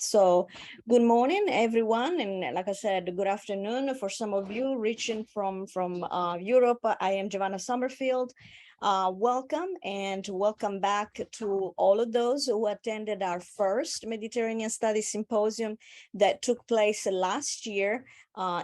So good morning, everyone. And like I said, good afternoon for some of you reaching from Europe. I am Giovanna Summerfield. Welcome and welcome back to all of those who attended our first Mediterranean Studies Symposium that took place last year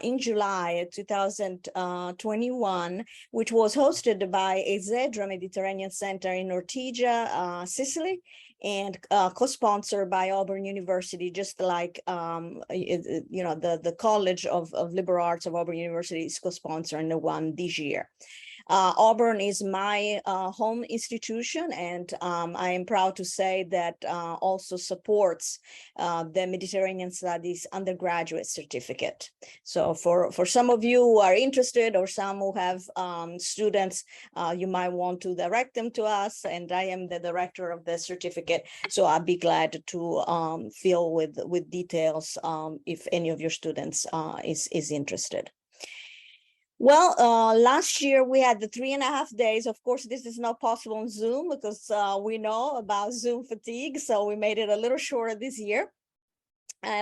in July 2021, which was hosted by Ezedra Mediterranean Center in Ortigia, Sicily, and co-sponsored by Auburn University, just like the College of Liberal Arts of Auburn University is co-sponsoring the one this year. Auburn is my home institution, and I am proud to say that also supports the Mediterranean Studies undergraduate certificate. So for some of you who are interested, or some who have students, you might want to direct them to us, and I am the director of the certificate, so I'd be glad to fill with details if any of your students is interested. Well, last year we had the 3.5 days. Of course, this is not possible on Zoom because we know about Zoom fatigue, so we made it a little shorter this year.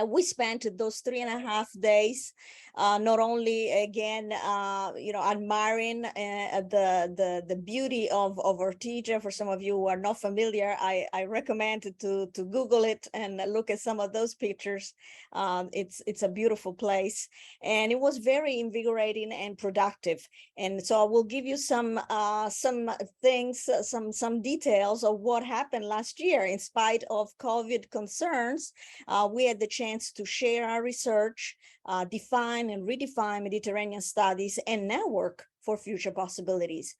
We spent those 3.5 days not only again admiring the beauty of Ortigia. For some of you who are not familiar, I recommend to Google it and look at some of those pictures. It's a beautiful place, and it was very invigorating and productive. And so I will give you some things, some details of what happened last year. In spite of COVID concerns, we had the chance to share our research, define and redefine Mediterranean studies, and network for future possibilities.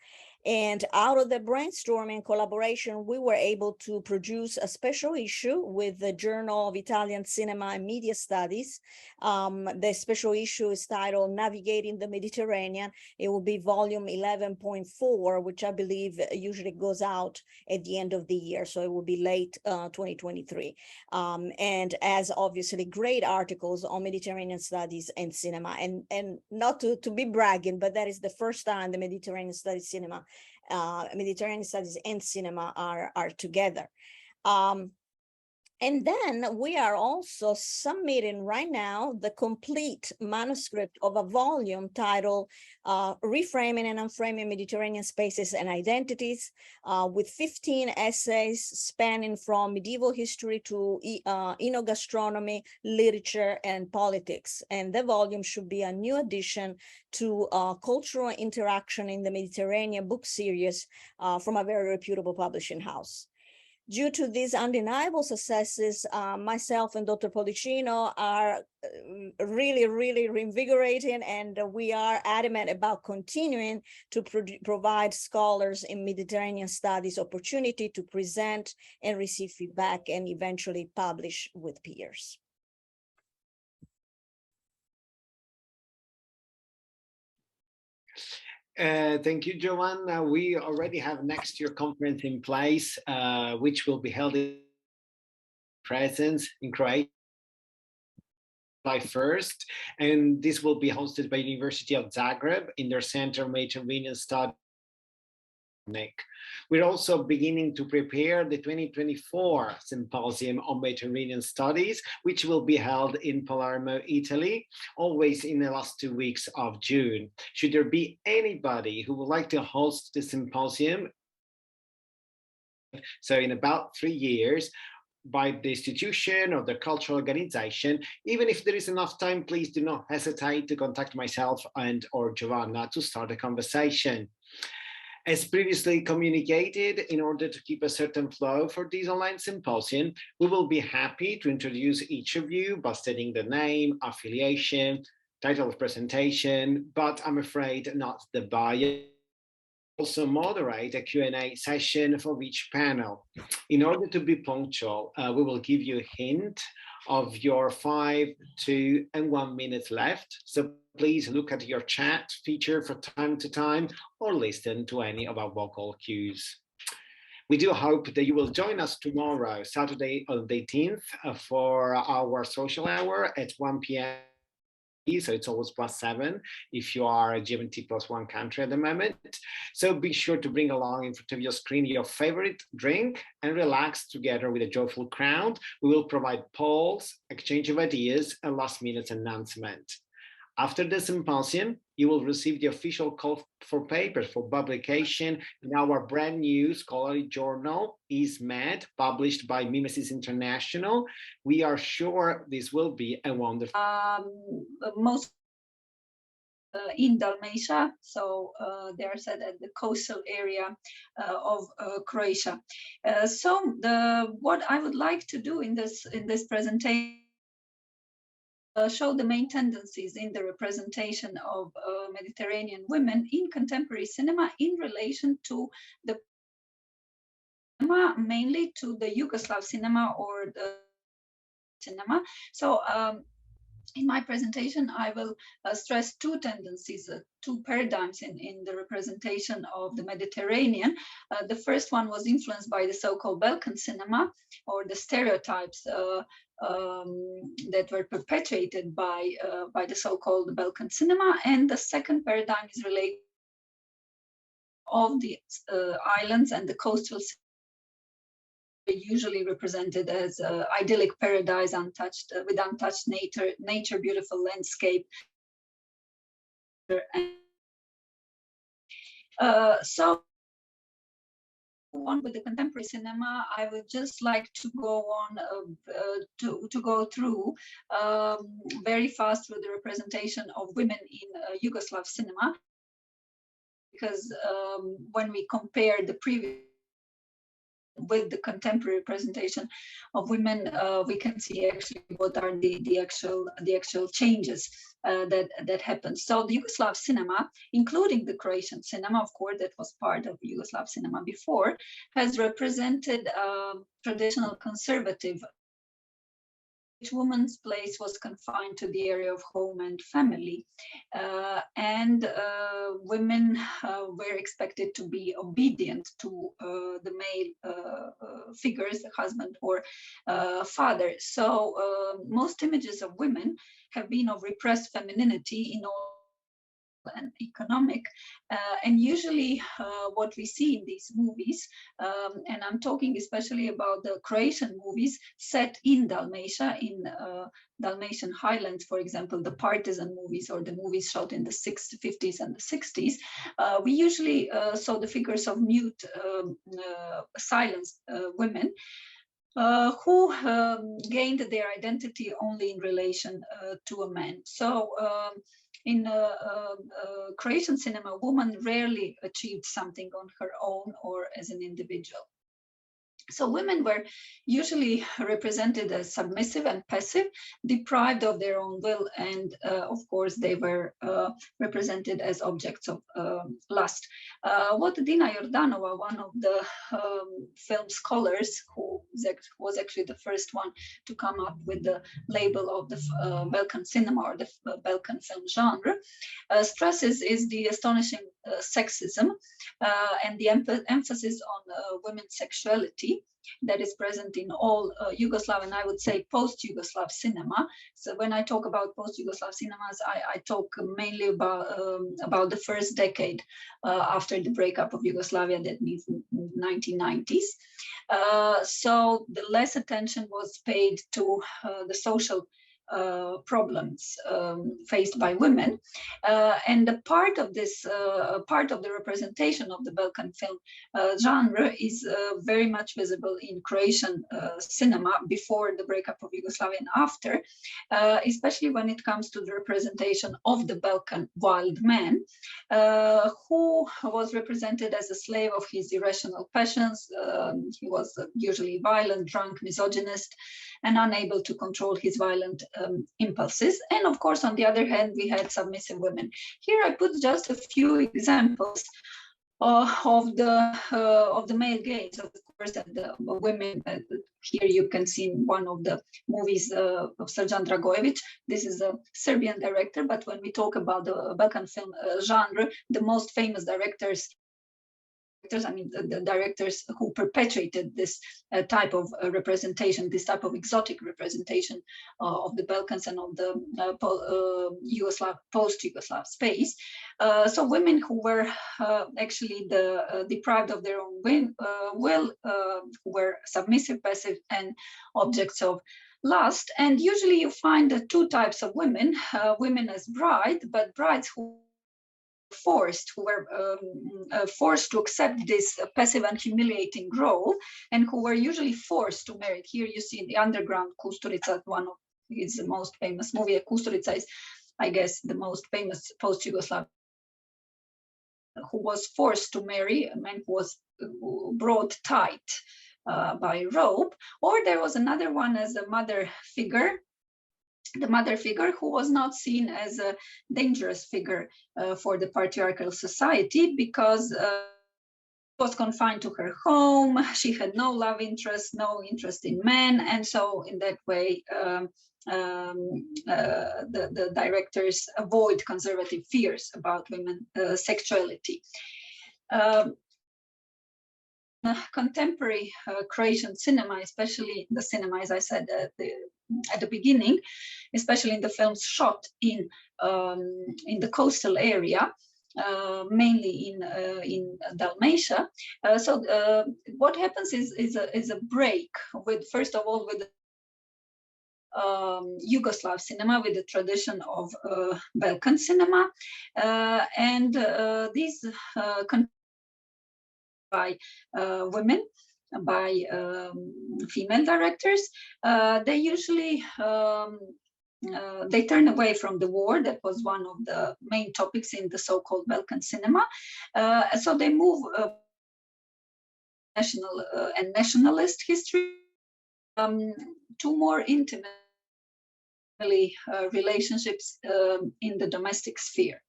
And out of the brainstorming collaboration, we were able to produce a special issue with the Journal of Italian Cinema and Media Studies. The special issue is titled Navigating the Mediterranean. It will be volume 11.4, which I believe usually goes out at the end of the year. So it will be late 2023. And as obviously great articles on Mediterranean studies and cinema. And not to be bragging, but that is the first time the Mediterranean Studies cinema Mediterranean Studies and cinema are together. And then we are also submitting right now the complete manuscript of a volume titled Reframing and Unframing Mediterranean Spaces and Identities, with 15 essays spanning from medieval history to enogastronomy, literature, and politics. And the volume should be a new addition to cultural interaction in the Mediterranean book series from a very reputable publishing house. Due to these undeniable successes, myself and Dr. Pollicino are really reinvigorating, and we are adamant about continuing to provide scholars in Mediterranean studies opportunity to present and receive feedback and eventually publish with peers. Thank you, Giovanna. We already have next year conference in place, which will be held in presence in Croatia July 1st, and this will be hosted by University of Zagreb in their Center of Mediterranean Studies. We're also beginning to prepare the 2024 Symposium on Mediterranean Studies, which will be held in Palermo, Italy, always in the last 2 weeks of June. Should there be anybody who would like to host the symposium, so in about 3 years, by the institution or the cultural organization, even if there is enough time, please do not hesitate to contact myself and or Giovanna to start a conversation. As previously communicated, in order to keep a certain flow for this online symposium, we will be happy to introduce each of you by stating the name, affiliation, title of presentation, but I'm afraid not the bio. Also moderate a Q&A session for each panel. In order to be punctual, we will give you a hint of your 5, 2, and 1 minute left. So please look at your chat feature from time to time or listen to any of our vocal cues. We do hope that you will join us tomorrow, Saturday on the 18th, for our social hour at 1 p.m. so it's always +7 if you are a GMT +1 country at the moment. So be sure to bring along in front of your screen your favorite drink and relax together with a joyful crowd. We will provide polls, exchange of ideas, and last-minute announcement. After the symposium, you will receive the official call for papers for publication in our brand new scholarly journal, ISMED, published by Mimesis International. We are sure this will be a wonderful... Most in Dalmatia, so they are set at the coastal area of Croatia. What I would like to do in this presentation, show the main tendencies in the representation of Mediterranean women in contemporary cinema in relation to the cinema, mainly to the Yugoslav cinema or the cinema. So in my presentation, I will stress two tendencies, two paradigms in the representation of the Mediterranean. The first one was influenced by the so-called Balkan cinema, or the stereotypes that were perpetuated by the so-called Balkan cinema. And the second paradigm is related of the islands and the coastal cities, usually represented as idyllic paradise, untouched, with untouched nature, beautiful landscape. So on with the contemporary cinema, I would just like to go on to go through very fast with the representation of women in Yugoslav cinema, because when we compare the previous with the contemporary representation of women, we can see actually what are the actual changes that happened. So the Yugoslav cinema, including the Croatian cinema, of course, that was part of Yugoslav cinema before, has represented traditional conservative. Each woman's place was confined to the area of home and family, and women were expected to be obedient to the male figures, the husband or father. So most images of women have been of repressed femininity in all and economic, and usually what we see in these movies, and I'm talking especially about the Croatian movies set in Dalmatia, in Dalmatian highlands, for example, the partisan movies or the movies shot in the 50s and the 60s, we usually saw the figures of mute, silenced women who gained their identity only in relation to a man. So in Croatian cinema, a woman rarely achieved something on her own or as an individual. So women were usually represented as submissive and passive, deprived of their own will, and of course they were represented as objects of lust. What Dina Jordanova, one of the film scholars, who was actually the first one to come up with the label of the Balkan cinema or the Balkan film genre, stresses is the astonishing sexism and the emphasis on women's sexuality that is present in all Yugoslav, and I would say post-Yugoslav cinema. So when I talk about post-Yugoslav cinemas, I talk mainly about the first decade after the breakup of Yugoslavia, that means 1990s. So the less attention was paid to the social problems faced by women, and the part of this part of the representation of the Balkan film genre is very much visible in Croatian cinema before the breakup of Yugoslavia and after, especially when it comes to the representation of the Balkan wild man, who was represented as a slave of his irrational passions. He was usually violent, drunk, misogynist, and unable to control his violent impulses. And of course, on the other hand, we had submissive women. Here I put just a few examples of the male gaze, of course, and the women. Here you can see one of the movies of Srđan Dragojević. This is a Serbian director, but when we talk about the Balkan film genre, the most famous directors I mean, the directors who perpetuated this type of representation, this type of exotic representation of the Balkans and of the post-Yugoslav space. So women who were actually deprived of their own will, who were submissive, passive, and objects of lust. And usually you find two types of women, women as but brides who were forced to accept this passive and humiliating role, and who were usually forced to marry. Here you see the underground Kusturica, one of his most famous movie. Kusturica is, I guess, the most famous post-Yugoslav, who was forced to marry a man who was brought tight by rope. Or there was another one as a mother figure, the mother figure, who was not seen as a dangerous figure for the patriarchal society, because was confined to her home. She had no love interest, no interest in men, and so in that way the directors avoid conservative fears about women's sexuality. Contemporary Croatian cinema, especially the cinema, as I said at the beginning, especially in the films shot in the coastal area, mainly in Dalmatia. So what happens is a break with, first of all, with Yugoslav cinema, with the tradition of Balkan cinema, and these by women, by female directors. They usually they turn away from the war. That was one of the main topics in the so-called Balkan cinema. So they move national and nationalist history to more intimate relationships in the domestic sphere.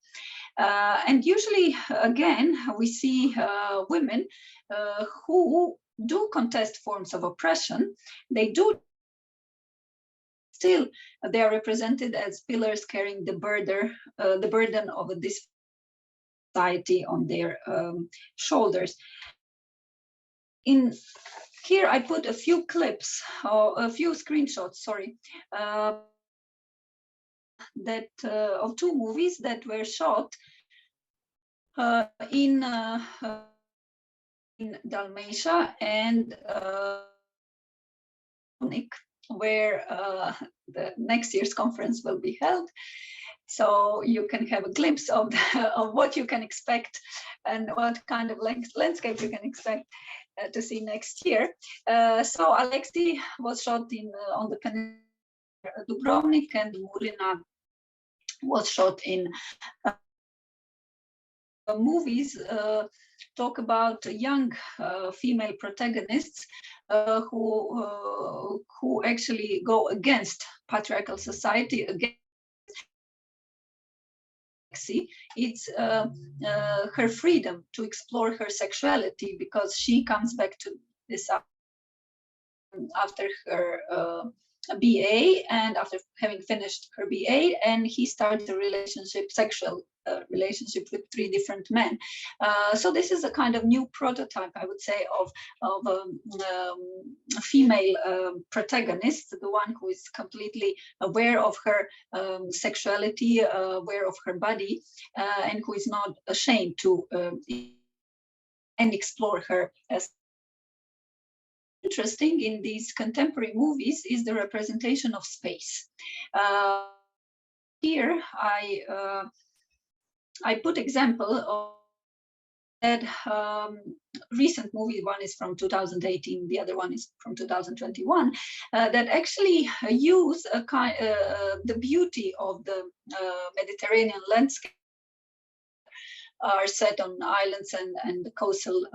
And usually, again, we see women who do contest forms of oppression. They do still, they are represented as pillars carrying the burden of this society on their shoulders. In here, I put a few clips, or a few screenshots, sorry, that of two movies that were shot in Dalmatia and where the next year's conference will be held. So you can have a glimpse of what you can expect and what kind of landscape you can expect to see next year. So Alexei was shot on the peninsula Dubrovnik, and Mulina was shot in movies. Talk about young female protagonists who actually go against patriarchal society, against. It's her freedom to explore her sexuality, because she comes back to this after her BA, and after having finished her BA, and he started a sexual relationship with 3 different men. So this is a kind of new prototype, I would say, of a female protagonist, the one who is completely aware of her sexuality, aware of her body, and who is not ashamed to and explore her as. Interesting in these contemporary movies is the representation of space. Here I put example of that recent movie. One is from 2018, the other one is from 2021, that actually use the beauty of the Mediterranean landscape, are set on islands and coastal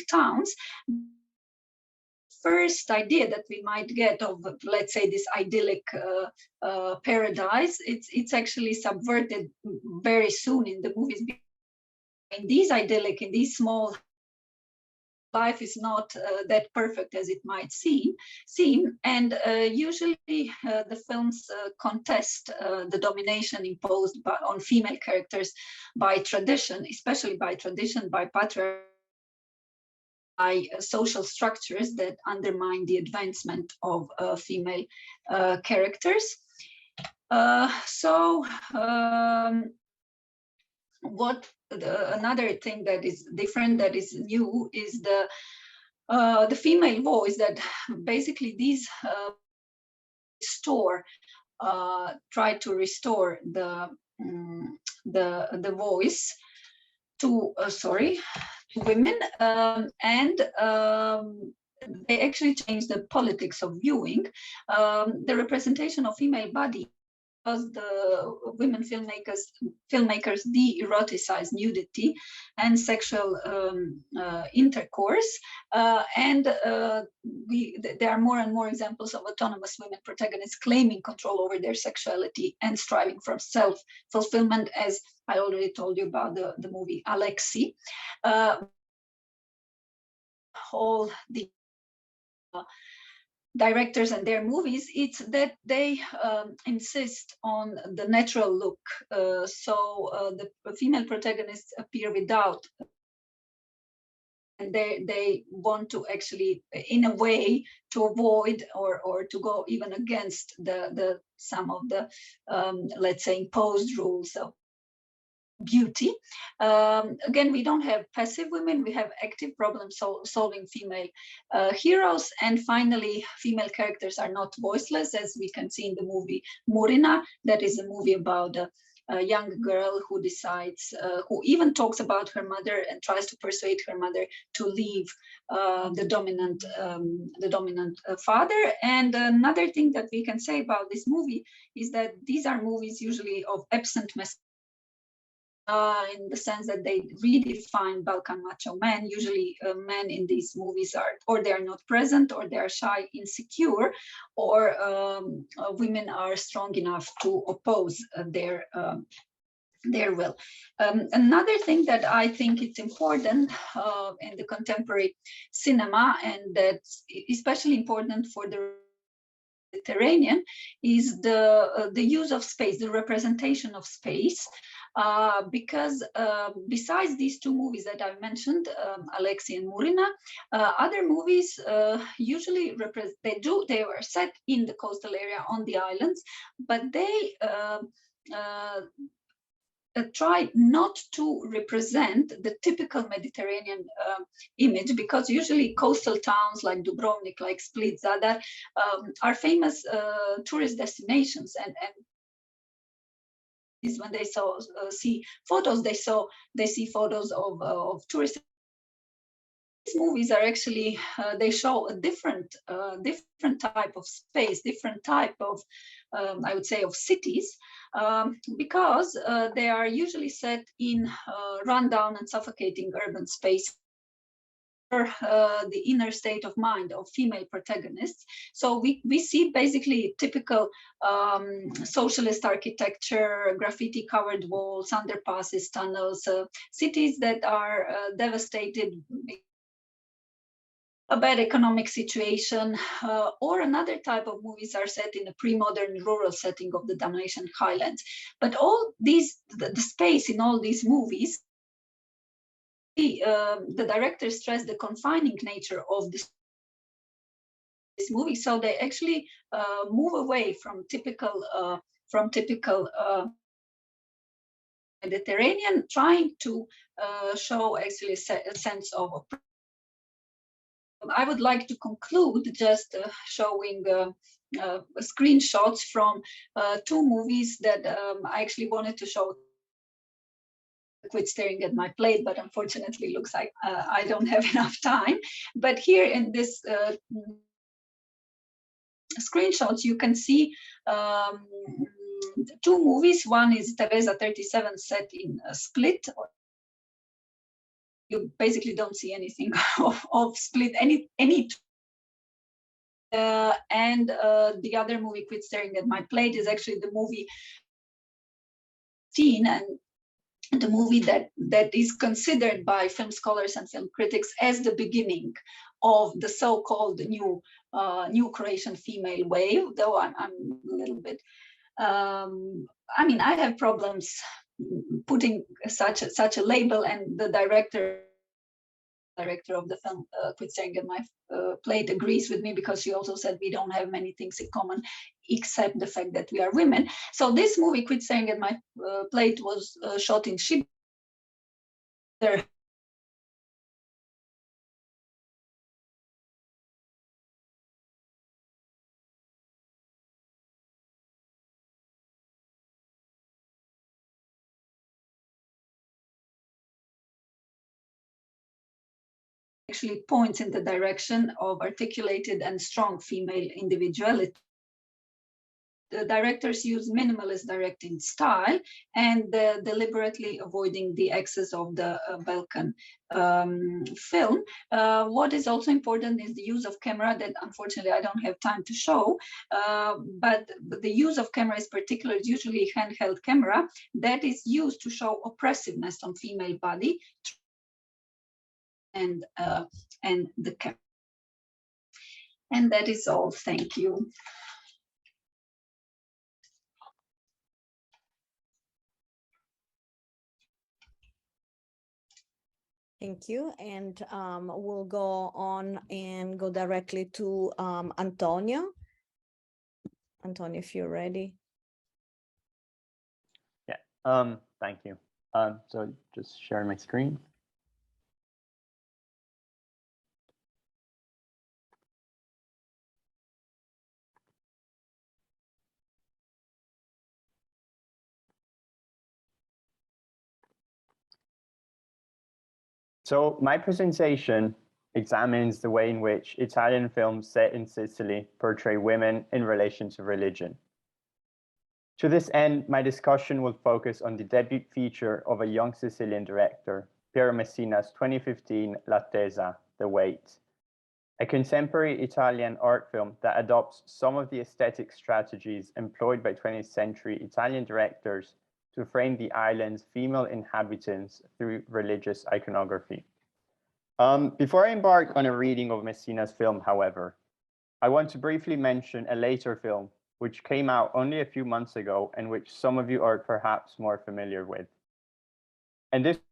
towns. First idea that we might get of, let's say, this idyllic paradise, it's actually subverted very soon in the movies. In these small, life is not that perfect as it might seem, and usually the films contest the domination imposed on female characters by tradition, especially by patriarchy. by social structures that undermine the advancement of female characters. Another thing that is different, that is new, is the female voice, that basically these try to restore the voice to women, and they actually changed the politics of viewing. The representation of female body, because the women filmmakers de-eroticize nudity and sexual intercourse, and there are more and more examples of autonomous women protagonists claiming control over their sexuality and striving for self-fulfillment, as I already told you about the movie Alexi. All the directors and their movies, it's that they insist on the natural look. The female protagonists appear without, and they want to actually, in a way, to avoid or to go even against some of the let's say imposed rules of beauty. Again, we don't have passive women, we have active problem-solving female heroes. And finally, female characters are not voiceless, as we can see in the movie Murina. That is a movie about a young girl who decides, who even talks about her mother and tries to persuade her mother to leave the dominant father. And another thing that we can say about this movie is that these are movies usually of absent message, in the sense that they redefine Balkan macho men. Usually men in these movies they are not present, or they are shy, insecure, or women are strong enough to oppose their will. Another thing that I think it's important in the contemporary cinema, and that's especially important for the Mediterranean, is the use of space, the representation of space. Because besides these two movies that I've mentioned, Alexi and Murina, other movies usually they were set in the coastal area on the islands, but they try not to represent the typical Mediterranean image, because usually coastal towns like Dubrovnik, like Split, Zadar, are famous tourist destinations, and when they see photos, they see photos of tourists. These movies are actually they show a different type of space, different type of I would say of cities, because they are usually set in rundown and suffocating urban space. The inner state of mind of female protagonists. So we see basically typical socialist architecture, graffiti covered walls, underpasses, tunnels, cities that are devastated, a bad economic situation, or another type of movies are set in a pre-modern rural setting of the Dalmatian highlands. But all these, the space in all these movies, the director stressed the confining nature of this movie, so they actually move away from typical Mediterranean, trying to show actually a sense of. I would like to conclude just showing screenshots from two movies that I actually wanted to show. Quit staring at my plate, but unfortunately looks like I don't have enough time. But here in this screenshots, you can see two movies. One is Teresa 37, set in Split. You basically don't see anything of Split, any. And the other movie, Quit Staring at My Plate, is actually the movie and the movie that is considered by film scholars and film critics as the beginning of the so-called new Croatian female wave. Though I'm a little bit, I mean, I have problems putting such a label, and the director director of the film, ᴍᴇᴅɪᴛᴇʀʀᴜ My Plate, agrees with me, because she also said we don't have many things in common except the fact that we are women. So this movie, ᴍᴇᴅɪᴛᴇʀʌ My Plate, was shot in Shib. Actually points in the direction of articulated and strong female individuality. The directors use minimalist directing style and deliberately avoiding the excess of the Balkan film. What is also important is the use of camera that unfortunately I don't have time to show, but the use of camera is particular, usually handheld camera that is used to show oppressiveness on female body and the camera. And that is all. Thank you. Thank you. And we'll go on and go directly to Antonio. Antonio, if you're ready. Yeah, thank you. So just sharing my screen. So my presentation examines the way in which Italian films set in Sicily portray women in relation to religion. To this end, my discussion will focus on the debut feature of a young Sicilian director, Pierre Messina's 2015 L'Attesa, The Wait, a contemporary Italian art film that adopts some of the aesthetic strategies employed by 20th century Italian directors to frame the island's female inhabitants through religious iconography. Before I embark on a reading of Messina's film, however, I want to briefly mention a later film which came out only a few months ago and which some of you are perhaps more familiar with. And this is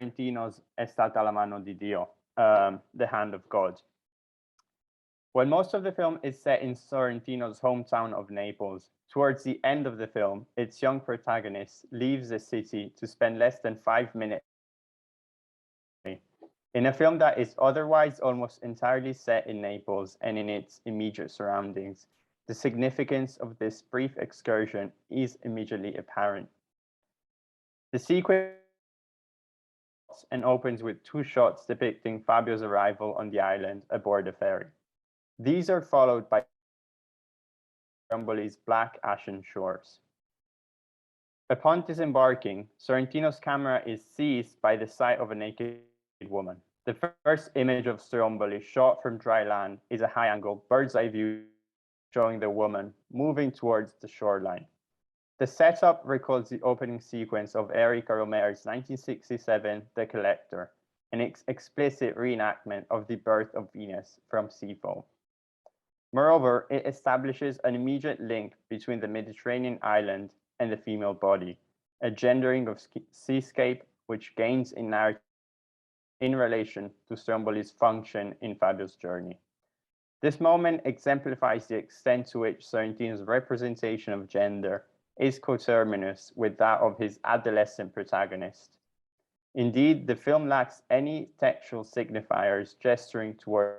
Sorrentino's È stata la mano di Dio, The Hand of God. While most of the film is set in Sorrentino's hometown of Naples, towards the end of the film, its young protagonist leaves the city to spend less than 5 minutes in a film that is otherwise almost entirely set in Naples and in its immediate surroundings. The significance of this brief excursion is immediately apparent. The sequence and opens with 2 shots depicting Fabio's arrival on the island aboard a ferry. These are followed by Stromboli's black ashen shores. Upon disembarking, Sorrentino's camera is seized by the sight of a naked woman. The first image of Stromboli shot from dry land is a high-angle bird's-eye view showing the woman moving towards the shoreline. The setup recalls the opening sequence of Enrico Romero's 1967 The Collector, an explicit reenactment of the birth of Venus from Seafoam. Moreover, it establishes an immediate link between the Mediterranean island and the female body, a gendering of seascape which gains in narrative in relation to Stromboli's function in Fabio's journey. This moment exemplifies the extent to which Sorrentino's representation of gender is coterminous with that of his adolescent protagonist. Indeed, the film lacks any textual signifiers gesturing toward.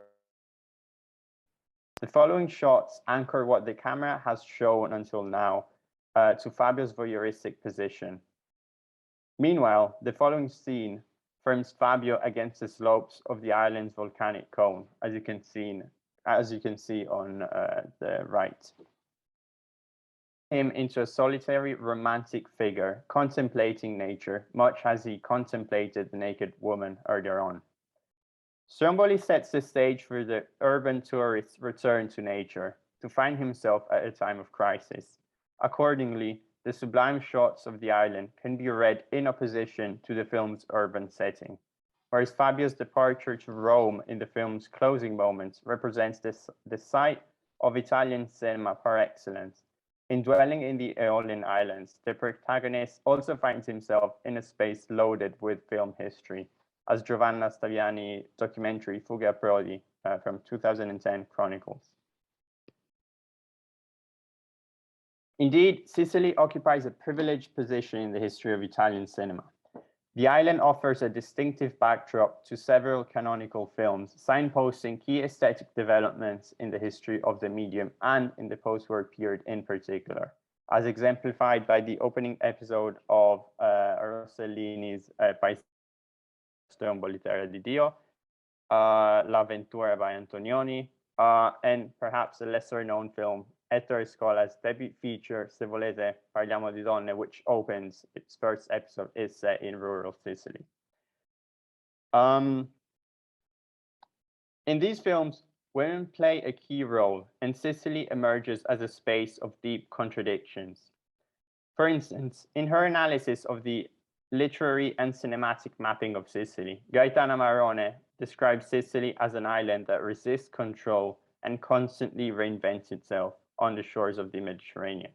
The following shots anchor what the camera has shown until now to Fabio's voyeuristic position. Meanwhile, the following scene frames Fabio against the slopes of the island's volcanic cone, as you can see on the right. Him into a solitary romantic figure contemplating nature, much as he contemplated the naked woman earlier on. Stromboli sets the stage for the urban tourist's return to nature, to find himself at a time of crisis. Accordingly, the sublime shots of the island can be read in opposition to the film's urban setting, whereas Fabio's departure to Rome in the film's closing moments represents the site of Italian cinema par excellence. In dwelling in the Aeolian Islands, the protagonist also finds himself in a space loaded with film history, as Giovanna Staviani documentary ᴍᴇᴅɪᴛᴇʀᴅ from 2010 chronicles. Indeed, Sicily occupies a privileged position in the history of Italian cinema. The island offers a distinctive backdrop to several canonical films, signposting key aesthetic developments in the history of the medium and in the post-war period in particular, as exemplified by the opening episode of Rossellini's Paese un Bolittere di Dio, L'Avventura by Antonioni, and perhaps a lesser-known film, Ettore Scola's debut feature, Se volete parliamo di donne, which opens its first episode, is set in rural Sicily. In these films, women play a key role, and Sicily emerges as a space of deep contradictions. For instance, in her analysis of the literary and cinematic mapping of Sicily, Gaetana Marrone describes Sicily as an island that resists control and constantly reinvents itself on the shores of the Mediterranean.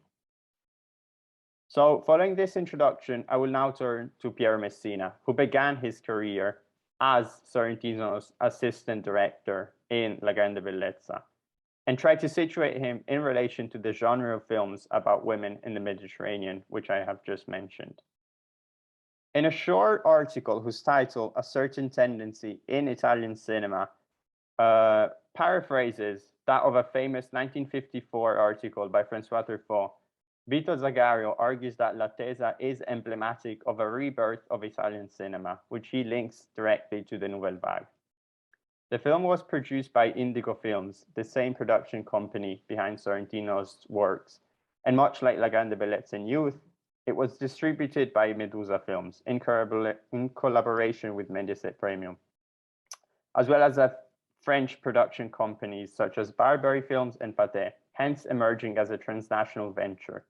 So following this introduction, I will now turn to Pierre Messina, who began his career as Sorrentino's assistant director in La Grande Bellezza, and try to situate him in relation to the genre of films about women in the Mediterranean, which I have just mentioned. In a short article whose title, A Certain Tendency in Italian Cinema, paraphrases that of a famous 1954 article by François Truffaut, Vito Zagario argues that L'Attesa is emblematic of a rebirth of Italian cinema, which he links directly to the Nouvelle Vague. The film was produced by Indigo Films, the same production company behind Sorrentino's works, and much like La Grande Bellezza in Youth, it was distributed by Medusa Films in collaboration with Mediaset Premium, as well as French production companies such as Barbary Films and Pathé, hence emerging as a transnational venture.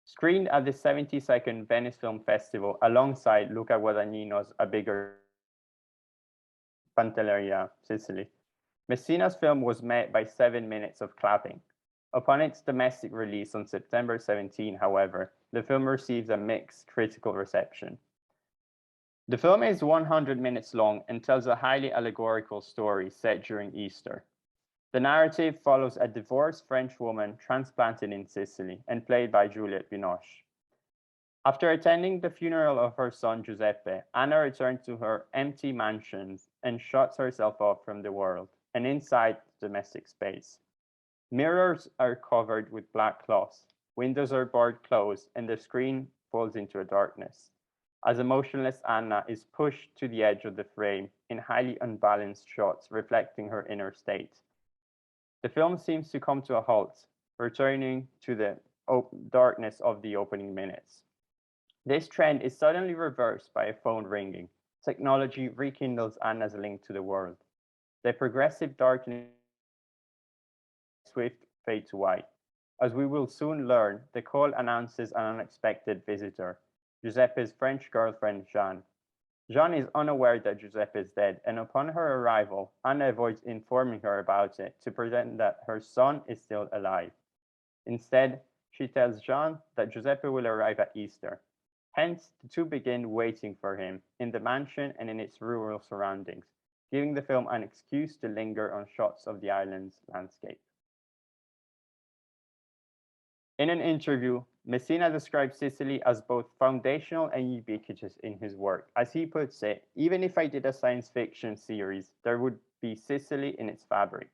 Screened at the 72nd Venice Film Festival alongside Luca Guadagnino's A Bigger Pantelleria, Sicily, Messina's film was met by 7 minutes of clapping. Upon its domestic release on September 17, however, the film receives a mixed critical reception. The film is 100 minutes long and tells a highly allegorical story set during Easter. The narrative follows a divorced French woman transplanted in Sicily and played by Juliette Binoche. After attending the funeral of her son Giuseppe, Anna returns to her empty mansions and shuts herself off from the world and inside the domestic space. Mirrors are covered with black cloths, windows are barred closed, and the screen falls into a darkness, as emotionless Anna is pushed to the edge of the frame in highly unbalanced shots reflecting her inner state. The film seems to come to a halt, returning to the darkness of the opening minutes. This trend is suddenly reversed by a phone ringing. Technology rekindles Anna's link to the world. The progressive darkness swift fade to white. As we will soon learn, the call announces an unexpected visitor, Giuseppe's French girlfriend, Jeanne. Jeanne is unaware that Giuseppe is dead, and upon her arrival, Anna avoids informing her about it to pretend that her son is still alive. Instead, she tells Jeanne that Giuseppe will arrive at Easter. Hence, the two begin waiting for him in the mansion and in its rural surroundings, giving the film an excuse to linger on shots of the island's landscape. In an interview, Messina describes Sicily as both foundational and ubiquitous in his work. As he puts it, even if I did a science fiction series, there would be Sicily in its fabric.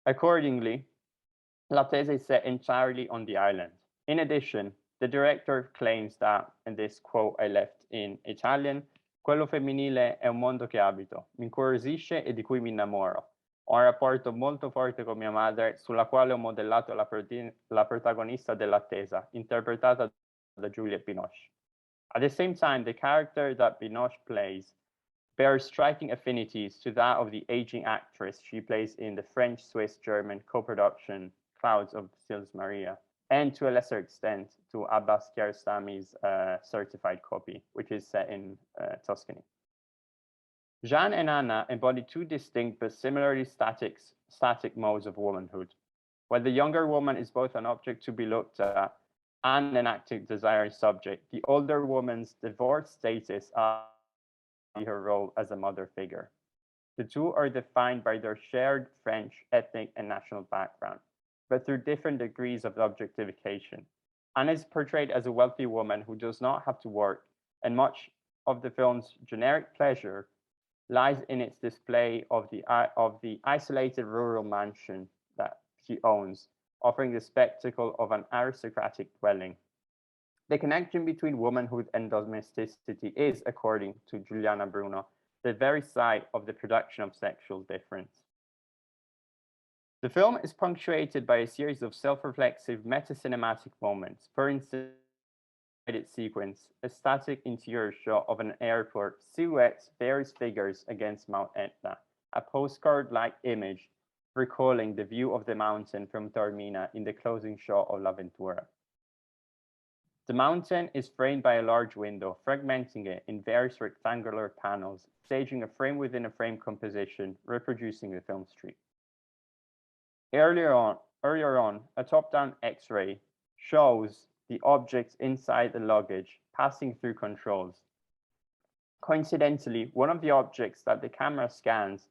Accordingly, L'Attesa is set entirely on the island. In addition, the director claims that, and this quote I left in Italian, quello femminile è un mondo che abito, mi incuriosisce e di cui mi innamoro. Ho un rapporto molto forte con mia madre, sulla quale ho modellato la protagonista dell'Attesa, interpretata da Juliette Binoche. At the same time, the character that Binoche plays bears striking affinities to that of the aging actress she plays in the French-Swiss-German co-production Clouds of Sils Maria, and to a lesser extent to Abbas Kiarostami's certified copy, which is set in Tuscany. Jeanne and Anna embody two distinct but similarly static modes of womanhood. While the younger woman is both an object to be looked at and an active desired subject, the older woman's divorced status her role as a mother figure. The two are defined by their shared French ethnic and national background, but through different degrees of objectification. Anna is portrayed as a wealthy woman who does not have to work, and much of the film's generic pleasure lies in its display of the isolated rural mansion that she owns, offering the spectacle of an aristocratic dwelling. The connection between womanhood and domesticity is, according to Giuliana Bruno, the very site of the production of sexual difference. The film is punctuated by a series of self-reflexive meta-cinematic moments. For instance, its sequence, a static interior shot of an airport silhouettes various figures against Mount Etna, a postcard-like image recalling the view of the mountain from Taormina in the closing shot of L'Avventura. The mountain is framed by a large window, fragmenting it in various rectangular panels, staging a frame within a frame composition, reproducing the film street. Earlier on, a top-down X-ray shows the objects inside the luggage passing through controls. Coincidentally, one of the objects that the camera scans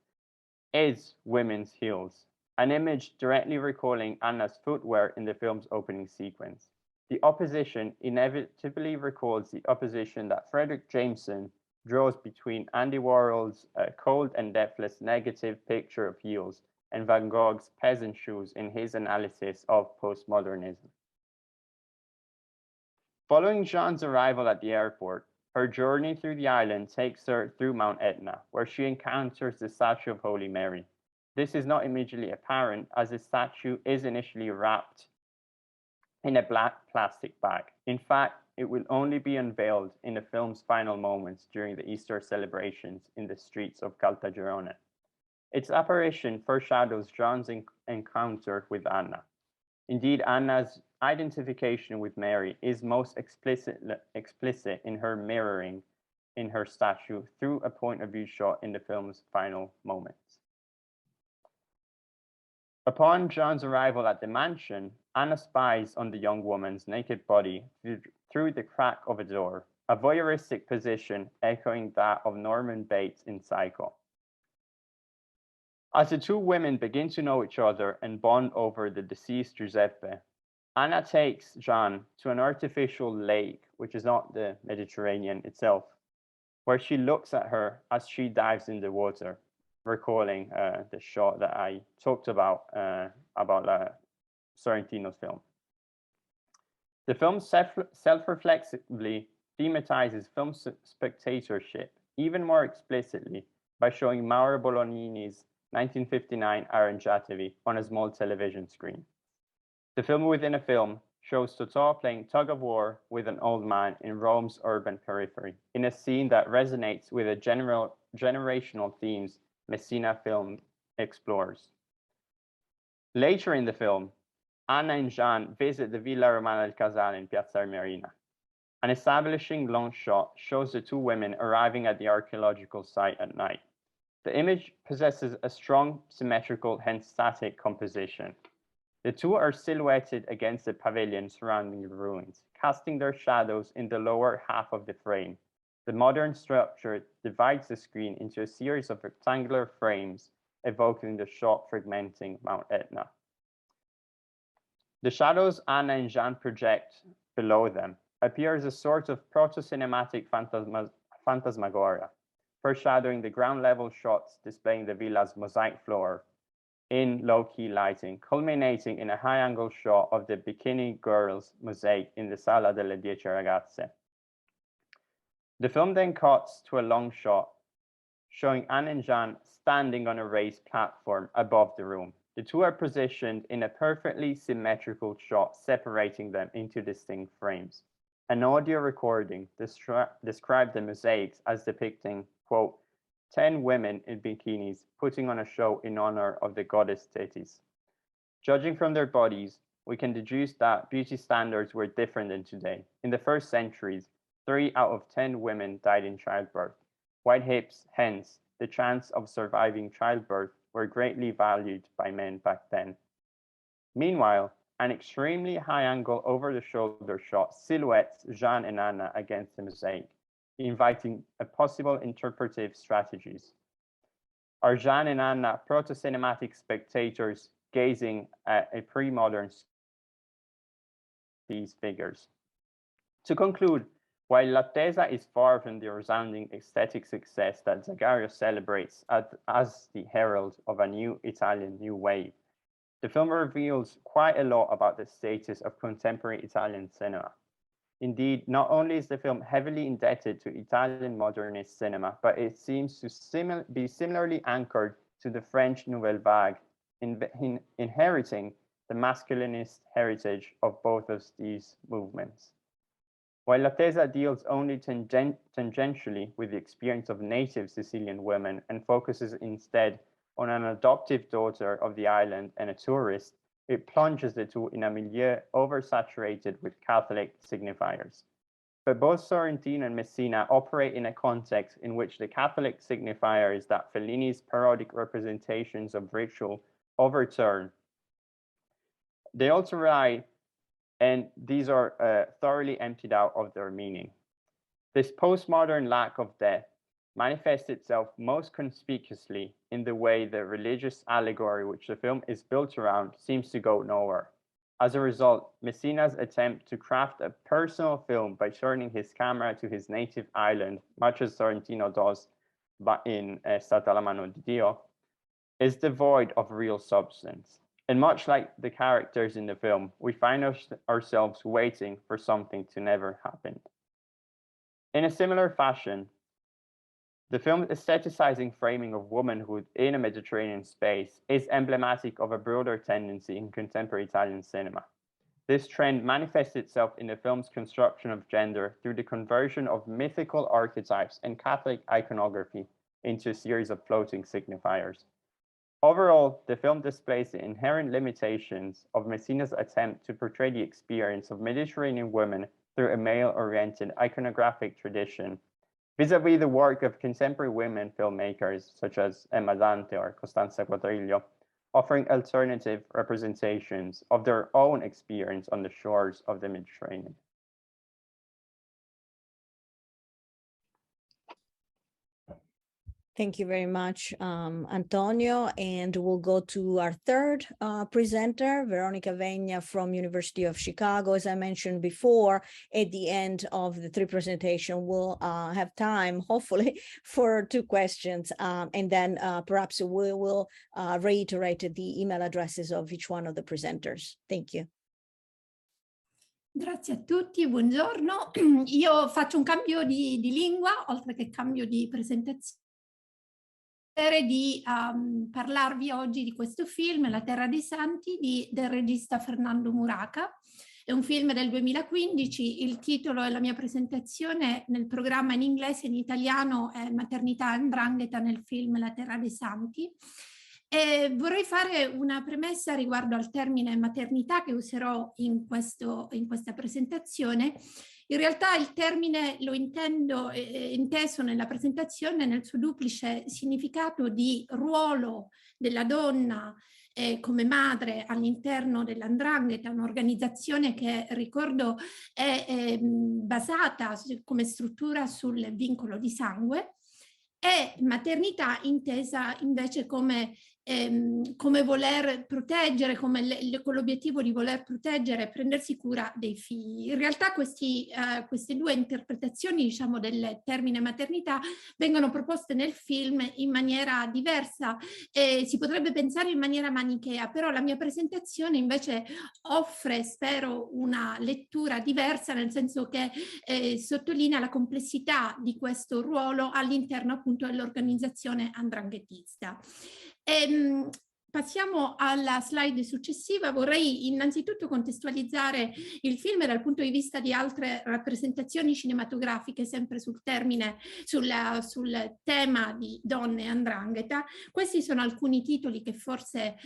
is women's heels, an image directly recalling Anna's footwear in the film's opening sequence. The opposition inevitably recalls the opposition that Fredric Jameson draws between Andy Warhol's cold and depthless negative picture of heels and Van Gogh's peasant shoes in his analysis of postmodernism. Following Jeanne's arrival at the airport, her journey through the island takes her through Mount Etna, where she encounters the statue of Holy Mary. This is not immediately apparent, as the statue is initially wrapped in a black plastic bag. In fact, it will only be unveiled in the film's final moments during the Easter celebrations in the streets of Caltagirone. Its apparition foreshadows John's encounter with Anna. Indeed, Anna's identification with Mary is most explicit in her mirroring in her statue through a point of view shot in the film's final moments. Upon John's arrival at the mansion, Anna spies on the young woman's naked body through the crack of a door, a voyeuristic position echoing that of Norman Bates in Psycho. As the two women begin to know each other and bond over the deceased Giuseppe, Anna takes John to an artificial lake, which is not the Mediterranean itself, where she looks at her as she dives in the water, recalling the shot that I talked about Sorrentino's film. The film self-reflexively thematizes film spectatorship even more explicitly by showing Mauro Bolognini's 1959 Arrangiatevi on a small television screen. The film within a film shows Totò playing tug-of-war with an old man in Rome's urban periphery, in a scene that resonates with the generational themes Messina film explores. Later in the film, Anna and Jean visit the Villa Romana del Casale in Piazza Armerina. An establishing long shot shows the two women arriving at the archaeological site at night. The image possesses a strong symmetrical, hence static composition. The two are silhouetted against the pavilion surrounding the ruins, casting their shadows in the lower half of the frame. The modern structure divides the screen into a series of rectangular frames, evoking the shot fragmenting Mount Etna. The shadows Anna and Jean project below them appear as a sort of proto-cinematic phantasmagoria, foreshadowing the ground-level shots displaying the villa's mosaic floor in low-key lighting, culminating in a high-angle shot of the bikini girls' mosaic in the Sala delle 10 Ragazze. The film then cuts to a long shot, showing Anne and Jean standing on a raised platform above the room. The two are positioned in a perfectly symmetrical shot, separating them into distinct frames. An audio recording described the mosaics as depicting, quote, 10 women in bikinis putting on a show in honor of the goddess Thetis. Judging from their bodies, we can deduce that beauty standards were different than today. In the first centuries, 3 out of 10 women died in childbirth. Wide hips, hence, the chance of surviving childbirth were greatly valued by men back then. Meanwhile, an extremely high-angle over-the-shoulder shot silhouettes Jean and Anna against the mosaic. inviting possible interpretive strategies. Are Jean and Anna proto-cinematic spectators gazing at a pre-modern these figures? To conclude, while L'Attesa is far from the resounding aesthetic success that Zagario celebrates as the herald of a new Italian new wave, the film reveals quite a lot about the status of contemporary Italian cinema. Indeed, not only is the film heavily indebted to Italian modernist cinema, but it seems to be similarly anchored to the French Nouvelle Vague, inheriting the masculinist heritage of both of these movements. While L'Attesa deals only tangentially with the experience of native Sicilian women and focuses instead on an adoptive daughter of the island and a tourist, it plunges the two in a milieu oversaturated with Catholic signifiers. But both Sorrentino and Messina operate in a context in which the Catholic signifiers that Fellini's parodic representations of ritual overturn. They also rely, and these are thoroughly emptied out of their meaning. This postmodern lack of depth manifests itself most conspicuously in the way the religious allegory which the film is built around seems to go nowhere. As a result, Messina's attempt to craft a personal film by turning his camera to his native island, much as Sorrentino does in Stata la mano di Dio, is devoid of real substance. And much like the characters in the film, we find ourselves waiting for something to never happen. In a similar fashion, the film's aestheticizing framing of womanhood in a Mediterranean space is emblematic of a broader tendency in contemporary Italian cinema. This trend manifests itself in the film's construction of gender through the conversion of mythical archetypes and Catholic iconography into a series of floating signifiers. Overall, the film displays the inherent limitations of Messina's attempt to portray the experience of Mediterranean women through a male-oriented iconographic tradition, vis-a-vis the work of contemporary women filmmakers such as Emma Dante or Costanza Quadriglio, offering alternative representations of their own experience on the shores of the Mediterranean. Thank you very much, Antonio. And we'll go to our third presenter, Veronica Vegna from University of Chicago. As I mentioned before, at the end of the three presentation, we'll have time, hopefully, for 2 questions. And then perhaps we will reiterate the email addresses of each one of the presenters. Thank you. Grazie a tutti, buongiorno. Io faccio un cambio di lingua, oltre che cambio di presentazione, di parlarvi oggi di questo film, La Terra dei Santi, del regista Fernando Muraca. È un film del 2015, il titolo della mia presentazione nel programma in inglese e in italiano è Maternità e Ndrangheta nel film La Terra dei Santi. E vorrei fare una premessa riguardo al termine maternità che userò in questa presentazione. In realtà il termine lo intendo inteso nella presentazione nel suo duplice significato di ruolo della donna come madre all'interno dell''Ndrangheta, un'organizzazione che, ricordo, è basata come struttura sul vincolo di sangue, e maternità intesa invece come voler proteggere, con l'obiettivo di voler proteggere e prendersi cura dei figli. In realtà queste 2 interpretazioni, diciamo, del termine maternità vengono proposte nel film in maniera diversa, si potrebbe pensare in maniera manichea, però la mia presentazione invece offre, spero, una lettura diversa, nel senso che sottolinea la complessità di questo ruolo all'interno appunto dell'organizzazione 'ndranghetista. Passiamo alla slide successiva. Vorrei innanzitutto contestualizzare il film dal punto di vista di altre rappresentazioni cinematografiche, sempre sul tema di donne e 'ndrangheta. Questi sono alcuni titoli che forse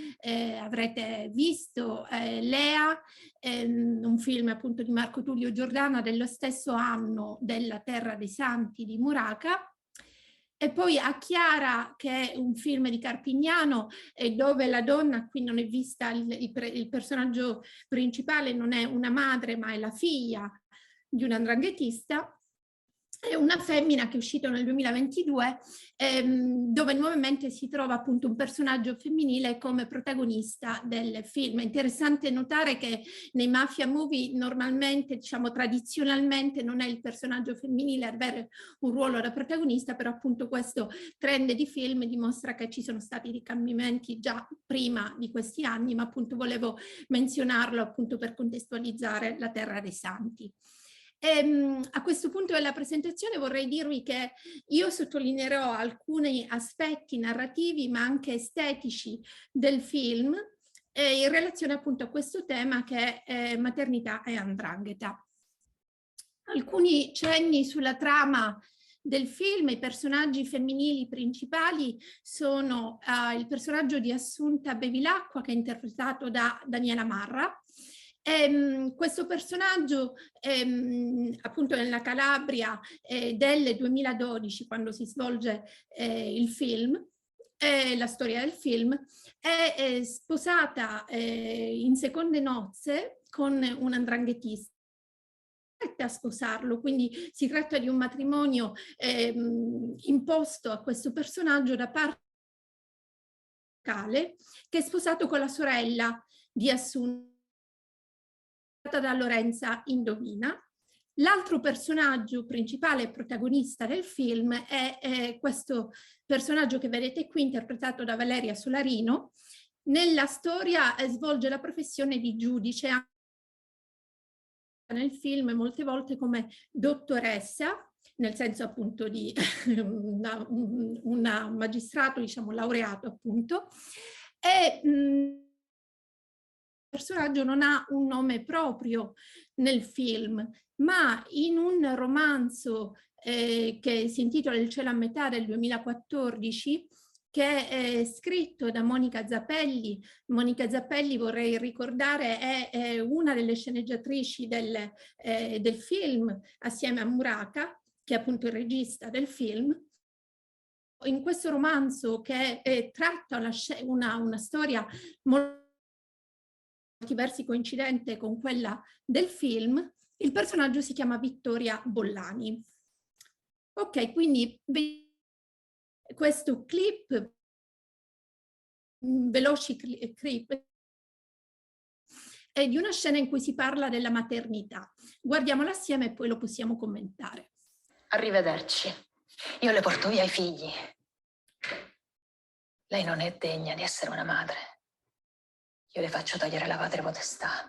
avrete visto. Lea, un film appunto di Marco Tullio Giordana dello stesso anno della Terra dei Santi di Muraca. E poi A Chiara, che è un film di Carpignano, dove la donna, qui non è vista, il personaggio principale non è una madre ma è la figlia di un 'ndranghetista. è una femmina che è uscito nel 2022, dove nuovamente si trova appunto un personaggio femminile come protagonista del film. È interessante notare che nei mafia movie normalmente, diciamo tradizionalmente, non è il personaggio femminile ad avere un ruolo da protagonista, però appunto questo trend di film dimostra che ci sono stati dei cambiamenti già prima di questi anni, ma appunto volevo menzionarlo appunto per contestualizzare la Terra dei Santi. A questo punto della presentazione vorrei dirvi che io sottolineerò alcuni aspetti narrativi ma anche estetici del film in relazione appunto a questo tema che è maternità e 'ndrangheta. Alcuni cenni sulla trama del film. I personaggi femminili principali sono il personaggio di Assunta Bevilacqua, che è interpretato da Daniela Marra. Questo personaggio appunto nella Calabria del 2012, quando si svolge il film, la storia del film, è sposata in seconde nozze con un 'ndranghetista a sposarlo, quindi si tratta di un matrimonio imposto a questo personaggio da parte locale, che è sposato con la sorella di Assunta da Lorenza Indovina. L'altro personaggio principale e protagonista del film è questo personaggio che vedete qui, interpretato da Valeria Solarino. Nella storia svolge la professione di giudice nel film molte volte come dottoressa, nel senso appunto di un magistrato, diciamo laureato appunto, e il personaggio non ha un nome proprio nel film, ma in un romanzo che si intitola Il cielo a metà del 2014, che è scritto da Monica Zappelli. Monica Zappelli, vorrei ricordare, è una delle sceneggiatrici del film, assieme a Muraka, che è appunto il regista del film. In questo romanzo, che tratta una storia molto versi coincidente con quella del film, il personaggio si chiama Vittoria Bollani. Ok, quindi questo clip, veloci clip, è di una scena in cui si parla della maternità. Guardiamola assieme e poi lo possiamo commentare. Arrivederci. Io le porto via i figli. Lei non è degna di essere una madre. Io le faccio togliere la patria potestà.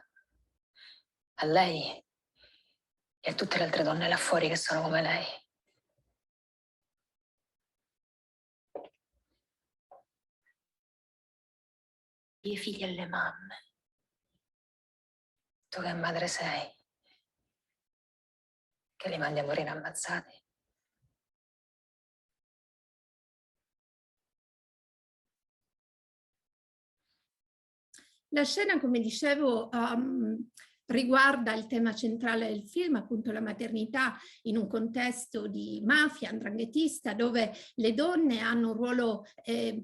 A lei e a tutte le altre donne là fuori che sono come lei. I figli e le mamme. Tu che madre sei? Che li mandi a morire ammazzati? La scena, come dicevo, riguarda il tema centrale del film, appunto la maternità in un contesto di mafia 'ndranghetista, dove le donne hanno un ruolo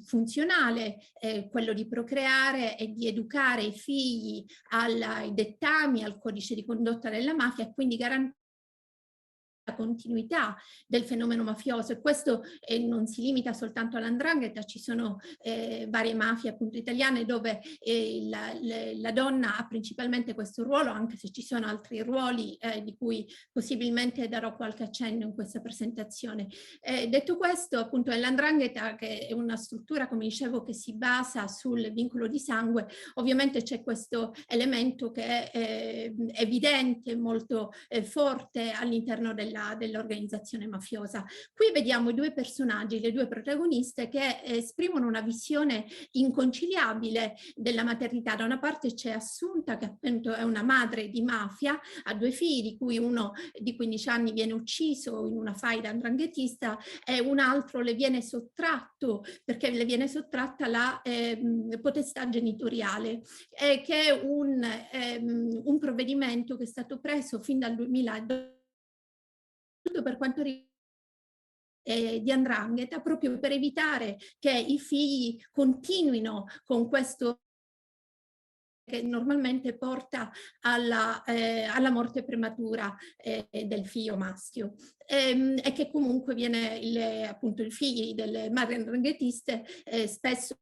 funzionale, quello di procreare e di educare i figli ai dettami, al codice di condotta della mafia, e quindi garantire la continuità del fenomeno mafioso. E questo non si limita soltanto all''ndrangheta, ci sono varie mafie appunto italiane dove la donna ha principalmente questo ruolo, anche se ci sono altri ruoli di cui possibilmente darò qualche accenno in questa presentazione. Detto questo, appunto l''ndrangheta, che è una struttura, come dicevo, che si basa sul vincolo di sangue, ovviamente c'è questo elemento che è evidente, molto forte all'interno dell'organizzazione mafiosa. Qui vediamo i due personaggi, le due protagoniste, che esprimono una visione inconciliabile della maternità. Da una parte c'è Assunta, che appunto è una madre di mafia, ha due figli, di cui uno di 15 anni viene ucciso in una faida 'ndranghetista e un altro le viene sottratto, perché le viene sottratta la potestà genitoriale, che è un provvedimento che è stato preso fin dal 2012 per quanto riguarda di 'ndrangheta, proprio per evitare che i figli continuino con questo che normalmente porta alla morte prematura del figlio maschio, e che comunque viene appunto i figli delle madri ndranghetisti spesso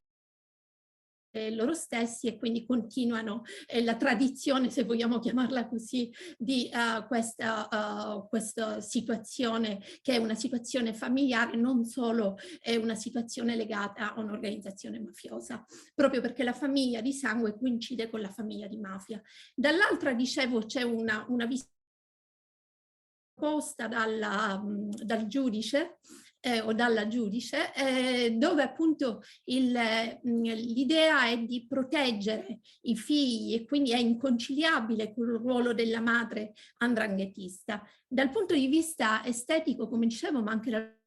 loro stessi, e quindi continuano la tradizione, se vogliamo chiamarla così, di questa situazione, che è una situazione familiare, non solo è una situazione legata a un'organizzazione mafiosa, proprio perché la famiglia di sangue coincide con la famiglia di mafia. Dall'altra, dicevo, c'è una visita posta dal giudice o dalla giudice, dove appunto l'idea è di proteggere i figli, e quindi è inconciliabile con il ruolo della madre andranghetista. Dal punto di vista estetico, come dicevo, ma anche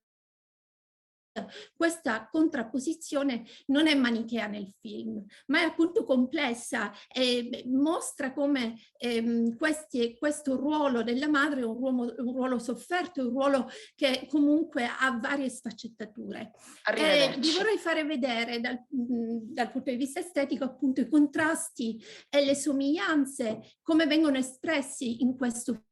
questa contrapposizione non è manichea nel film, ma è appunto complessa e mostra come questo ruolo della madre è un ruolo sofferto, un ruolo che comunque ha varie sfaccettature. Vi vorrei fare vedere dal punto di vista estetico appunto i contrasti e le somiglianze, come vengono espressi in questo film.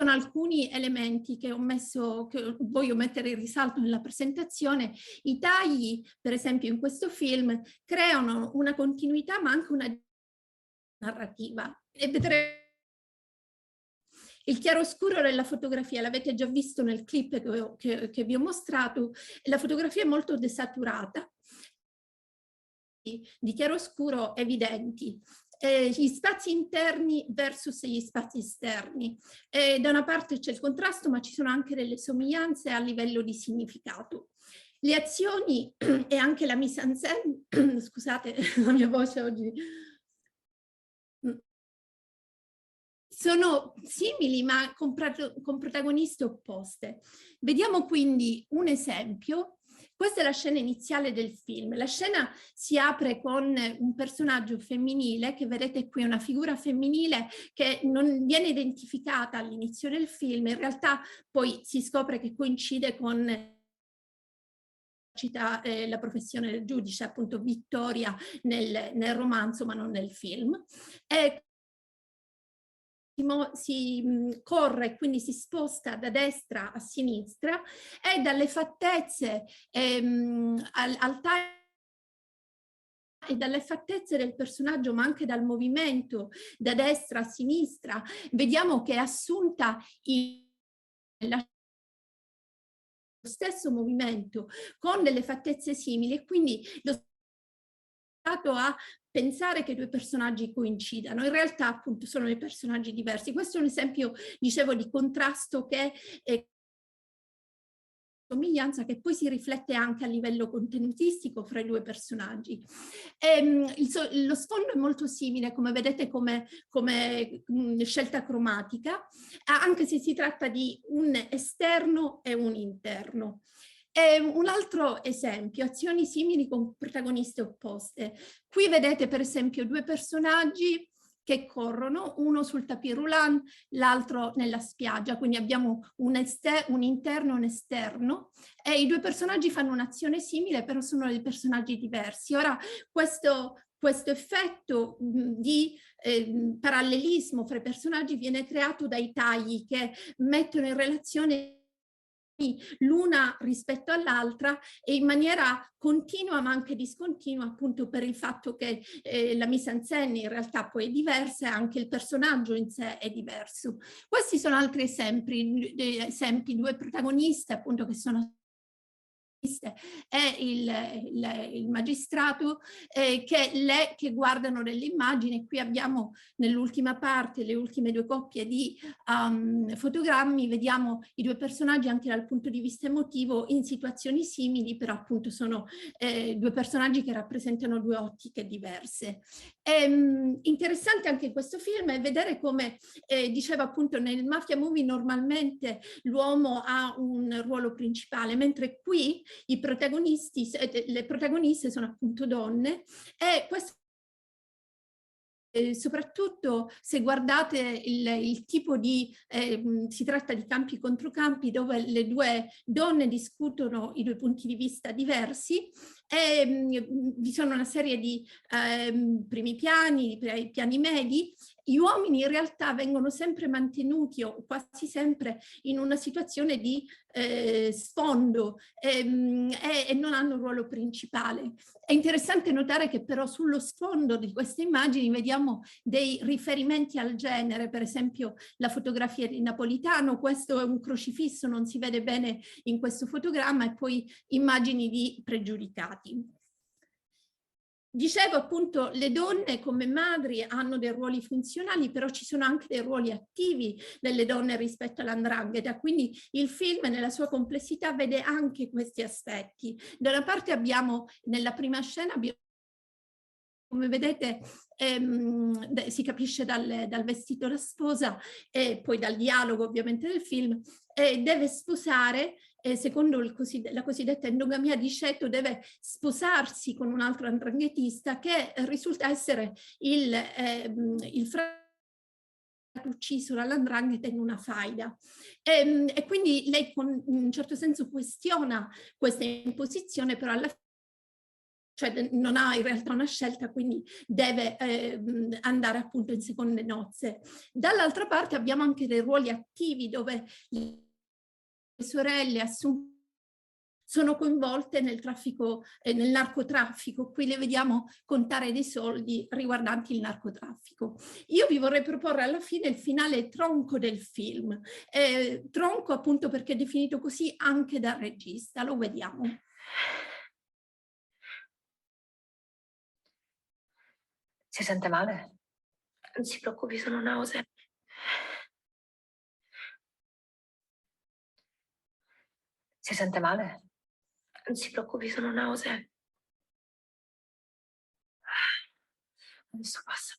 Sono alcuni elementi che ho messo, che voglio mettere in risalto nella presentazione. I tagli, per esempio, in questo film creano una continuità, ma anche una narrativa. E vedrete il chiaroscuro della fotografia, l'avete già visto nel clip che vi ho mostrato, la fotografia è molto desaturata, di chiaroscuro evidenti. Gli spazi interni versus gli spazi esterni. Da una parte c'è il contrasto, ma ci sono anche delle somiglianze a livello di significato. Le azioni e anche la mise en scène, scusate la mia voce oggi, sono simili ma con protagoniste opposte. Vediamo quindi un esempio. Questa è la scena iniziale del film. La scena si apre con un personaggio femminile, che vedete qui, una figura femminile che non viene identificata all'inizio del film, in realtà poi si scopre che coincide con la professione del giudice, appunto Vittoria nel romanzo ma non nel film. Si corre, quindi si sposta da destra a sinistra, e dalle fattezze al taglio e dalle fattezze del personaggio, ma anche dal movimento da destra a sinistra, vediamo che è assunta lo stesso movimento con delle fattezze simili, e quindi lo stato a pensare che i due personaggi coincidano. In realtà appunto sono dei personaggi diversi. Questo è un esempio, dicevo, di contrasto che è somiglianza, che poi si riflette anche a livello contenutistico fra i due personaggi. Lo sfondo è molto simile, come vedete, come scelta cromatica, anche se si tratta di un esterno e un interno. Un altro esempio, azioni simili con protagoniste opposte. Qui vedete per esempio due personaggi che corrono, uno sul tapis roulant, l'altro nella spiaggia, quindi abbiamo un interno e un esterno, e i due personaggi fanno un'azione simile, però sono dei personaggi diversi. Ora, questo effetto di parallelismo fra i personaggi viene creato dai tagli che mettono in relazione l'una rispetto all'altra, e in maniera continua ma anche discontinua, appunto per il fatto che la mise en scène in realtà poi è diversa, e anche il personaggio in sé è diverso. Questi sono altri esempi, due protagonisti appunto che sono è il magistrato che guardano delle immagini. Qui abbiamo nell'ultima parte le ultime due coppie di fotogrammi, vediamo i due personaggi anche dal punto di vista emotivo in situazioni simili, però appunto sono due personaggi che rappresentano due ottiche diverse. Interessante anche in questo film è vedere come, dicevo appunto, nel mafia movie normalmente l'uomo ha un ruolo principale, mentre qui le protagoniste sono appunto donne, e questo soprattutto se guardate il tipo di, si tratta di campi contro campi dove le due donne discutono i due punti di vista diversi e vi sono una serie di primi piani, piani medi. Gli uomini in realtà vengono sempre mantenuti o quasi sempre in una situazione di sfondo e non hanno un ruolo principale. È interessante notare che però sullo sfondo di queste immagini vediamo dei riferimenti al genere, per esempio la fotografia di Napolitano, questo è un crocifisso, non si vede bene in questo fotogramma, e poi immagini di pregiudicati. Dicevo appunto, le donne come madri hanno dei ruoli funzionali, però ci sono anche dei ruoli attivi delle donne rispetto all''ndrangheta, quindi il film nella sua complessità vede anche questi aspetti. Da una parte abbiamo, nella prima scena, come vedete, si capisce dal vestito la sposa e poi dal dialogo ovviamente del film, deve sposare, secondo la cosiddetta endogamia di Ceto, deve sposarsi con un altro 'ndranghetista che risulta essere il fratello ucciso dall''ndrangheta in una faida. E quindi lei in un certo senso questiona questa imposizione, però alla fine non ha in realtà una scelta, quindi deve andare appunto in seconde nozze. Dall'altra parte abbiamo anche dei ruoli attivi dove le sorelle sono coinvolte nel traffico, nel narcotraffico. Qui le vediamo contare dei soldi riguardanti il narcotraffico. Io vi vorrei proporre alla fine il finale tronco del film. Tronco appunto perché è definito così anche dal regista, lo vediamo. Si sente male? Non si preoccupi, sono nausea. Si sente male? Non si preoccupi, sono nausea. Adesso passa.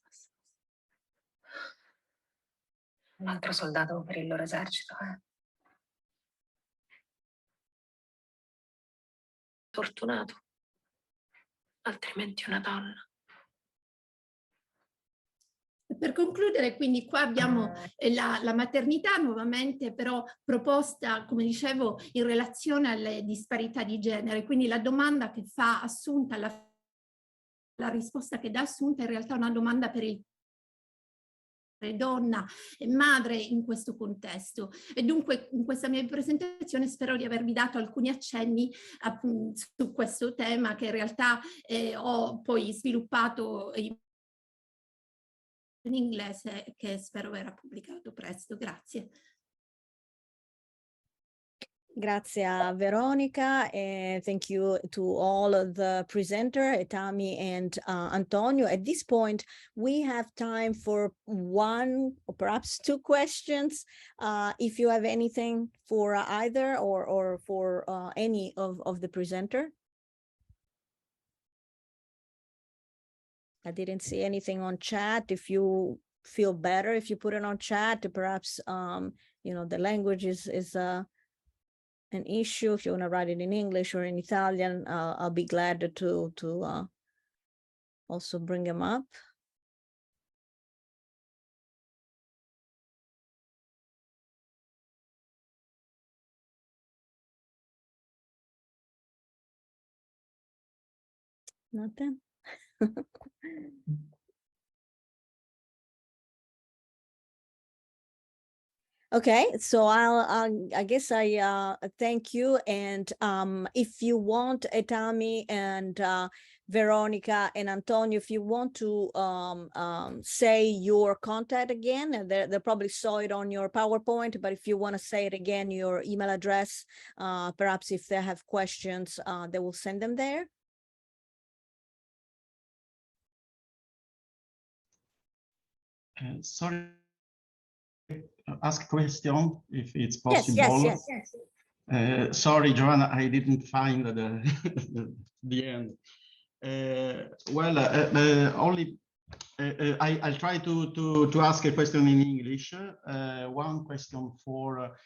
Un altro soldato per il loro esercito, Fortunato. Altrimenti una donna. Per concludere, quindi qua abbiamo la maternità nuovamente però proposta, come dicevo, in relazione alle disparità di genere, quindi la domanda che fa Assunta, la risposta che dà Assunta è in realtà una domanda per il donna e madre in questo contesto. E dunque in questa mia presentazione spero di avervi dato alcuni accenni su questo tema che in realtà ho poi sviluppato in inglese, che spero verrà pubblicato presto. Grazie. Grazie a Veronica, and thank you to all of the presenter, Etami and Antonio. At this point, we have time for one or perhaps two questions. If you have anything for either or for any of the presenter. I didn't see anything on chat. If you feel better, if you put it on chat, perhaps, you know, the language is an issue. If you want to write it in English or in Italian, I'll be glad to also bring them up. Nothing. Okay, so I guess I thank you, and if you want, Etami and Veronica and Antonio, if you want to say your contact again, they probably saw it on your PowerPoint, but if you want to say it again, your email address, perhaps if they have questions, they will send them there. Sorry. Ask question if it's possible. Yes. Sorry, Joanna, I didn't find the end. Only I'll try to ask a question in English. One question for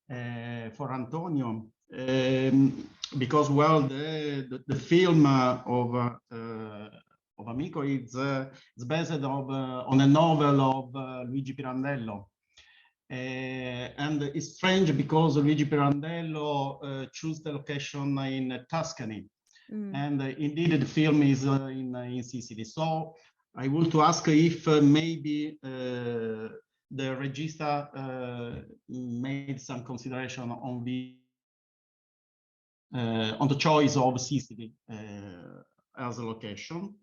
Antonio, because the film of Amico. It's based on a novel of Luigi Pirandello. And it's strange because Luigi Pirandello chose the location in Tuscany. And indeed the film is in Sicily. So I want to ask if maybe the regista made some consideration on the choice of Sicily as a location.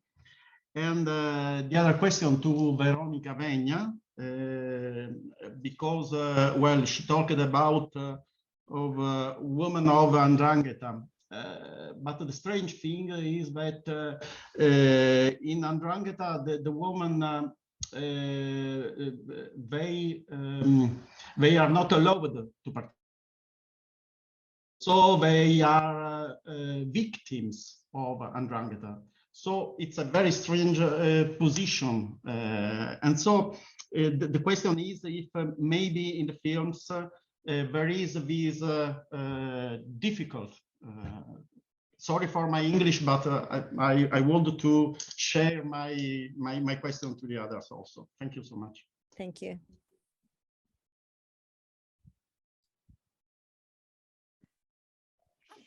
And the other question to Veronica Vegna, because well, she talked about of women of Ndrangheta. But the strange thing is that in Ndrangheta, the women they are not allowed to participate. So they are victims of Ndrangheta. So it's a very strange position. And so the question is if maybe in the films there is this difficult. Sorry for my English, but I wanted to share my question to the others also. Thank you so much. Thank you.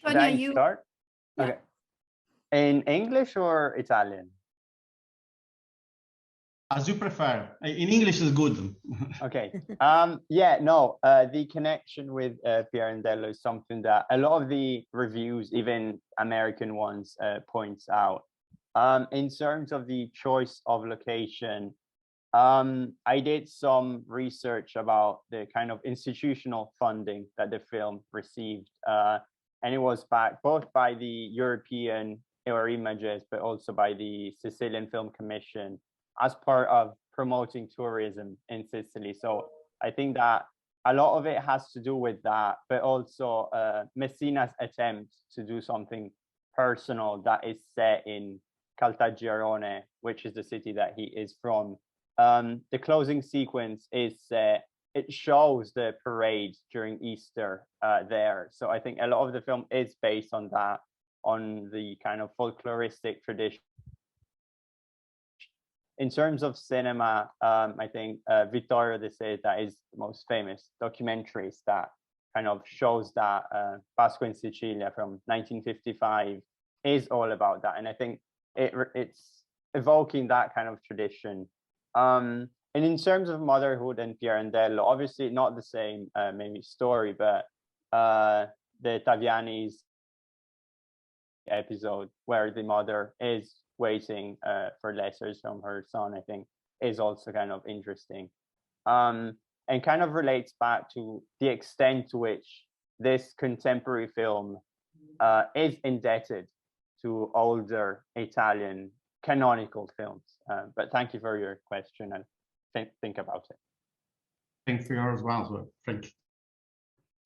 Should I you start? Yeah. Okay. In English or Italian? As you prefer. In English is good. Okay. Yeah, no, the connection with Pirandello is something that a lot of the reviews, even American ones, points out. In terms of the choice of location, I did some research about the kind of institutional funding that the film received. And it was backed both by the European images, but also by the Sicilian Film Commission as part of promoting tourism in Sicily. So I think that a lot of it has to do with that, but also Messina's attempt to do something personal that is set in Caltagirone, which is the city that he is from. The closing sequence is it shows the parade during Easter there. So I think a lot of the film is based on that, on the kind of folkloristic tradition. In terms of cinema, I think Vittorio De Seta is the most famous documentaries that kind of shows that Pasqua in Sicilia from 1955 is all about that. And I think it's evoking that kind of tradition. And in terms of motherhood and Pirandello, obviously not the same maybe story, but the Taviani's episode where the mother is waiting for letters from her son, I think is also kind of interesting. And kind of relates back to the extent to which this contemporary film is indebted to older Italian canonical films. But thank you for your question and think about it. Thank you for yours as well. Thank you.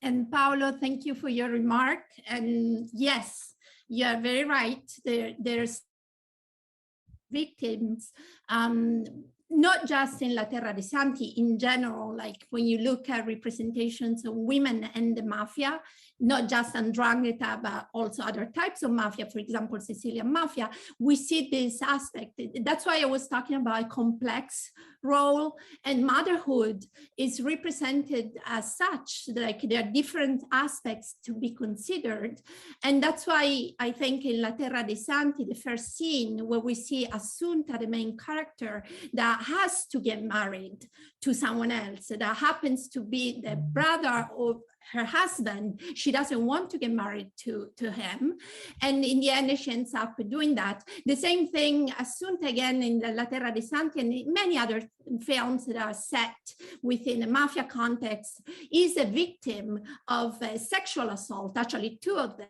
And Paolo, thank you for your remark. And yes, you are very right. There's victims, not just in La Terra dei Santi, in general, like when you look at representations of women and the mafia, not just Ndrangheta, but also other types of mafia, for example, Sicilian mafia, we see this aspect. That's why I was talking about a complex role, and motherhood is represented as such, like there are different aspects to be considered. And that's why I think in La Terra dei Santi, the first scene where we see Assunta, the main character, that has to get married to someone else, that happens to be the brother of her husband. She doesn't want to get married to him. And in the end, she ends up doing that. The same thing, Assunta, again, in La Terra dei Santi and in many other films that are set within a mafia context, is a victim of sexual assault, actually two of them.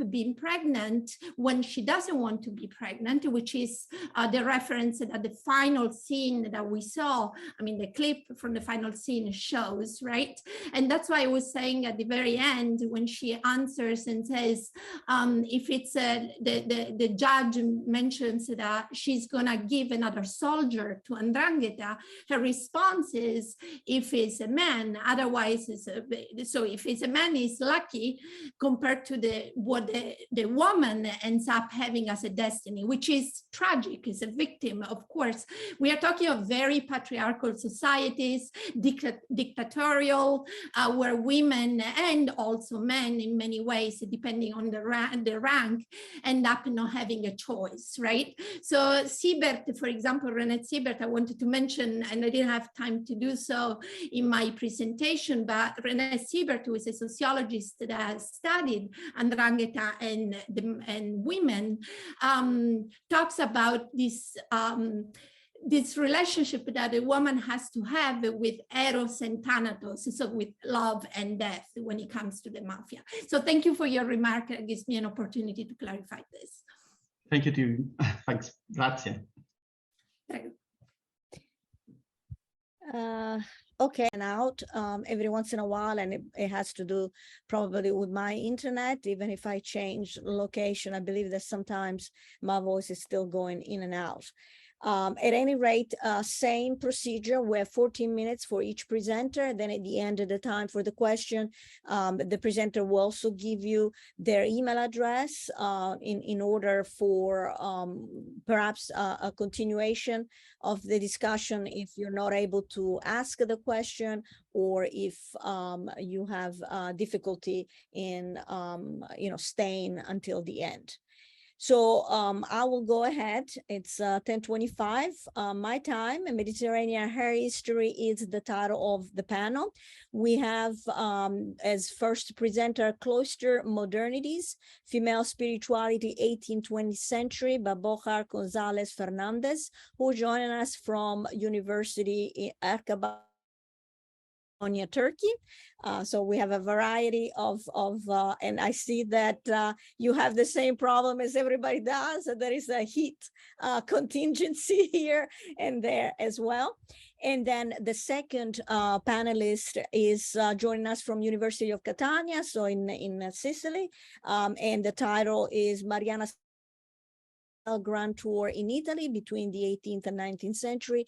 Being pregnant when she doesn't want to be pregnant, which is the reference that the final scene that we saw, I mean, the clip from the final scene shows, right? And that's why I was saying at the very end, when she answers and says, if it's the judge mentions that she's gonna give another soldier to Ndrangheta, her response is, if it's a man, otherwise it's so if it's a man, he's lucky compared to the what the woman ends up having as a destiny, which is tragic, is a victim, of course. We are talking of very patriarchal societies, dictatorial, where women and also men in many ways, depending on the rank, end up not having a choice, right? So Siebert, for example, Renée Siebert, I wanted to mention, and I didn't have time to do so in my presentation, but Renée Siebert, who is a sociologist that has studied Ndrangheta and women, talks about this relationship that a woman has to have with eros and thanatos, so with love and death when it comes to the mafia. So thank you for your remark. It gives me an opportunity to clarify this. Thank you to you. Thanks. Grazie. Okay, and out every once in a while, and it has to do probably with my internet. Even if I change location, I believe that sometimes my voice is still going in and out. At any rate, same procedure. We have 14 minutes for each presenter. Then at the end of the time for the question, the presenter will also give you their email address in order for perhaps a continuation of the discussion if you're not able to ask the question, or if you have difficulty in staying until the end. So I will go ahead. It's 10:25 my time, and Mediterranean Hair History is the title of the panel. We have as first presenter Cloister Modernities, Female Spirituality 18th-20th Century by Borjan González Fernández, who joining us from University in Erkaba, Turkey. So we have a variety of and I see that you have the same problem as everybody does. So there is a heat contingency here and there as well. And then the second panelist is joining us from University of Catania, so in Sicily. And the title is Mariana Grand Tour in Italy between the 18th and 19th century.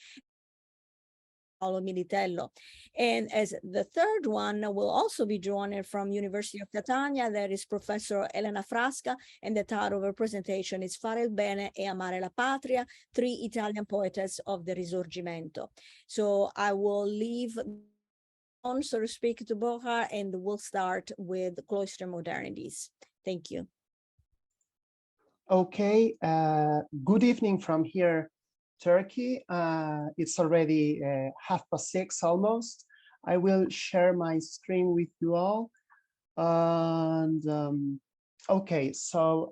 Militello. And as the third one will also be joining from University of Catania, that is Professor Elena Frasca, and the title of her presentation is Fare il bene e amare la patria, 3 Italian poetess of the Risorgimento. So I will leave on, so to speak, to Borja, and we'll start with Cloister Modernities. Thank you. Okay, good evening from here, Turkey. It's already 6:30 almost. I will share my screen with you all. And okay, so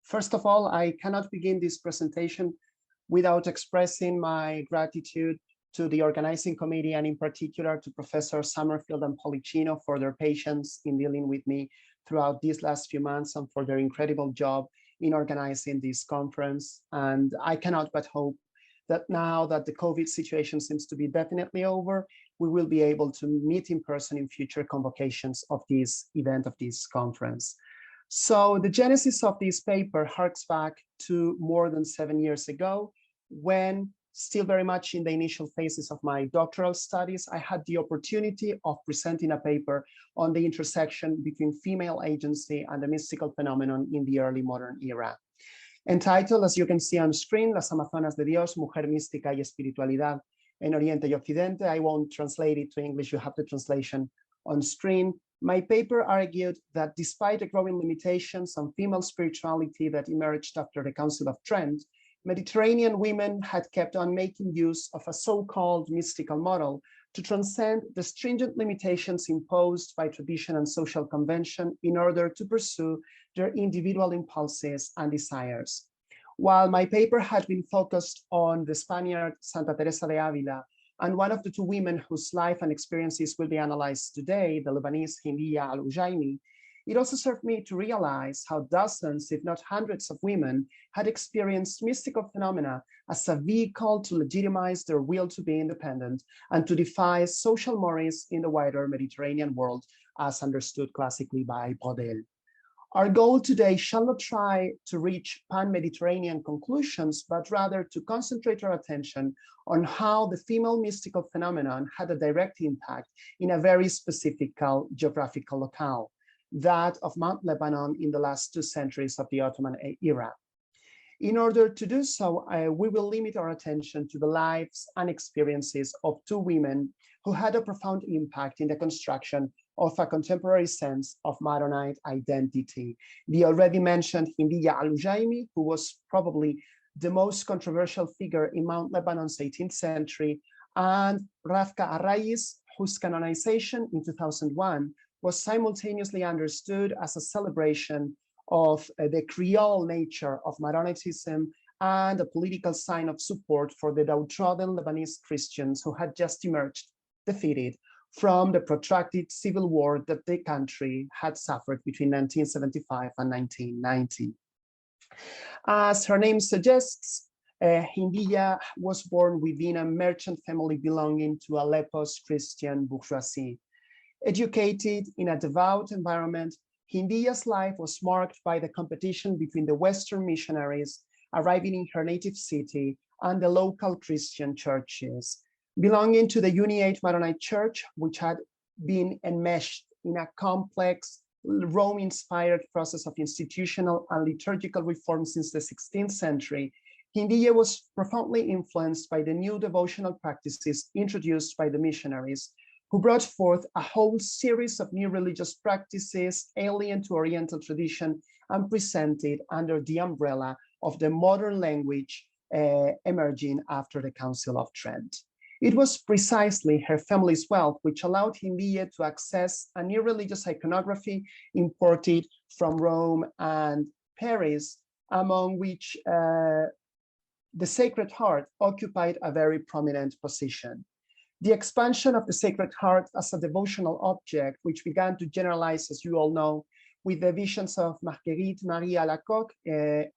first of all, I cannot begin this presentation without expressing my gratitude to the organizing committee, and in particular to Professor Summerfield and Pollicino for their patience in dealing with me throughout these last few months, and for their incredible job in organizing this conference. And I cannot but hope that now that the COVID situation seems to be definitely over, we will be able to meet in person in future convocations of this event, of this conference. So the genesis of this paper harks back to more than 7 years ago, when, still very much in the initial phases of my doctoral studies, I had the opportunity of presenting a paper on the intersection between female agency and the mystical phenomenon in the early modern era. Entitled, as you can see on screen, Las Amazonas de Dios, Mujer Mística y Espiritualidad en Oriente y Occidente. I won't translate it to English, you have the translation on screen. My paper argued that despite the growing limitations on female spirituality that emerged after the Council of Trent, Mediterranean women had kept on making use of a so-called mystical model to transcend the stringent limitations imposed by tradition and social convention in order to pursue their individual impulses and desires. While my paper had been focused on the Spaniard Santa Teresa de Ávila, and one of the 2 women whose life and experiences will be analyzed today, the Lebanese Hindiya al-Ujaimi, it also served me to realize how dozens, if not hundreds of women had experienced mystical phenomena as a vehicle to legitimize their will to be independent and to defy social mores in the wider Mediterranean world, as understood classically by Brodel. Our goal today shall not try to reach pan-Mediterranean conclusions, but rather to concentrate our attention on how the female mystical phenomenon had a direct impact in a very specific geographical locale, that of Mount Lebanon in the last 2 centuries of the Ottoman era. In order to do so, we will limit our attention to the lives and experiences of 2 women who had a profound impact in the construction of a contemporary sense of Maronite identity. The already mentioned Hindiya al-Ujaimi, who was probably the most controversial figure in Mount Lebanon's 18th century, and Rafka Arrayis, whose canonization in 2001 was simultaneously understood as a celebration of the Creole nature of Maronitism and a political sign of support for the downtrodden Lebanese Christians who had just emerged defeated from the protracted civil war that the country had suffered between 1975 and 1990. As her name suggests, Hindiya was born within a merchant family belonging to Aleppo's Christian bourgeoisie. Educated in a devout environment, Hindiya's life was marked by the competition between the Western missionaries arriving in her native city and the local Christian churches. Belonging to the Uniate Maronite Church, which had been enmeshed in a complex Rome-inspired process of institutional and liturgical reform since the 16th century, Hindiya was profoundly influenced by the new devotional practices introduced by the missionaries, who brought forth a whole series of new religious practices alien to Oriental tradition and presented under the umbrella of the modern language emerging after the Council of Trent. It was precisely her family's wealth which allowed Hindiya to access a new religious iconography imported from Rome and Paris, among which the Sacred Heart occupied a very prominent position. The expansion of the Sacred Heart as a devotional object, which began to generalize, as you all know, with the visions of Marguerite Marie Alacoque,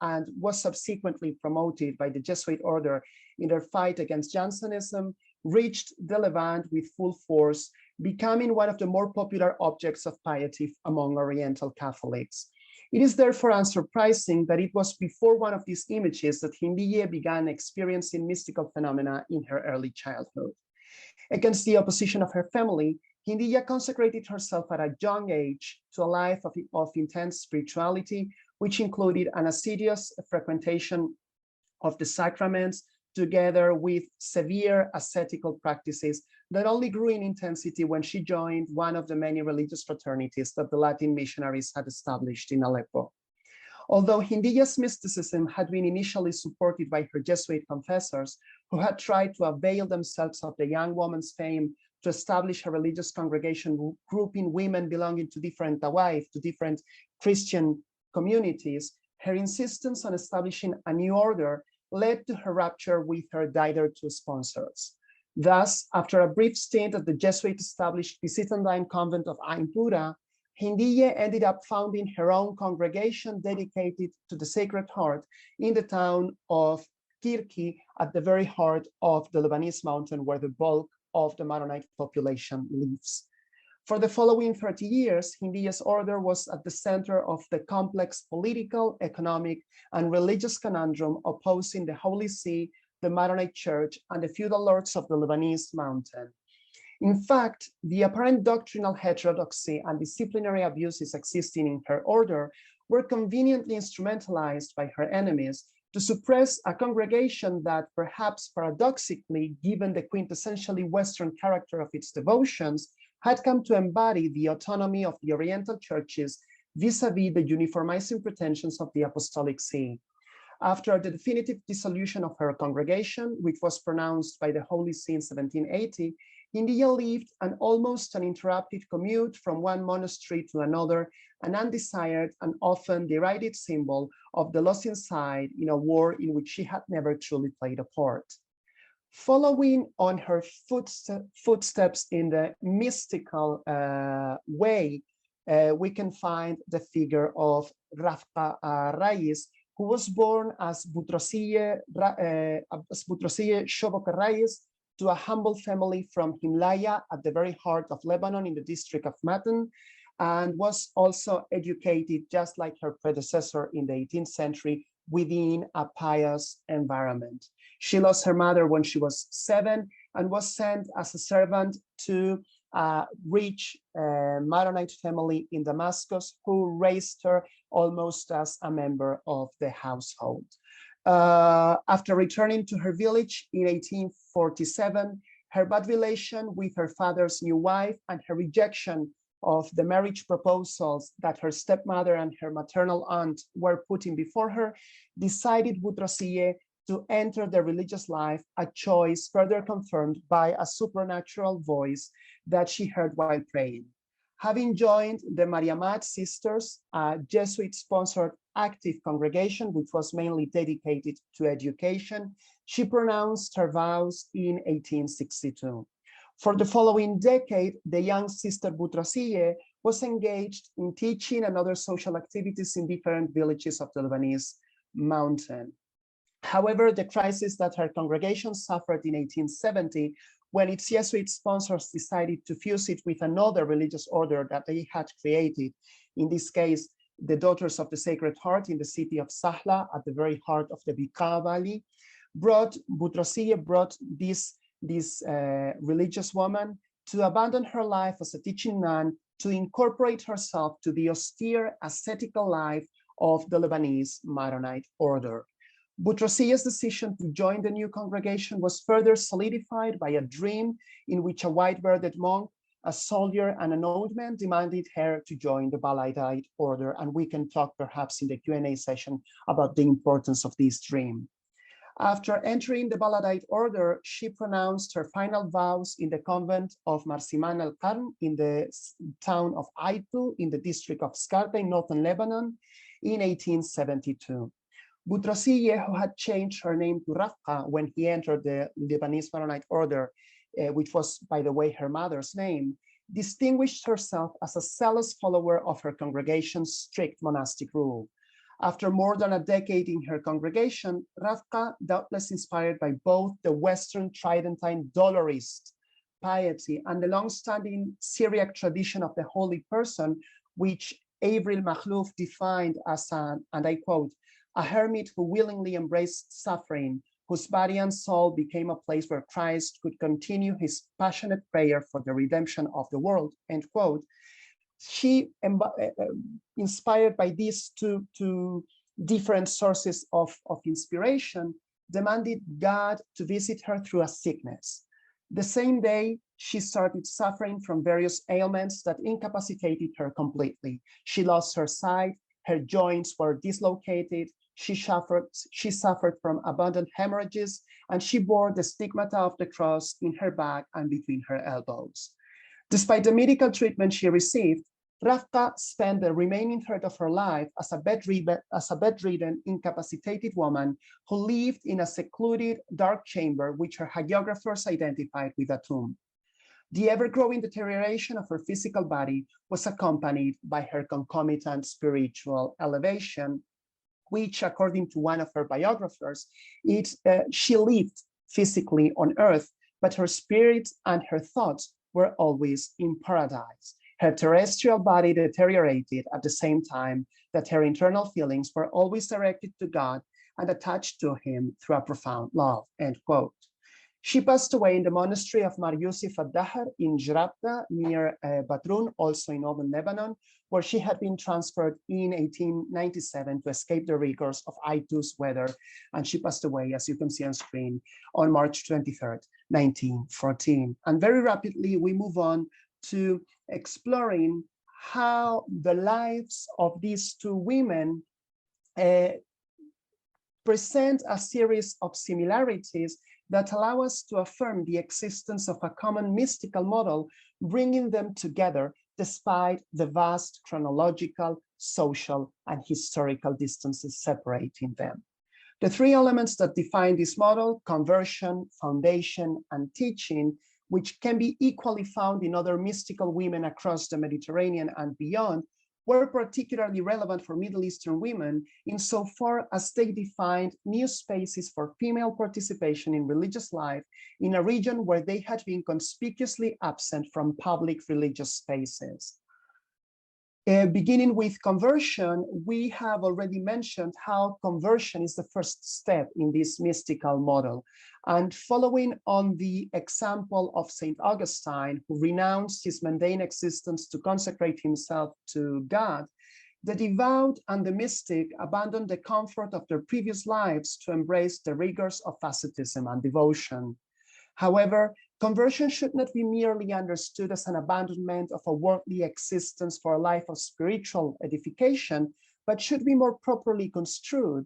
and was subsequently promoted by the Jesuit order in their fight against Jansenism, reached the Levant with full force, becoming one of the more popular objects of piety among Oriental Catholics. It is therefore unsurprising that it was before one of these images that Hindiya began experiencing mystical phenomena in her early childhood. Against the opposition of her family, Hindiya consecrated herself at a young age to a life of intense spirituality, which included an assiduous frequentation of the sacraments, together with severe ascetical practices that only grew in intensity when she joined one of the many religious fraternities that the Latin missionaries had established in Aleppo. Although Hindiya's mysticism had been initially supported by her Jesuit confessors, who had tried to avail themselves of the young woman's fame to establish a religious congregation grouping women belonging to different tawaif, to different Christian communities, her insistence on establishing a new order led to her rupture with her dider two sponsors. Thus, after a brief stint at the Jesuit-established Byzantine convent of Ainpura, Hindiya ended up founding her own congregation dedicated to the Sacred Heart in the town of Kirki, at the very heart of the Lebanese mountain where the bulk of the Maronite population lives. For the following 30 years, Hindiya's order was at the center of the complex political, economic, and religious conundrum opposing the Holy See, the Maronite Church, and the feudal lords of the Lebanese mountain. In fact, the apparent doctrinal heterodoxy and disciplinary abuses existing in her order were conveniently instrumentalized by her enemies to suppress a congregation that, perhaps paradoxically, given the quintessentially Western character of its devotions, had come to embody the autonomy of the Oriental churches vis-a-vis the uniformizing pretensions of the Apostolic See. After the definitive dissolution of her congregation, which was pronounced by the Holy See in 1780, Hindiya lived an almost uninterrupted commute from one monastery to another, an undesired and often derided symbol of the losing side in a war in which she had never truly played a part. Following on her footsteps in the mystical way, we can find the figure of Rafka Arrayis, who was born as Butrosiye Shobok Arrayis to a humble family from Himlaya at the very heart of Lebanon in the district of Matan, and was also educated, just like her predecessor in the 18th century, within a pious environment. She lost her mother when she was 7 and was sent as a servant to a rich Maronite family in Damascus who raised her almost as a member of the household. After returning to her village in 1847, her bad relation with her father's new wife and her rejection of the marriage proposals that her stepmother and her maternal aunt were putting before her, decided Boutros-Ghali to enter the religious life, a choice further confirmed by a supernatural voice that she heard while praying. Having joined the Mariamat Sisters, a Jesuit-sponsored active congregation which was mainly dedicated to education, she pronounced her vows in 1862. For the following decade, the young sister Boutros-Ghali was engaged in teaching and other social activities in different villages of the Lebanese mountain. However, the crisis that her congregation suffered in 1870, when its Jesuit sponsors decided to fuse it with another religious order that they had created, in this case, the Daughters of the Sacred Heart in the city of Sahla, at the very heart of the Bekaa Valley, Boutros-Ghali brought this religious woman to abandon her life as a teaching nun, to incorporate herself to the austere ascetical life of the Lebanese Maronite order. Boutros-Ghali's decision to join the new congregation was further solidified by a dream in which a white-bearded monk, a soldier, and an old man demanded her to join the Baladite order, and we can talk perhaps in the Q&A session about the importance of this dream. After entering the Baladite order, she pronounced her final vows in the convent of Marsiman al-Qarn in the town of Aitu in the district of Skarta in northern Lebanon in 1872. Boutros-Ghali, who had changed her name to Rafqa when he entered the Lebanese Maronite order, which was, by the way, her mother's name, distinguished herself as a zealous follower of her congregation's strict monastic rule. After more than a decade in her congregation, Rafqa, doubtless inspired by both the Western Tridentine Dolorist piety and the long-standing Syriac tradition of the Holy Person, which Avril Makhlouf defined as an, and I quote, a hermit who willingly embraced suffering, whose body and soul became a place where Christ could continue his passionate prayer for the redemption of the world, end quote. She, inspired by these two different sources of inspiration, demanded God to visit her through a sickness. The same day, she started suffering from various ailments that incapacitated her completely. She lost her sight, her joints were dislocated, she suffered from abundant hemorrhages, and she bore the stigmata of the cross in her back and between her elbows. Despite the medical treatment she received, Rafqa spent the remaining third of her life as a bedridden, incapacitated woman who lived in a secluded, dark chamber which her hagiographers identified with a tomb. The ever-growing deterioration of her physical body was accompanied by her concomitant spiritual elevation, which, according to one of her biographers, she lived physically on earth, but her spirit and her thoughts were always in paradise. Her terrestrial body deteriorated at the same time that her internal feelings were always directed to God and attached to him through a profound love, end quote. She passed away in the monastery of Mar Yusuf ad-Dahr in Jrabda near Badrun, also in northern Lebanon, where she had been transferred in 1897 to escape the rigors of Aitu's weather. And she passed away, as you can see on screen, on March 23rd, 1914. And very rapidly, we move on to exploring how the lives of these two women present a series of similarities that allow us to affirm the existence of a common mystical model, bringing them together despite the vast chronological, social, and historical distances separating them. The three elements that define this model, conversion, foundation, and teaching, which can be equally found in other mystical women across the Mediterranean and beyond, were particularly relevant for Middle Eastern women insofar as they defined new spaces for female participation in religious life in a region where they had been conspicuously absent from public religious spaces. Beginning with conversion, we have already mentioned how conversion is the first step in this mystical model. And following on the example of St. Augustine, who renounced his mundane existence to consecrate himself to God, the devout and the mystic abandoned the comfort of their previous lives to embrace the rigors of asceticism and devotion. However, conversion should not be merely understood as an abandonment of a worldly existence for a life of spiritual edification, but should be more properly construed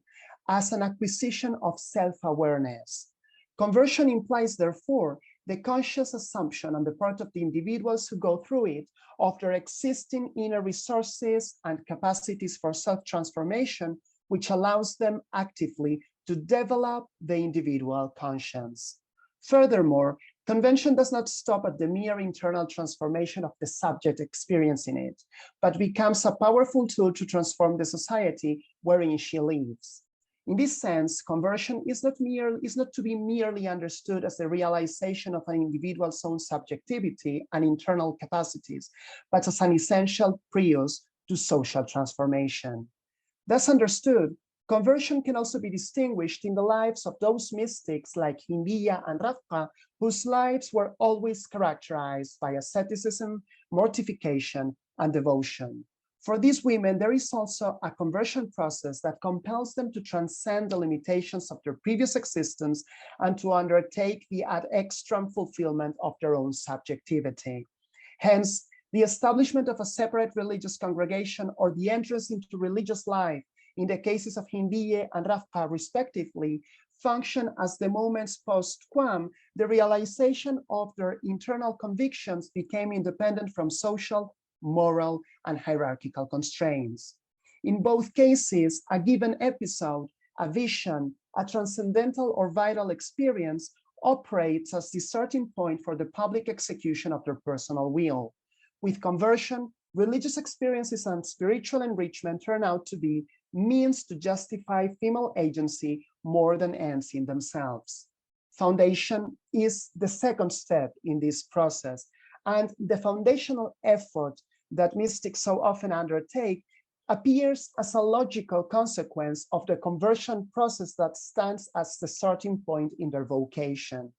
as an acquisition of self-awareness. Conversion implies, therefore, the conscious assumption on the part of the individuals who go through it of their existing inner resources and capacities for self-transformation, which allows them actively to develop the individual conscience. Furthermore, convention does not stop at the mere internal transformation of the subject experiencing it, but becomes a powerful tool to transform the society wherein she lives. In this sense, conversion is not to be merely understood as the realization of an individual's own subjectivity and internal capacities, but as an essential prelude to social transformation. Thus understood, conversion can also be distinguished in the lives of those mystics like Ndrangheta and Rafqa, whose lives were always characterized by asceticism, mortification, and devotion. For these women, there is also a conversion process that compels them to transcend the limitations of their previous existence and to undertake the ad extrem fulfillment of their own subjectivity. Hence, the establishment of a separate religious congregation or the entrance into religious life in the cases of Ndrangheta and Rafqa respectively, function as the moments post quam the realization of their internal convictions became independent from social, moral, and hierarchical constraints. In both cases, a given episode, a vision, a transcendental or vital experience operates as the starting point for the public execution of their personal will. With conversion, religious experiences and spiritual enrichment turn out to be means to justify female agency more than ends in themselves. Foundation is the second step in this process, and the foundational effort that mystics so often undertake appears as a logical consequence of the conversion process that stands as the starting point in their vocation.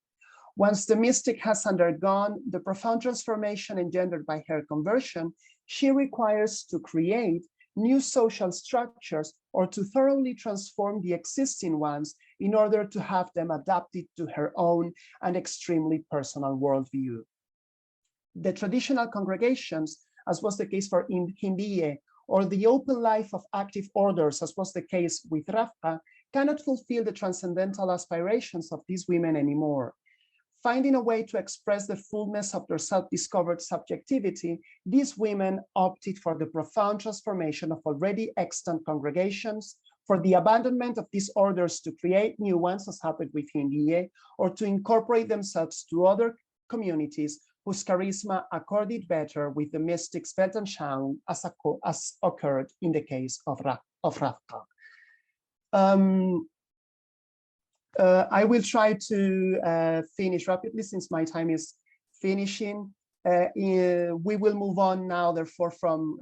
Once the mystic has undergone the profound transformation engendered by her conversion, she requires to create new social structures or to thoroughly transform the existing ones in order to have them adapted to her own and extremely personal worldview. The traditional congregations, as was the case for Ndrangheta, or the open life of active orders, as was the case with Rafqa, cannot fulfill the transcendental aspirations of these women anymore. Finding a way to express the fullness of their self-discovered subjectivity, these women opted for the profound transformation of already extant congregations, for the abandonment of these orders to create new ones, as happened with Ndrangheta, or to incorporate themselves to other communities whose charisma accorded better with the mystic's Weltanschauung, as occurred in the case of Rafqa. I will try to finish rapidly since my time is finishing. We will move on now, therefore, from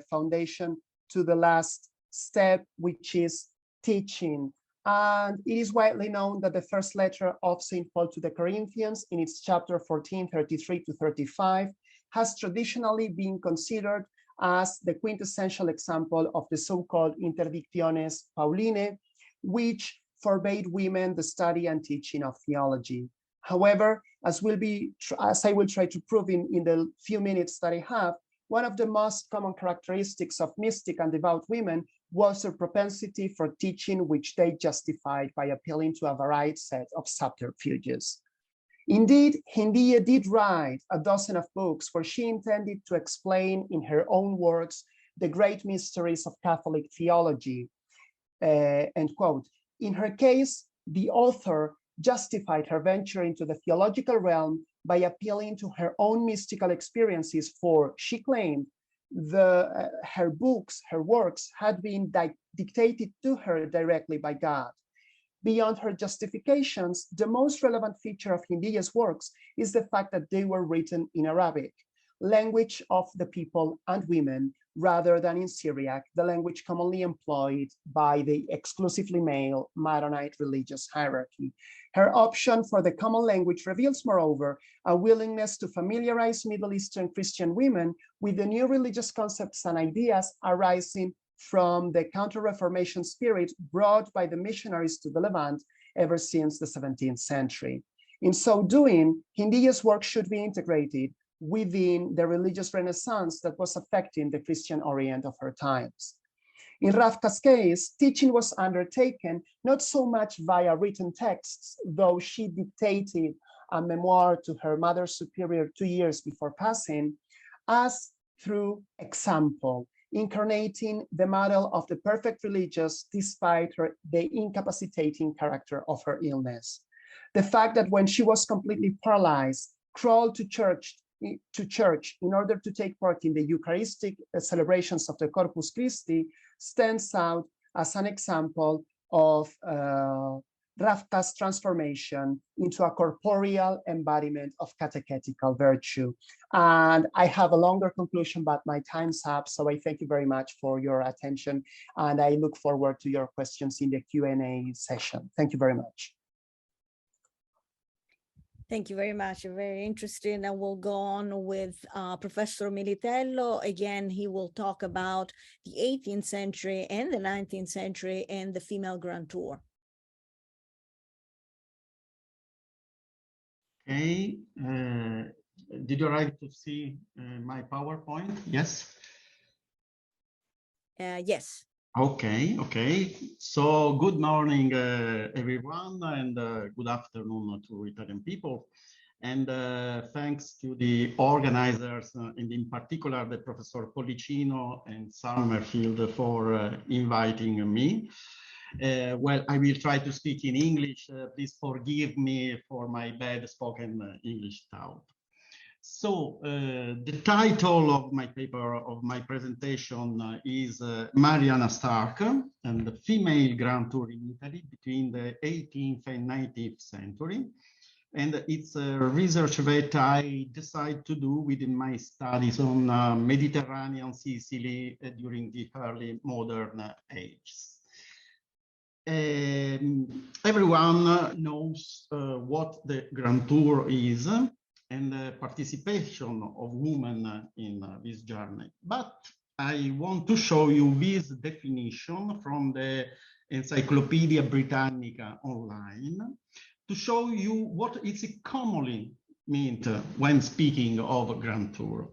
foundation to the last step, which is teaching. And it is widely known that the first letter of St. Paul to the Corinthians, in its chapter 14, 33 to 35, has traditionally been considered as the quintessential example of the so-called Interdictiones Pauline, which forbade women the study and teaching of theology. However, as I will try to prove in the few minutes that I have, one of the most common characteristics of mystic and devout women was their propensity for teaching, which they justified by appealing to a varied set of subterfuges. Indeed, Ndrangheta did write a dozen of books where she intended to explain in her own words the great mysteries of Catholic theology, end quote. In her case, the author justified her venture into the theological realm by appealing to her own mystical experiences, for she claimed her works had been dictated to her directly by God. Beyond her justifications, the most relevant feature of Ndrangheta's works is the fact that they were written in Arabic, language of the people and women rather than in Syriac, the language commonly employed by the exclusively male Maronite religious hierarchy. Her option for the common language reveals, moreover, a willingness to familiarize Middle Eastern Christian women with the new religious concepts and ideas arising from the Counter-Reformation spirit brought by the missionaries to the Levant ever since the 17th century. In so doing, Hindiya's work should be integrated within the religious renaissance that was affecting the Christian Orient of her times. In Ravka's case, teaching was undertaken not so much via written texts, though she dictated a memoir to her mother superior 2 years before passing, as through example, incarnating the model of the perfect religious despite the incapacitating character of her illness. The fact that when she was completely paralyzed, crawled to church in order to take part in the Eucharistic celebrations of the Corpus Christi stands out as an example of Ravka's transformation into a corporeal embodiment of catechetical virtue. And I have a longer conclusion, but my time's up, so I thank you very much for your attention, and I look forward to your questions in the Q&A session. Thank you very much. Thank you very much. Very interesting. And we'll go on with Professor Militello. Again, he will talk about the 18th century and the 19th century and the female Grand Tour. Okay. Did you arrive to see my PowerPoint? Yes? Yes. Okay. So good morning, everyone, and good afternoon to Italian people. And thanks to the organizers, and in particular, the Professor Pollicino and Summerfield for inviting me. Well, I will try to speak in English. Please forgive me for my bad spoken English thought. So the title of my paper, of my presentation is Mariana Stark and the Female Grand Tour in Italy between the 18th and 19th century. And it's a research that I decided to do within my studies on Mediterranean Sicily during the early modern ages. Everyone knows what the Grand Tour is and the participation of women in this journey. But I want to show you this definition from the Encyclopedia Britannica online to show you what is commonly meant when speaking of Grand Tour.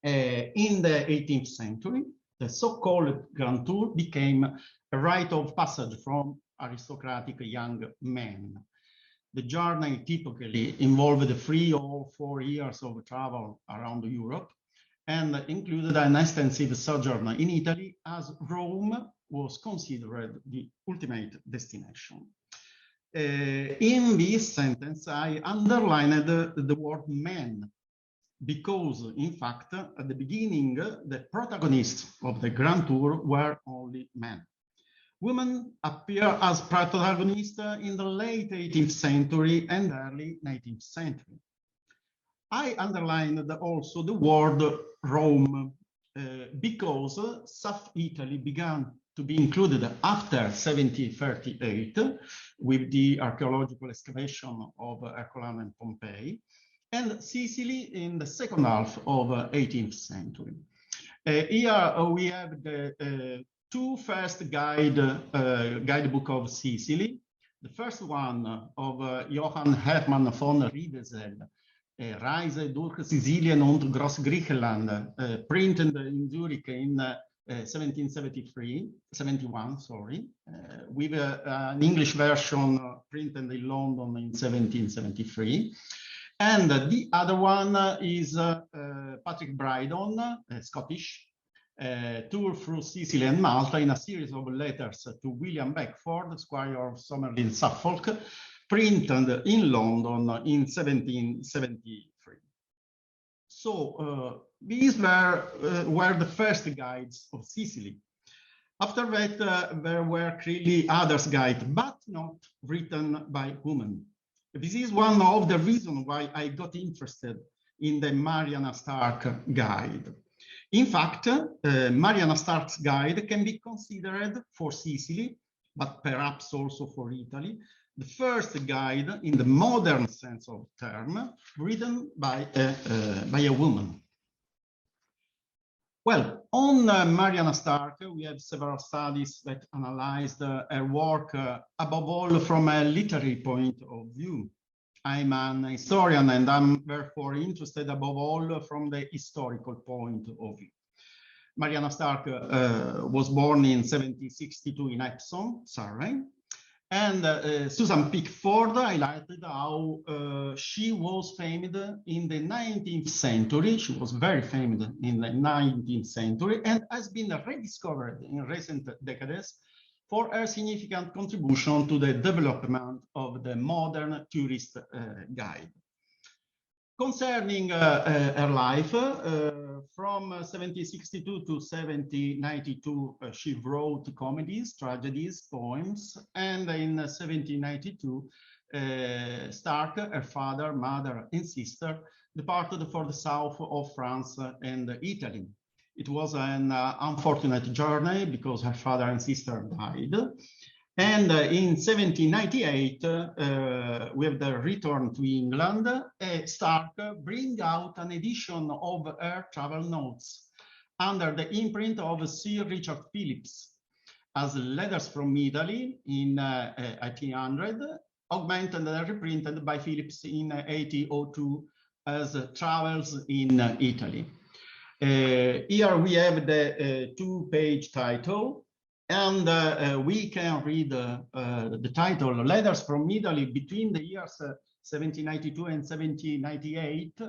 In the 18th century, the so-called Grand Tour became a rite of passage from aristocratic young men. The journey typically involved 3 or 4 years of travel around Europe and included an extensive sojourn in Italy, as Rome was considered the ultimate destination. In this sentence, I underlined the word men, because in fact, at the beginning, the protagonists of the Grand Tour were only men. Women appear as protagonists in the late 18th century and early 19th century. I underlined also the word Rome because South Italy began to be included after 1738 with the archaeological excavation of Herculaneum and Pompeii, and Sicily in the second half of 18th century. Here we have the 2 first guidebook of Sicily. The first one of Johann Hermann von Riedesel, Reise durch Sizilien und Großgriechenland, printed in Zurich in 1771, with an English version printed in London in 1773. And the other one is Patrick Brydon, Scottish, tour through Sicily and Malta in a series of letters to William Beckford, Squire of Somerlin, Suffolk, printed in London in 1773. So these were the first guides of Sicily. After that, there were clearly others guides, but not written by women. This is one of the reasons why I got interested in the Mariana Stark guide. In fact, Mariana Stark's guide can be considered for Sicily, but perhaps also for Italy, the first guide in the modern sense of the term, written by a woman. Well, on Mariana Stark, we have several studies that analyzed her work, above all from a literary point of view. I'm an historian, and I'm therefore interested above all from the historical point of view. Mariana Stark was born in 1762 in Epsom, Surrey, and Susan Pickford highlighted how she was famed in the 19th century. She was very famous in the 19th century and has been rediscovered in recent decades for her significant contribution to the development of the modern tourist guide. Concerning her life, from 1762 to 1792, she wrote comedies, tragedies, poems, and in 1792, Stark, her father, mother, and sister departed for the south of France and Italy. It was an unfortunate journey because her father and sister died. And in 1798, with the return to England, Stark bring out an edition of her travel notes under the imprint of Sir Richard Phillips as Letters from Italy in 1800, augmented and reprinted by Phillips in 1802 as Travels in Italy. Here we have the two-page title, and we can read the title, Letters from Italy between the years 1792 and 1798,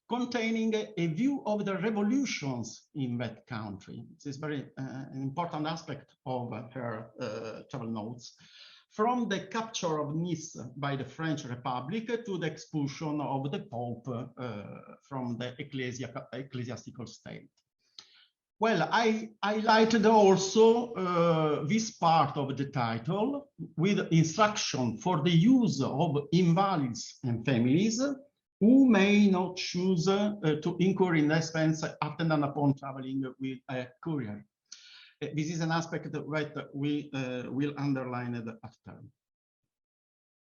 containing a view of the revolutions in that country. This is very an important aspect of her travel notes. From the capture of Nice by the French Republic to the expulsion of the Pope from the ecclesiastical state. Well, I highlighted also this part of the title with instruction for the use of invalids and families who may not choose to incur in expense attendant upon traveling with a courier. This is an aspect that we will underline it after.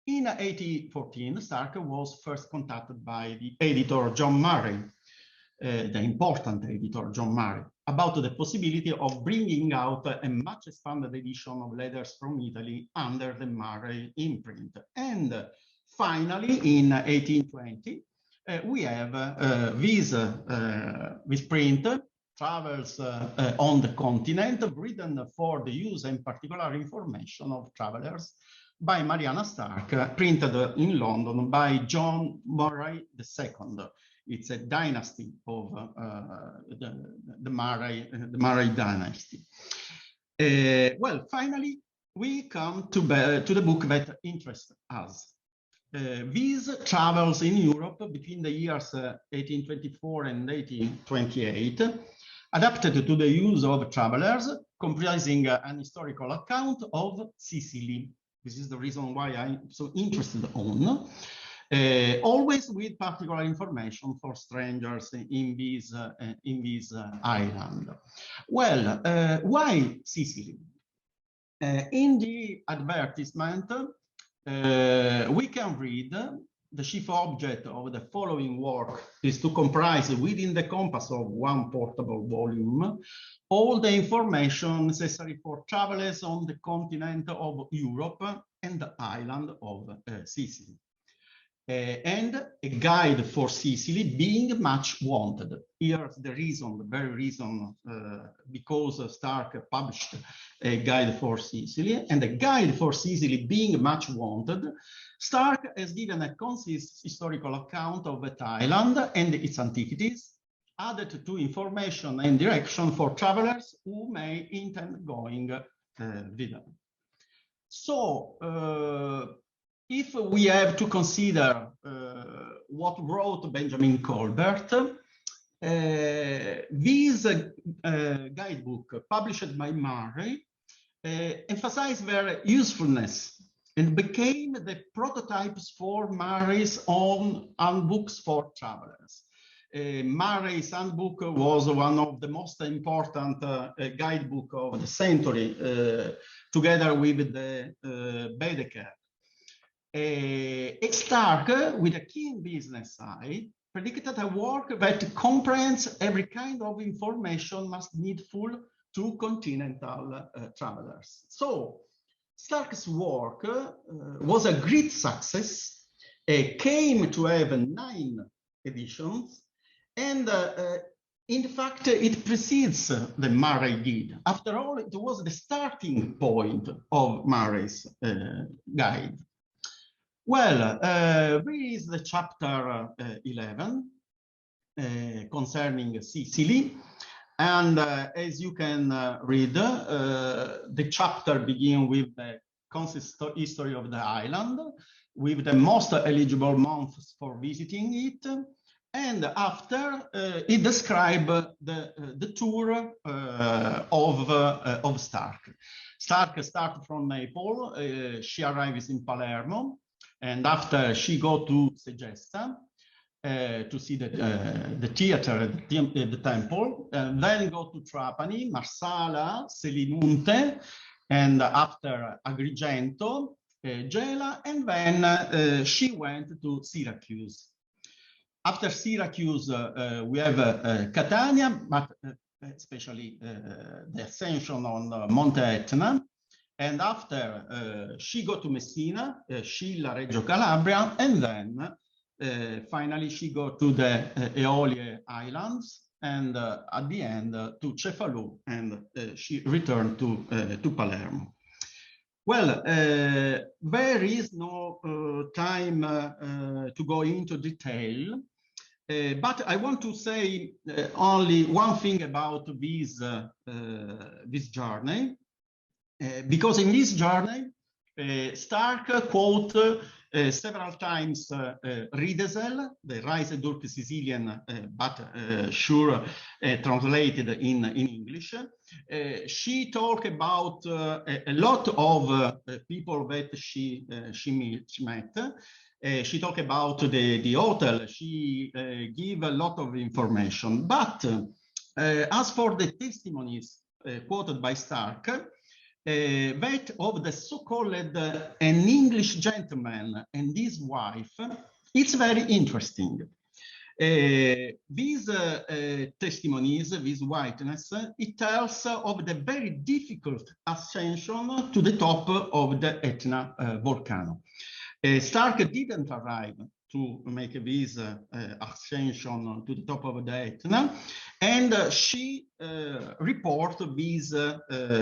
In 1814, Stark was first contacted by the editor John Murray, the important editor John Murray, about the possibility of bringing out a much expanded edition of Letters from Italy under the Murray imprint. And finally, in 1820, we have this print, Travels on the Continent, written for the use and particular information of travelers by Mariana Stark, printed in London by John Murray II. It's a dynasty of the Murray dynasty. Well, finally, we come to the book that interests us. These travels in Europe between the years 1824 and 1828, adapted to the use of travelers, comprising an historical account of Sicily. This is the reason why I'm so interested on. Always with particular information for strangers in this island. Well, why Sicily? In the advertisement, we can read the chief object of the following work is to comprise within the compass of one portable volume all the information necessary for travelers on the continent of Europe and the island of Sicily. And a guide for Sicily being much wanted. Here's the reason, the very reason, because Stark published a guide for Sicily, and a guide for Sicily being much wanted, Stark has given a concise historical account of that island and its antiquities, added to information and direction for travelers who may intend going thither. So, if we have to consider what wrote Benjamin Colbert, this guidebook published by Murray emphasized their usefulness and became the prototypes for Murray's own handbooks for travelers. Murray's handbook was one of the most important guidebook of the century, together with the Baedeker. Stark, with a keen business eye, predicted a work that comprehends every kind of information most needful to continental travelers. So Stark's work was a great success, came to have 9 editions, and in fact, it precedes the Murray Guide. After all, it was the starting point of Murray's guide. Well, there is the chapter 11 concerning Sicily. And as you can read, the chapter begins with the history of the island, with the most eligible months for visiting it. And after, it describes the tour of Stark. Stark starts from Naples, she arrives in Palermo, and after she goes to Segesta, to see the theater, the temple, and then go to Trapani, Marsala, Selinunte, and after Agrigento, Gela, and then she went to Syracuse. After Syracuse, we have Catania, but especially the ascension on Monte Etna. And after she go to Messina, Scilla, Reggio Calabria, and then finally, she go to the Eolie Islands, and at the end to Cefalù, and she returned to Palermo. Well, there is no time to go into detail, but I want to say only one thing about this journey, because in this journey, Stark quote several times Riedesel, the Reise durch Sicilien, but sure translated in English. She talked about a lot of people that she met. She talked about the hotel. She gave a lot of information. But as for the testimonies quoted by Stark, that of the so-called an English gentleman and his wife, it's very interesting. These testimonies, this witness, it tells of the very difficult ascension to the top of the Etna volcano. Stark didn't arrive to make this ascension to the top of the Etna, and she reported this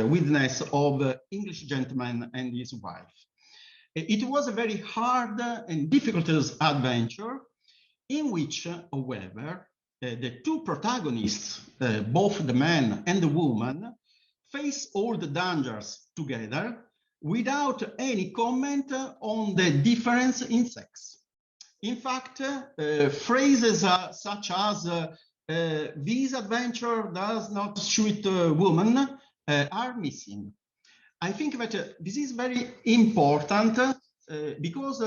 witness of English gentleman and his wife. It was a very hard and difficult adventure in which, however, the two protagonists, both the man and the woman, face all the dangers together without any comment on the difference in sex. In fact, phrases such as this adventure does not suit a woman are missing. I think that this is very important because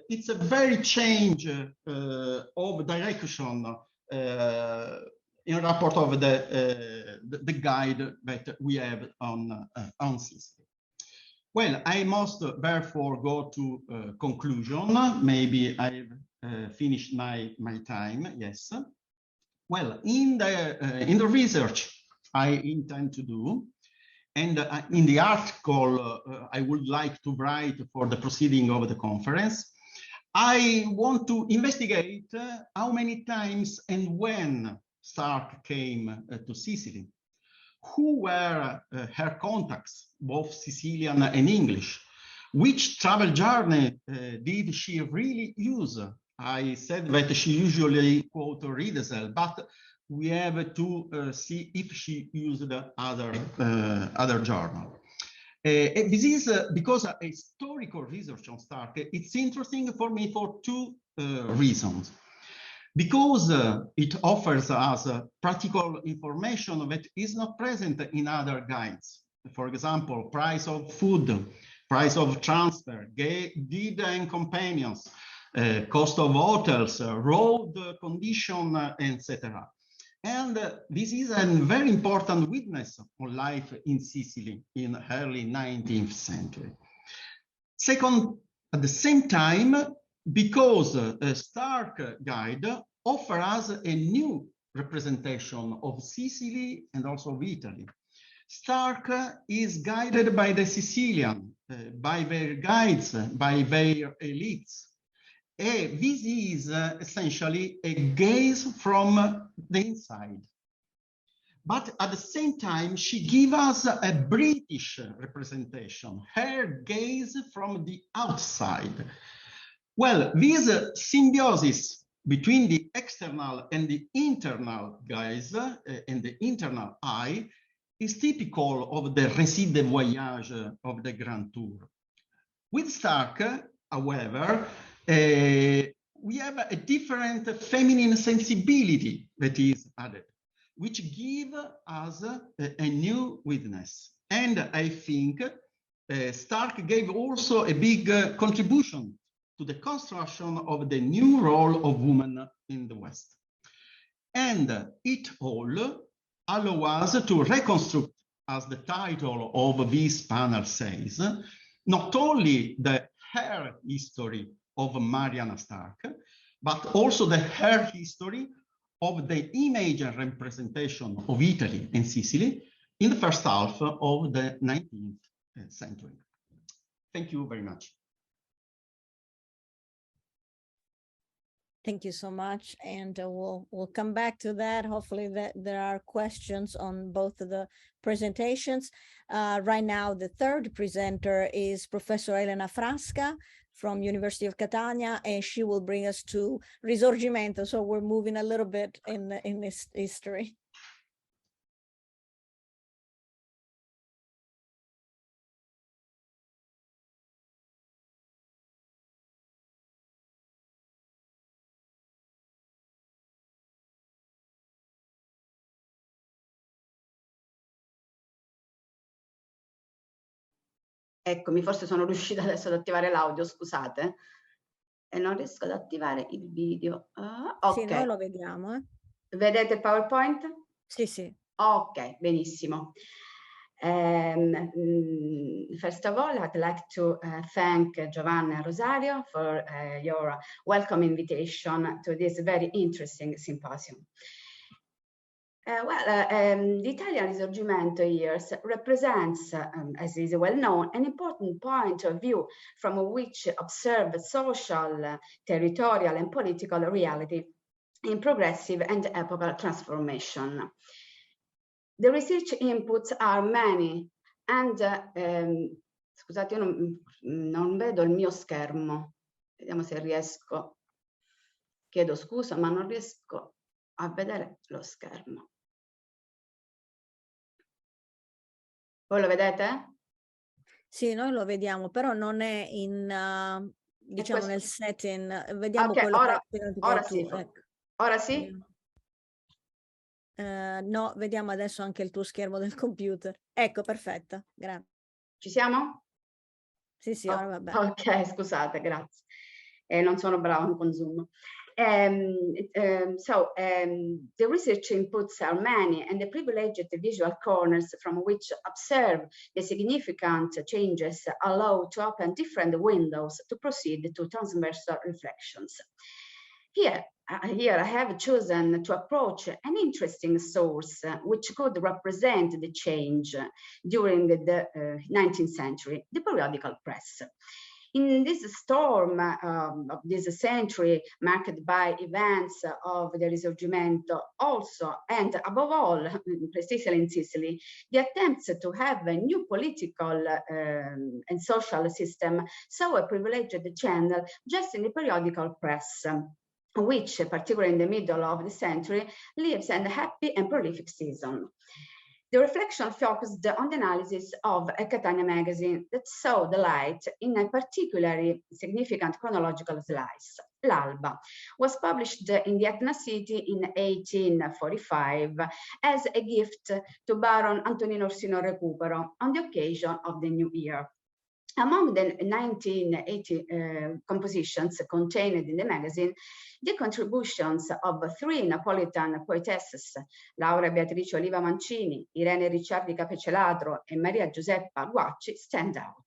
it's a very change of direction in rapport of the guide that we have on Sicily. Well, I must therefore go to conclusion. Maybe I've finished my time. Yes. Well, in the research I intend to do, and in the article I would like to write for the proceeding of the conference, I want to investigate how many times and when Stark came to Sicily. Who were her contacts, both Sicilian and English? Which travel journey did she really use? I said that she usually quote Riedesel, but we have to see if she used other journal. This is because a historical research on Stark, it's interesting for me for two reasons. Because it offers us practical information that is not present in other guides. For example, price of food, price of transfer, guide and companions, cost of hotels, road condition, etc. And this is a very important witness on life in Sicily in the early 19th century. Second, at the same time, because a Stark guide offers us a new representation of Sicily and also of Italy. Stark is guided by the Sicilian, by their guides, by their elites. This is essentially a gaze from the inside. But at the same time, she gives us a British representation, her gaze from the outside. Well, this symbiosis between the external and the internal gaze and the internal eye is typical of the récit de voyage of the Grand Tour. With Stark, however, we have a different feminine sensibility that is added, which gives us a new witness. And I think Stark gave also a big contribution to the construction of the new role of women in the West. And it all allows us to reconstruct, as the title of this panel says, not only the hair history of Mariana Stark, but also the hair history of the image and representation of Italy and Sicily in the first half of the 19th century. Thank you very much. Thank you so much, and we'll come back to that. Hopefully that there are questions on both of the presentations. Right now, the third presenter is Professor Elena Frasca from University of Catania, and she will bring us to Risorgimento. So we're moving a little bit in this history. Eccomi, forse sono riuscita adesso ad attivare l'audio, scusate. E non riesco ad attivare il video. Ok. Sì, noi lo vediamo. Vedete il PowerPoint? Sì, sì. Ok, benissimo. First of all, I'd like to thank Giovanna and Rosario for your welcome invitation to this very interesting symposium. The Italian Risorgimento years represents, as is well known, an important point of view from which observe social, territorial, and political reality in progressive and epochal transformation. The research inputs are many, and scusate, io non vedo il mio schermo. Vediamo se riesco. Chiedo scusa, ma non riesco a vedere lo schermo. Voi lo vedete? Sì, noi lo vediamo, però non è in, diciamo, nel setting. Vediamo okay, quello ora sì. Ecco. Ora sì? No, vediamo adesso anche il tuo schermo del computer. Ecco, perfetta, grazie. Ci siamo? Sì, sì, ora va bene. Ok, scusate, grazie. Non sono brava con Zoom. The research inputs are many, and the privileged visual corners from which observe the significant changes allow to open different windows to proceed to transversal reflections. Here I have chosen to approach an interesting source which could represent the change during the 19th century, the periodical press. In this storm of this century, marked by events of the Risorgimento also, and above all, precisely in Sicily, the attempts to have a new political and social system saw a privileged channel just in the periodical press, which, particularly in the middle of the century, lives in a happy and prolific season. The reflection focused on the analysis of a Catania magazine that saw the light in a particularly significant chronological slice. L'Alba was published in the Etna city in 1845 as a gift to Baron Antonino Orsino Recupero on the occasion of the new year. Among the 1980 compositions contained in the magazine, the contributions of 3 Napolitan poetesses, Laura Beatrice Oliva Mancini, Irene Ricciardi Capecelatro, and Maria Giuseppa Guacci stand out.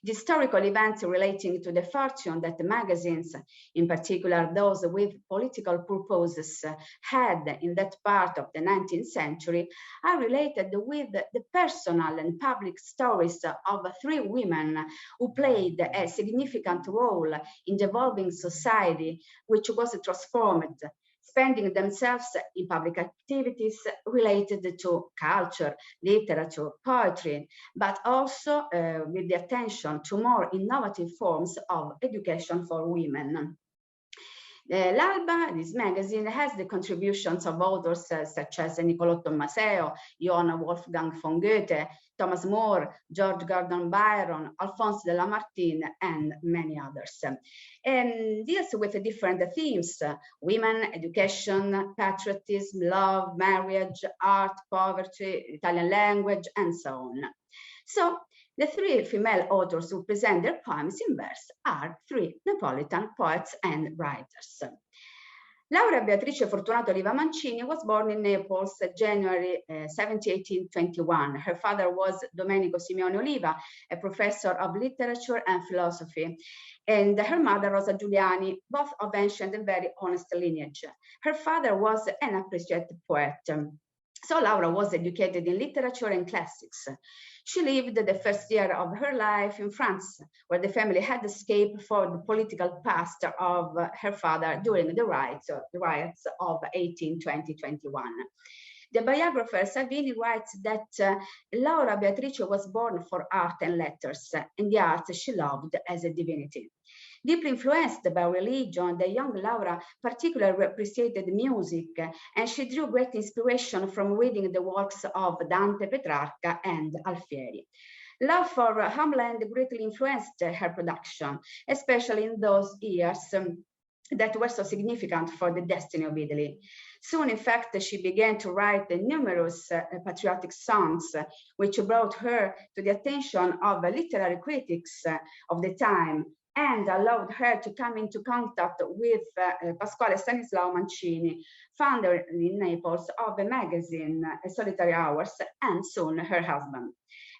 The historical events relating to the fortune that the magazines, in particular those with political purposes, had in that part of the 19th century, are related with the personal and public stories of 3 women who played a significant role in the evolving society, which was transformed, spending themselves in public activities related to culture, literature, poetry, but also with the attention to more innovative forms of education for women. L'Alba, this magazine, has the contributions of authors such as Niccolò Tommaseo, Johann Wolfgang von Goethe, Thomas More, George Gordon Byron, Alphonse de Lamartine, and many others. And deals with different themes: women, education, patriotism, love, marriage, art, poverty, Italian language, and so on. So the 3 female authors who present their poems in verse are 3 Napolitan poets and writers. Laura Beatrice Fortunato Oliva Mancini was born in Naples, January 1821. Her father was Domenico Simeone Oliva, a professor of literature and philosophy, and her mother Rosa Giuliani, both of ancient and very honest lineage. Her father was an appreciated poet. So Laura was educated in literature and classics. She lived the first year of her life in France, where the family had escaped for the political past of her father during the riots of 1820-21. The biographer Salvini writes that Laura Beatrice was born for art and letters, and the arts she loved as a divinity. Deeply influenced by religion, the young Laura particularly appreciated music, and she drew great inspiration from reading the works of Dante, Petrarca, and Alfieri. Love for homeland greatly influenced her production, especially in those years that were so significant for the destiny of Italy. Soon, in fact, she began to write numerous patriotic songs, which brought her to the attention of literary critics of the time, and allowed her to come into contact with Pasquale Stanislao Mancini, founder in Naples of a magazine, Solitary Hours, and soon her husband.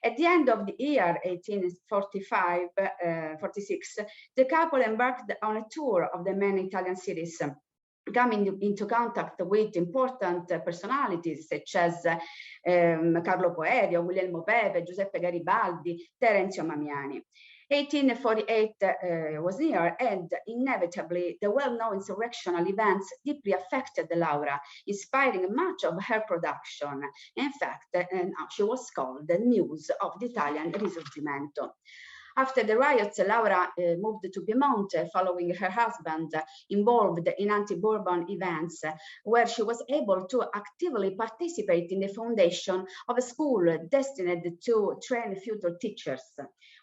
At the end of the year 1846, the couple embarked on a tour of the many Italian cities, coming into contact with important personalities such as Carlo Poerio, Guglielmo Pepe, Giuseppe Garibaldi, Terenzio Mamiani. 1848 was near, and inevitably the well-known insurrectional events deeply affected Laura, inspiring much of her production. In fact, she was called the Muse of the Italian Risorgimento. After the riots, Laura moved to Piemonte, following her husband, involved in anti-Bourbon events, where she was able to actively participate in the foundation of a school destined to train future teachers,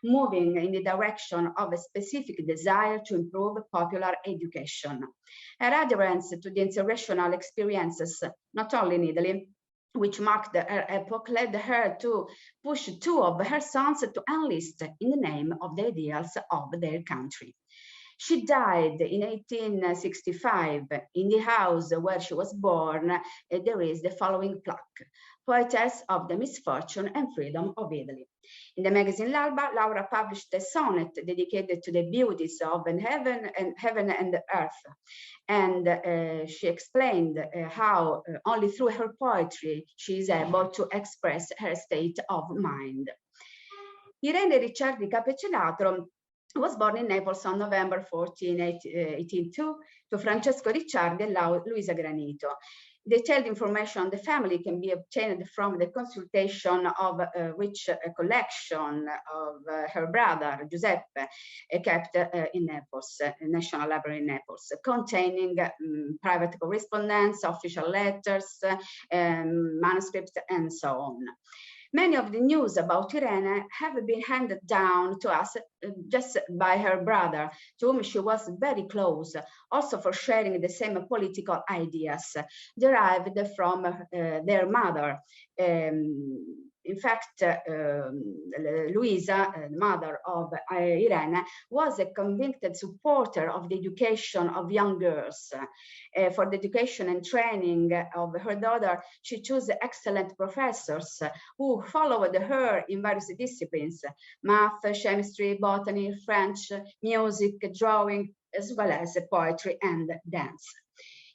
moving in the direction of a specific desire to improve popular education. Her adherence to the insurrectional experiences, not only in Italy, which marked her epoch, led her to push 2 of her sons to enlist in the name of the ideals of their country. She died in 1865. In the house where she was born, there is the following plaque: Poetess of the Misfortune and Freedom of Italy. In the magazine L'Alba, Laura published a sonnet dedicated to the beauties of heaven and earth. And she explained how only through her poetry she is able to express her state of mind. Irene Ricciardi Capecelatro was born in Naples on November 14, 1802, to Francesco Ricciardi and Luisa Granito. Detailed information on the family can be obtained from the consultation of a rich collection of her brother, Giuseppe, kept in Naples, National Library in Naples, containing private correspondence, official letters, manuscripts, and so on. Many of the news about Irene have been handed down to us just by her brother, to whom she was very close, also for sharing the same political ideas derived from their mother. In fact, Luisa, the mother of Irene, was a convicted supporter of the education of young girls. For the education and training of her daughter, she chose excellent professors who followed her in various disciplines: math, chemistry, botany, French, music, drawing, as well as poetry and dance.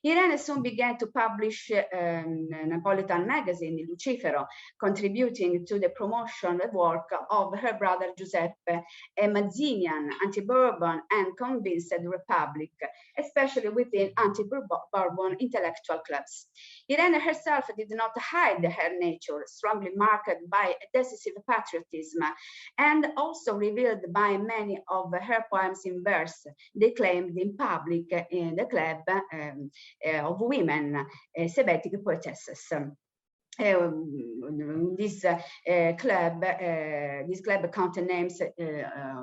Irene soon began to publish Napolitan magazine, Il Lucifero, contributing to the promotion of work of her brother Giuseppe, a Mazzinian, anti-Bourbon and convinced Republic, especially within anti-Bourbon intellectual clubs. Irene herself did not hide her nature, strongly marked by a decisive patriotism, and also revealed by many of her poems in verse, declaimed in public in the club of women, Sebetic poetesses. This club counted names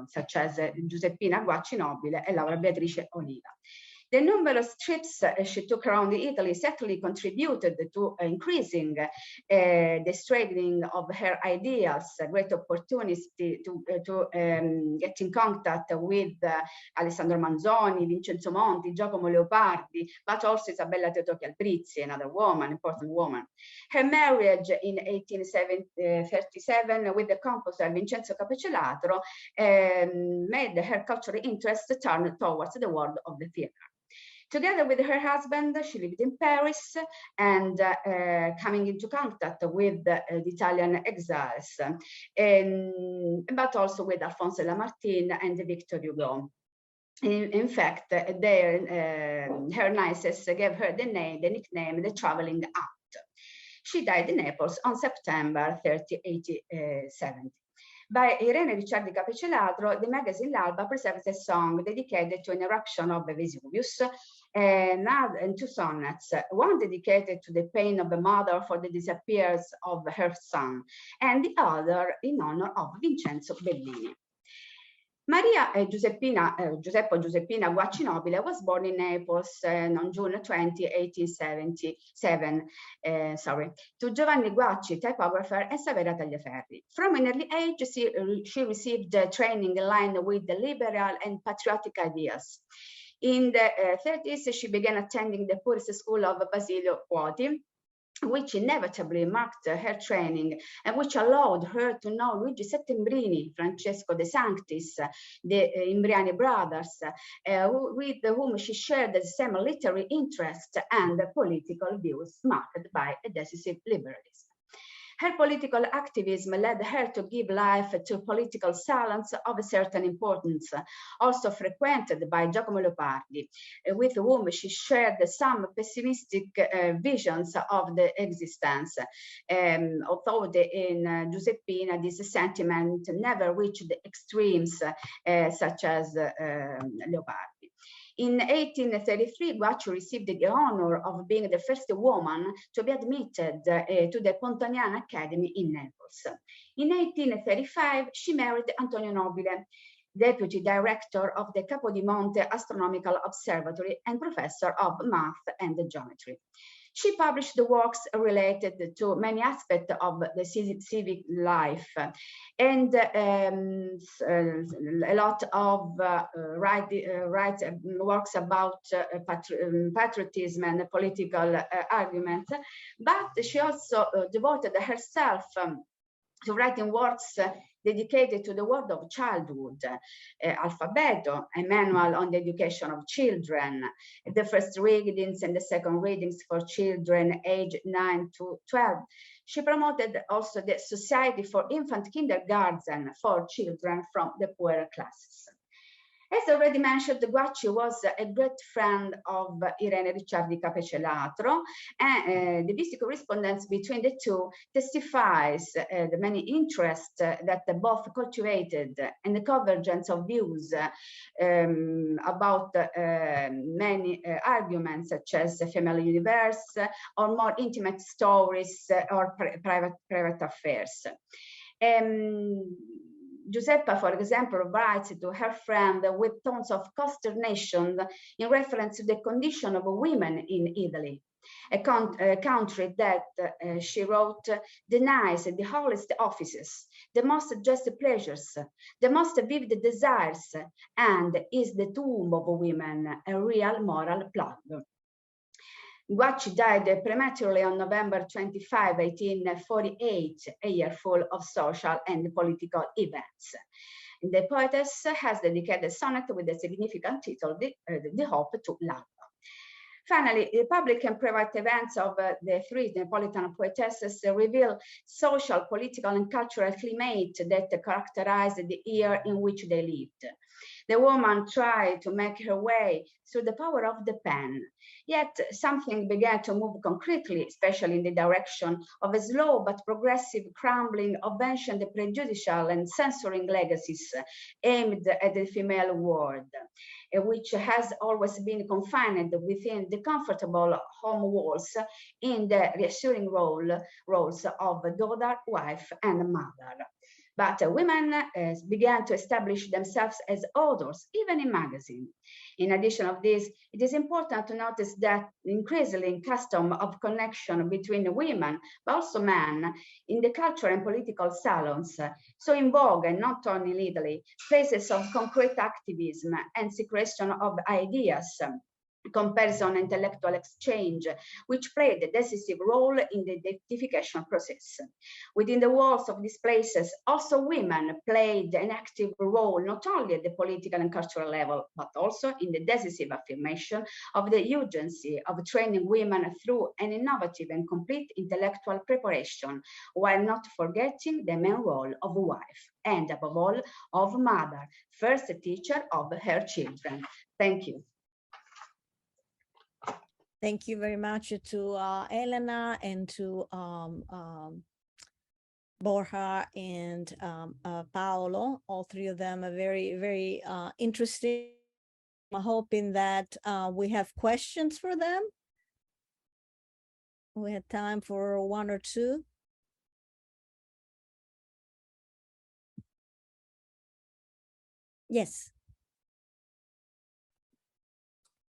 such as Giuseppina Guacci Nobile and Laura Beatrice Oliva. The numerous trips she took around Italy certainly contributed to increasing the straightening of her ideals, great opportunity to get in contact with Alessandro Manzoni, Vincenzo Monti, Giacomo Leopardi, but also Isabella Teotocchi Albrizzi, another woman, important woman. Her marriage in 1837 with the composer Vincenzo Capecciolatro made her cultural interest turn towards the world of the theater. Together with her husband, she lived in Paris and coming into contact with the Italian exiles, but also with Alphonse Lamartine and Victor Hugo. In fact, her nieces gave her the nickname, the traveling aunt. She died in Naples on September 30, 1870. By Irene Ricciardi Capecciolatro, the magazine L'Alba preserves a song dedicated to an eruption of Vesuvius and two sonnets, one dedicated to the pain of the mother for the disappearance of her son, and the other in honor of Vincenzo Bellini. Maria Giuseppina Guacci Nobile was born in Naples on June 20, 1877, to Giovanni Guacci, typographer, and Saveria Tagliaferri. From an early age, she received training in line with the liberal and patriotic ideas. In the 30s, she began attending the Purist School of Basilio Puoti, which inevitably marked her training and which allowed her to know Luigi Settembrini, Francesco De Sanctis, the Imbriani brothers, with whom she shared the same literary interest and political views marked by a decisive liberalism. Her political activism led her to give life to political silence of a certain importance, also frequented by Giacomo Leopardi, with whom she shared some pessimistic visions of the existence, although in Giuseppina this sentiment never reached the extremes such as Leopardi. In 1833, Guacci received the honor of being the first woman to be admitted to the Pontoniana Academy in Naples. In 1835, she married Antonio Nobile, deputy director of the Capodimonte Astronomical Observatory and professor of math and geometry. She published the works related to many aspects of the civic life and a lot of works about patriotism and political arguments, but she also devoted herself to writing works dedicated to the world of childhood, Alfabeto, a manual on the education of children, the first readings and the second readings for children aged 9 to 12. She promoted also the Society for Infant Kindergarten for children from the poorer classes. As already mentioned, Guacci was a great friend of Irene Ricciardi Capecciolatro, and the busy correspondence between the two testifies the many interests that both cultivated and the convergence of views about many arguments such as the family universe or more intimate stories or private affairs. Giuseppa, for example, writes to her friend with tones of consternation in reference to the condition of women in Italy, a country that, she wrote, denies the holiest offices, the most just pleasures, the most vivid desires, and is the tomb of women, a real moral plug. Guacci died prematurely on November 25, 1848, a year full of social and political events. The poetess has dedicated a sonnet with the significant title, The Hope to Love. Finally, the public and private events of the three Neapolitan poetesses reveal social, political, and cultural climate that characterized the year in which they lived. The woman tried to make her way through the power of the pen, yet something began to move concretely, especially in the direction of a slow but progressive crumbling of ancient prejudicial and censoring legacies aimed at the female world, which has always been confined within the comfortable home walls in the reassuring roles of daughter, wife, and mother. But women began to establish themselves as authors, even in magazines. In addition of this, it is important to notice that increasingly custom of connection between women, but also men, in the cultural and political salons, so in vogue and not only in Italy, places of concrete activism and secretion of ideas, comparison, intellectual exchange, which played a decisive role in the identification process. Within the walls of these places, also women played an active role, not only at the political and cultural level, but also in the decisive affirmation of the urgency of training women through an innovative and complete intellectual preparation, while not forgetting the main role of wife, and above all, of mother, first teacher of her children. Thank you. Thank you very much to Elena and to Borja and Paolo. All three of them are very, very interesting. I'm hoping that we have questions for them. We had time for one or two. Yes.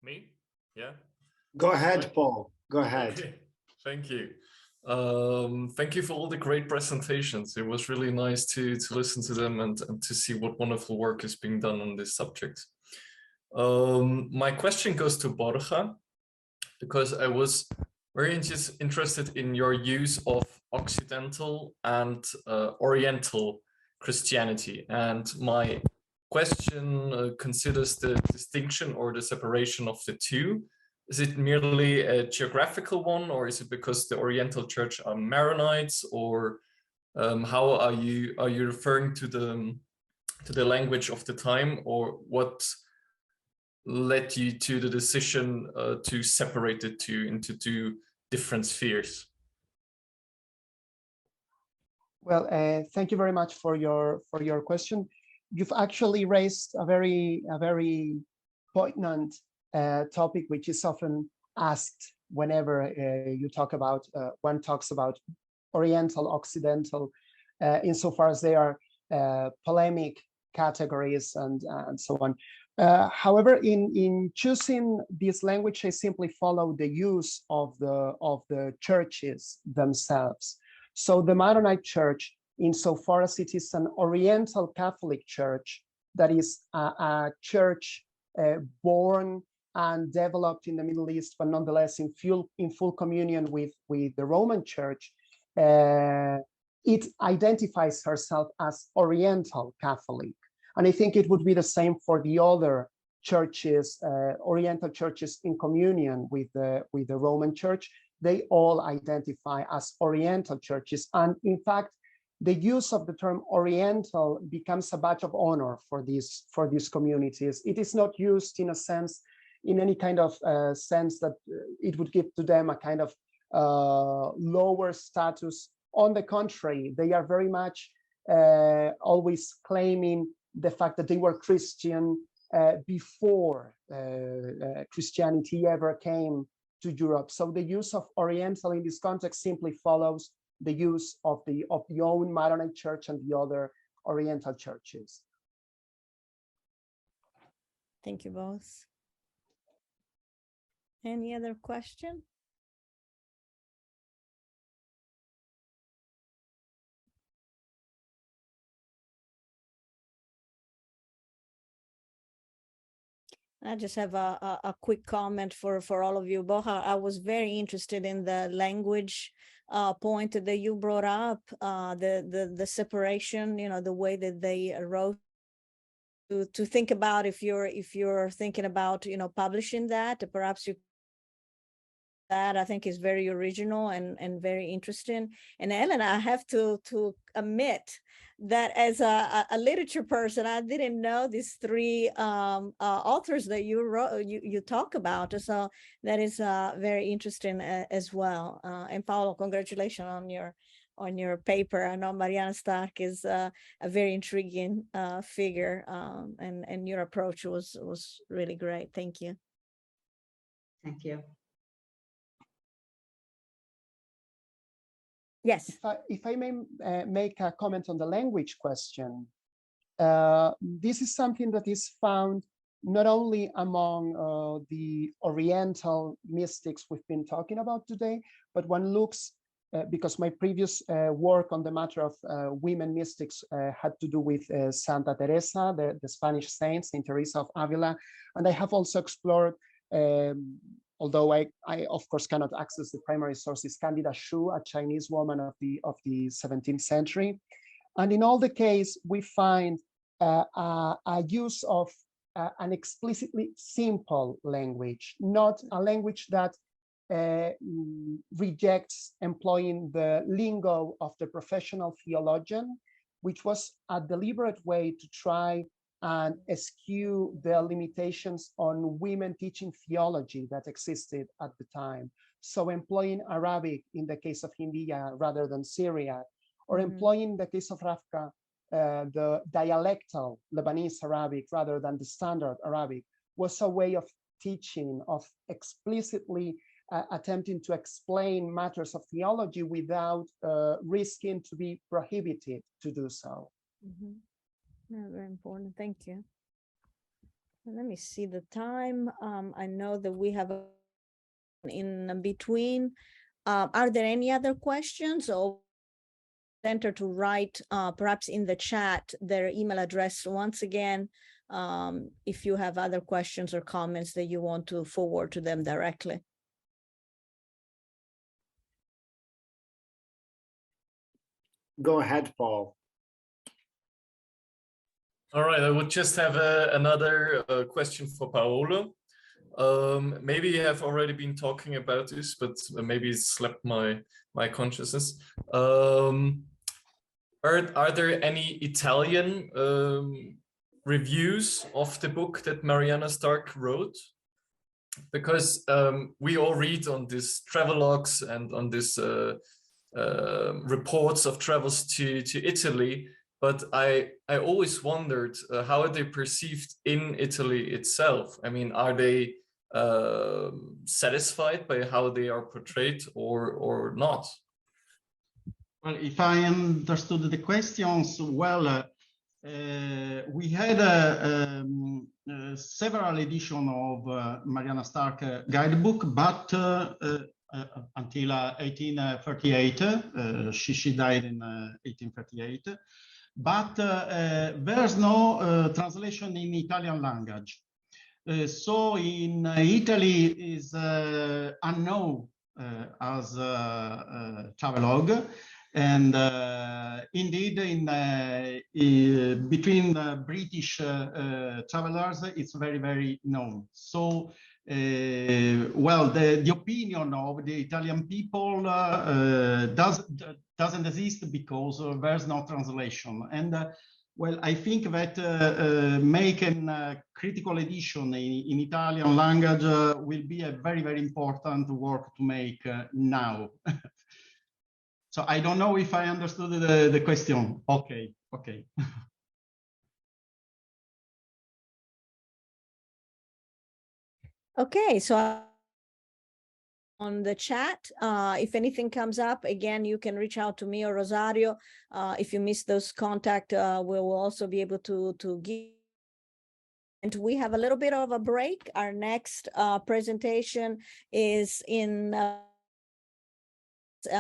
Me? Yeah. Go ahead, Paul. Go ahead. Okay. Thank you. Thank you for all the great presentations. It was really nice to listen to them and to see what wonderful work is being done on this subject. My question goes to Borja, because I was very interested in your use of Occidental and Oriental Christianity. And my question considers the distinction or the separation of the two. Is it merely a geographical one, or is it because the Oriental Church are Maronites, or how are you referring to the language of the time, or what led you to the decision to separate the two into two different spheres? Well, thank you very much for your question. You've actually raised a very poignant topic, which is often asked whenever you talk about one talks about Oriental, Occidental, insofar as they are polemic categories and so on. However, in choosing this language, I simply follow the use of the churches themselves. So the Maronite Church, insofar as it is an Oriental Catholic Church, that is a church born and developed in the Middle East, but nonetheless in full communion with the Roman Church, it identifies herself as Oriental Catholic. And I think it would be the same for the other churches, Oriental churches in communion with the Roman Church. They all identify as Oriental churches. And in fact, the use of the term Oriental becomes a badge of honor for these communities. It is not used in a sense, in any kind of sense that it would give to them a kind of lower status. On the contrary, they are very much always claiming the fact that they were Christian before Christianity ever came to Europe. So the use of Oriental in this context simply follows the use of the own Maronite Church and the other Oriental churches. Thank you both. Any other question? I just have a quick comment for all of you. Borja, I was very interested in the language point that you brought up, the separation, you know, the way that they wrote to think about if you're thinking about, you know, publishing that, perhaps you that I think is very original and very interesting. And Ellen, I have to admit that as a literature person, I didn't know these three authors that you wrote, you talk about. So that is very interesting as well. And Paolo, congratulations on your paper. I know Mariana Stark is a very intriguing figure, and your approach was really great. Thank you. Thank you. Yes. If I may make a comment on the language question, this is something that is found not only among the Oriental mystics we've been talking about today, but one looks, because my previous work on the matter of women mystics had to do with Santa Teresa, the Spanish saint, Saint Teresa of Avila, and I have also explored although I of course cannot access the primary sources, Candida Xu, a Chinese woman of the 17th century. And in all the case, we find a use of an explicitly simple language, not a language that rejects employing the lingo of the professional theologian, which was a deliberate way to try and eschew the limitations on women teaching theology that existed at the time. So employing Arabic in the case of India rather than Syriac, or employing in the case of Rafka, the dialectal Lebanese Arabic rather than the standard Arabic, was a way of teaching, of explicitly attempting to explain matters of theology without risking to be prohibited to do so. Very important. Thank you. Let me see the time. I know that we have in between. Are there any other questions, or center to write perhaps in the chat their email address once again, if you have other questions or comments that you want to forward to them directly. Go ahead, Paul. All right, I would just have another question for Paolo. Maybe you have already been talking about this, but maybe it slept my consciousness. Are there any Italian reviews of the book that Mariana Stark wrote? Because we all read on these travelogues and on these reports of travels to Italy, but I always wondered how are they perceived in Italy itself? I mean, are they satisfied by how they are portrayed or not? Well, if I understood the questions well, we had several editions of Mariana Stark guidebook, but until 1838, she died in 1838. But there's no translation in Italian language. So in Italy is unknown as a travelogue. And indeed, between British travelers, it's very, very known. So, well, the opinion of the Italian people doesn't exist because there's no translation. And well, I think that making a critical edition in Italian language will be a very, very important work to make now. So I don't know if I understood the question. Okay, okay. Okay, so on the chat. If anything comes up, again, you can reach out to me or Rosario. If you miss those contact, we will also be able to give. And we have a little bit of a break. Our next presentation is in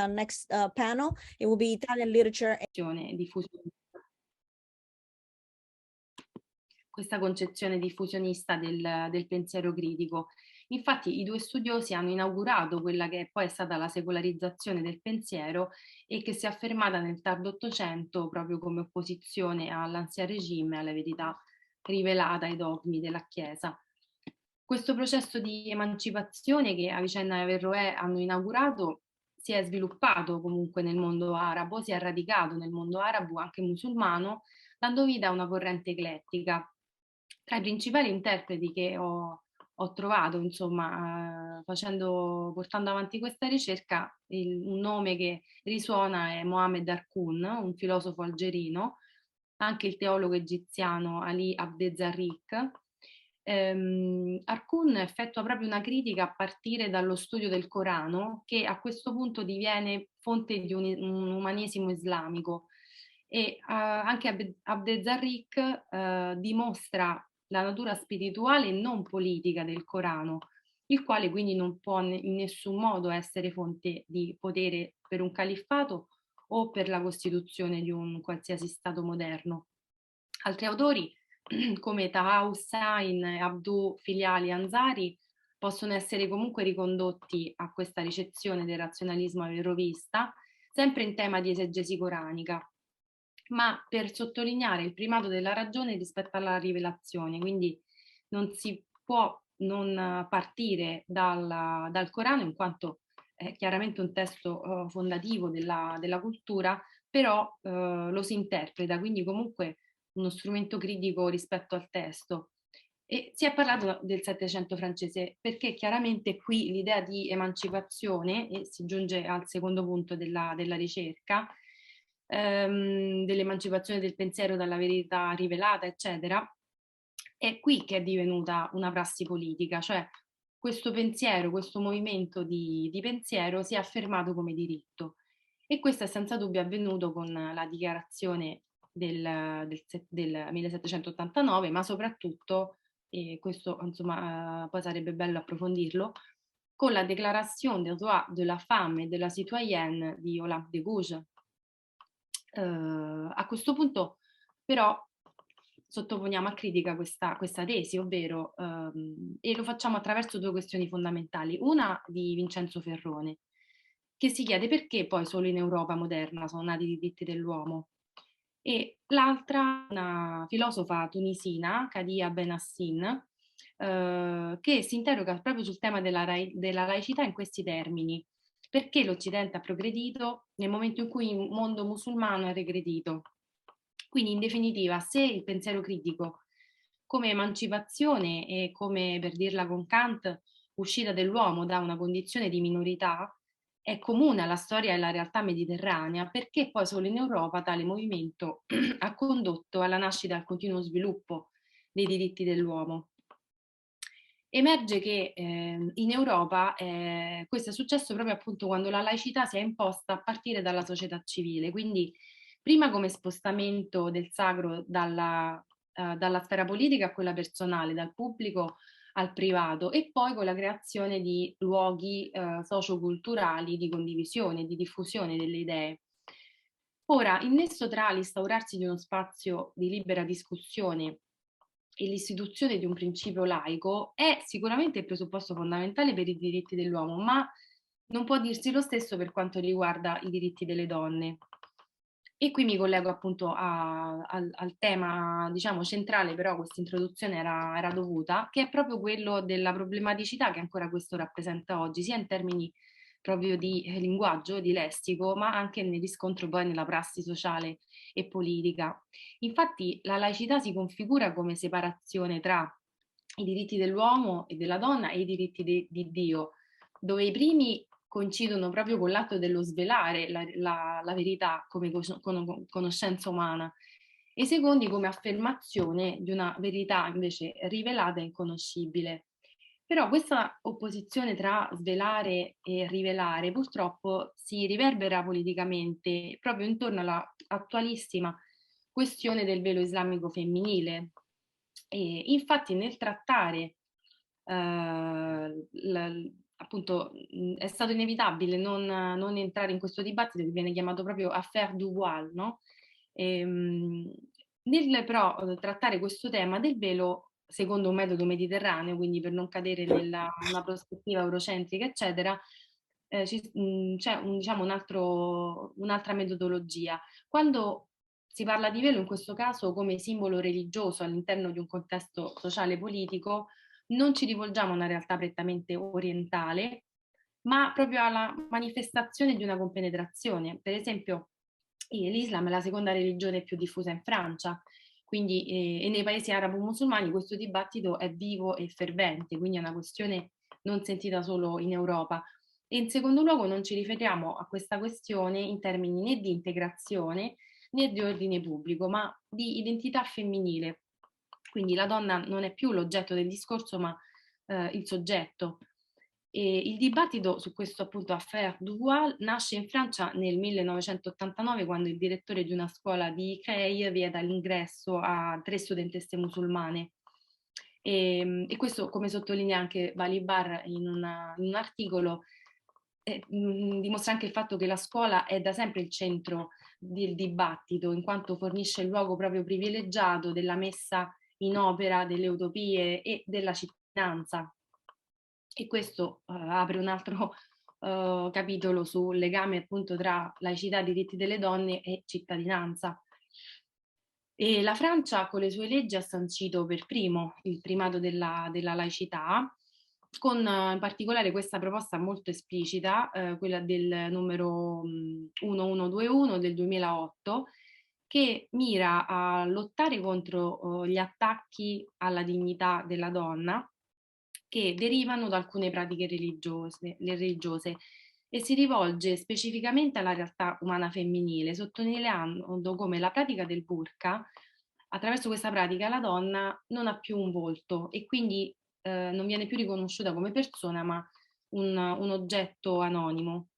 next panel. It will be Italian literature. Questa concezione diffusionista del pensiero critico. Infatti i due studiosi hanno inaugurato quella che poi è stata la secolarizzazione del pensiero e che si è affermata nel tardo Ottocento proprio come opposizione all'Ancien Regime e alla verità rivelata ai dogmi della Chiesa. Questo processo di emancipazione che Avicenna e Averroè hanno inaugurato si è sviluppato comunque nel mondo arabo, si è radicato nel mondo arabo anche musulmano, dando vita a una corrente eclettica. Tra i principali interpreti che ho trovato, insomma, portando avanti questa ricerca, un nome che risuona è Mohammed Arkoun, un filosofo algerino, anche il teologo egiziano Ali Abdezarriq. Arkoun effettua proprio una critica a partire dallo studio del Corano, che a questo punto diviene fonte di un umanesimo islamico, e anche Abdezarriq dimostra la natura spirituale e non politica del Corano, il quale quindi non può in nessun modo essere fonte di potere per un califfato o per la costituzione di un qualsiasi Stato moderno. Altri autori, come Taha Hussain e Abdu Filiali Ansari, possono essere comunque ricondotti a questa ricezione del razionalismo averrovista, sempre in tema di esegesi coranica, ma per sottolineare il primato della ragione rispetto alla rivelazione. Quindi non si può non partire dal Corano, in quanto è chiaramente un testo fondativo della cultura, però lo si interpreta, quindi comunque uno strumento critico rispetto al testo. E si è parlato del Settecento francese perché chiaramente qui l'idea di emancipazione, e si giunge al secondo punto della ricerca, dell'emancipazione del pensiero dalla verità rivelata, eccetera, è qui che è divenuta una prassi politica, cioè questo pensiero, questo movimento di pensiero si è affermato come diritto, e questo è senza dubbio avvenuto con la dichiarazione del 1789, ma soprattutto, e questo insomma poi sarebbe bello approfondirlo, con la Déclaration des droits de la femme et de la citoyenne di Olympe de Gouges. A questo punto però sottoponiamo a critica questa tesi, ovvero, e lo facciamo attraverso due questioni fondamentali. Una di Vincenzo Ferrone, che si chiede perché poi solo in Europa moderna sono nati i diritti dell'uomo, e l'altra una filosofa tunisina, Kadia Benassin, che si interroga proprio sul tema della laicità in questi termini. Perché l'Occidente ha progredito nel momento in cui il mondo musulmano è regredito? Quindi, in definitiva, se il pensiero critico come emancipazione e come, per dirla con Kant, uscita dell'uomo da una condizione di minorità, è comune alla storia e alla realtà mediterranea, perché poi solo in Europa tale movimento ha condotto alla nascita e al continuo sviluppo dei diritti dell'uomo. Emerge che in Europa questo è successo proprio appunto quando la laicità si è imposta a partire dalla società civile, quindi prima come spostamento del sacro dalla sfera politica a quella personale, dal pubblico al privato, e poi con la creazione di luoghi socioculturali di condivisione, di diffusione delle idee. Ora, il nesso tra l'instaurarsi di uno spazio di libera discussione e l'istituzione di un principio laico è sicuramente il presupposto fondamentale per i diritti dell'uomo, ma non può dirsi lo stesso per quanto riguarda i diritti delle donne. E qui mi collego appunto al tema, diciamo, centrale, però questa introduzione era dovuta, che è proprio quello della problematicità che ancora questo rappresenta oggi, sia in termini proprio di linguaggio, di lessico, ma anche nel riscontro poi nella prassi sociale e politica. Infatti la laicità si configura come separazione tra i diritti dell'uomo e della donna e i diritti di Dio, dove i primi coincidono proprio con l'atto dello svelare la verità come conoscenza umana, e i secondi come affermazione di una verità invece rivelata e inconoscibile. Però questa opposizione tra svelare e rivelare purtroppo si riverbera politicamente proprio intorno alla attualissima questione del velo islamico femminile. E infatti nel trattare appunto è stato inevitabile non entrare in questo dibattito che viene chiamato proprio affaire du voile, no? Nel però trattare questo tema del velo secondo un metodo mediterraneo, quindi per non cadere nella una prospettiva eurocentrica, eccetera, c'è diciamo un'altra metodologia. Quando si parla di velo in questo caso come simbolo religioso all'interno di un contesto sociale e politico, non ci rivolgiamo a una realtà prettamente orientale, ma proprio alla manifestazione di una compenetrazione. Per esempio, l'Islam è la seconda religione più diffusa in Francia, quindi, e nei paesi arabo-musulmani questo dibattito è vivo e fervente, quindi è una questione non sentita solo in Europa. E in secondo luogo non ci riferiamo a questa questione in termini né di integrazione né di ordine pubblico, ma di identità femminile. Quindi la donna non è più l'oggetto del discorso, ma il soggetto. E il dibattito su questo appunto affaire du voile nasce in Francia nel 1989 quando il direttore di una scuola di Creil vieta l'ingresso a 3 studentesse musulmane. E questo, come sottolinea anche Balibar in un articolo, dimostra anche il fatto che la scuola è da sempre il centro del dibattito, in quanto fornisce il luogo proprio privilegiato della messa in opera delle utopie e della cittadinanza. E questo apre un altro capitolo sul legame appunto tra laicità, diritti delle donne e cittadinanza. E la Francia con le sue leggi ha sancito per primo il primato della laicità, con in particolare questa proposta molto esplicita, quella del numero 1121 del 2008, che mira a lottare contro gli attacchi alla dignità della donna che derivano da alcune pratiche religiose e si rivolge specificamente alla realtà umana femminile, sottolineando come la pratica del burqa, attraverso questa pratica la donna non ha più un volto e quindi non viene più riconosciuta come persona ma un oggetto anonimo.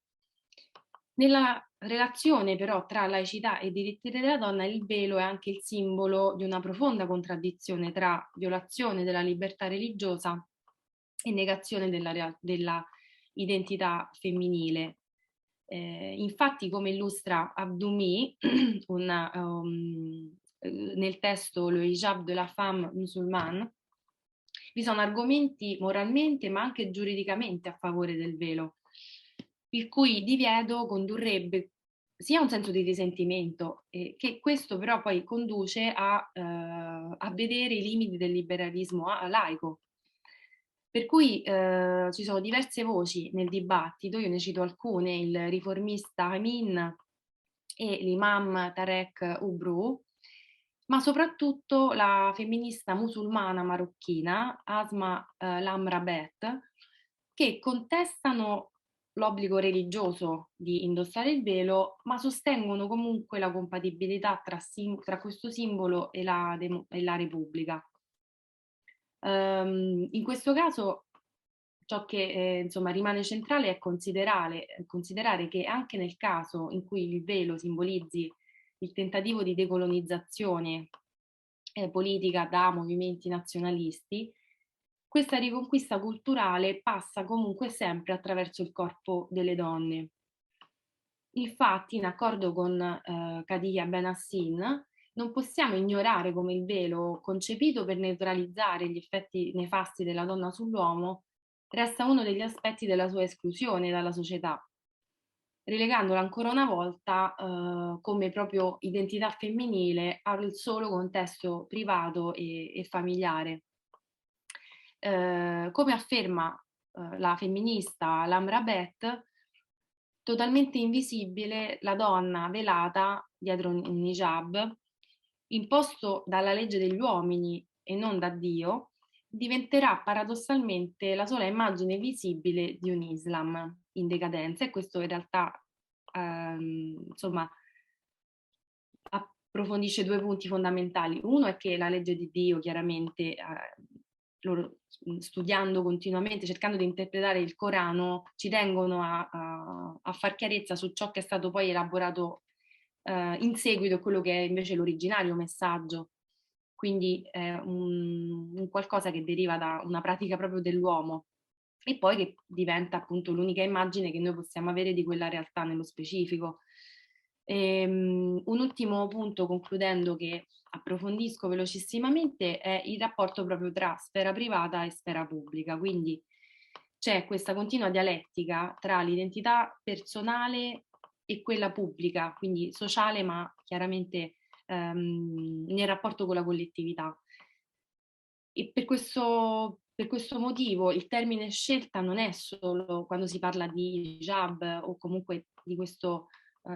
Nella relazione però tra laicità e diritti della donna il velo è anche il simbolo di una profonda contraddizione tra violazione della libertà religiosa e negazione della identità femminile. Infatti, come illustra Abdoumi nel testo Le hijab de la femme musulmane, vi sono argomenti moralmente ma anche giuridicamente a favore del velo, il cui divieto condurrebbe sia un senso di risentimento, che questo però poi conduce a vedere i limiti del liberalismo laico. Per cui ci sono diverse voci nel dibattito, io ne cito alcune, il riformista Amin e l'imam Tarek Ubru, ma soprattutto la femminista musulmana marocchina Asma Lamrabet, che contestano l'obbligo religioso di indossare il velo, ma sostengono comunque la compatibilità tra questo simbolo e la Repubblica. In questo caso ciò che insomma rimane centrale è considerare che anche nel caso in cui il velo simbolizzi il tentativo di decolonizzazione politica da movimenti nazionalisti, questa riconquista culturale passa comunque sempre attraverso il corpo delle donne. Infatti, in accordo con Khadija Benassin, non possiamo ignorare come il velo, concepito per neutralizzare gli effetti nefasti della donna sull'uomo, resta uno degli aspetti della sua esclusione dalla società, relegandola ancora una volta come proprio identità femminile al solo contesto privato e familiare. Come afferma la femminista Lamrabet, totalmente invisibile, la donna velata dietro un hijab, imposto dalla legge degli uomini e non da Dio, diventerà paradossalmente la sola immagine visibile di un Islam in decadenza, e questo in realtà insomma approfondisce 2 punti fondamentali. Uno è che la legge di Dio chiaramente loro studiando continuamente, cercando di interpretare il Corano, ci tengono a far chiarezza su ciò che è stato poi elaborato in seguito a quello che è invece l'originario messaggio. Quindi è un qualcosa che deriva da una pratica proprio dell'uomo e poi che diventa appunto l'unica immagine che noi possiamo avere di quella realtà nello specifico. Un ultimo punto, concludendo, che approfondisco velocissimamente, è il rapporto proprio tra sfera privata e sfera pubblica. Quindi c'è questa continua dialettica tra l'identità personale e quella pubblica, quindi sociale, ma chiaramente nel rapporto con la collettività. E per questo motivo il termine scelta non è solo quando si parla di hijab o comunque di questo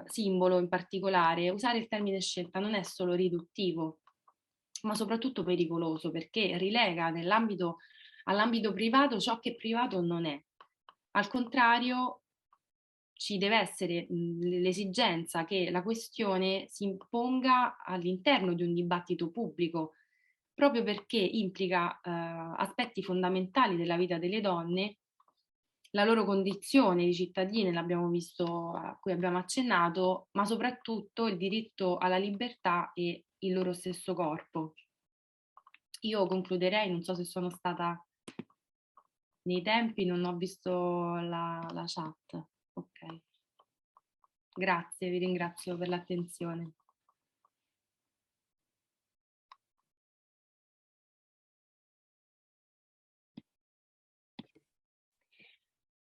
simbolo in particolare. Usare il termine scelta non è solo riduttivo, ma soprattutto pericoloso, perché rilega all'ambito privato ciò che privato non è. Al contrario, ci deve essere l'esigenza che la questione si imponga all'interno di un dibattito pubblico, proprio perché implica aspetti fondamentali della vita delle donne, la loro condizione di cittadine, l'abbiamo visto, a cui abbiamo accennato, ma soprattutto il diritto alla libertà e il loro stesso corpo. Io concluderei, non so se sono stata nei tempi, non ho visto la chat. Ok. Grazie, vi ringrazio per l'attenzione.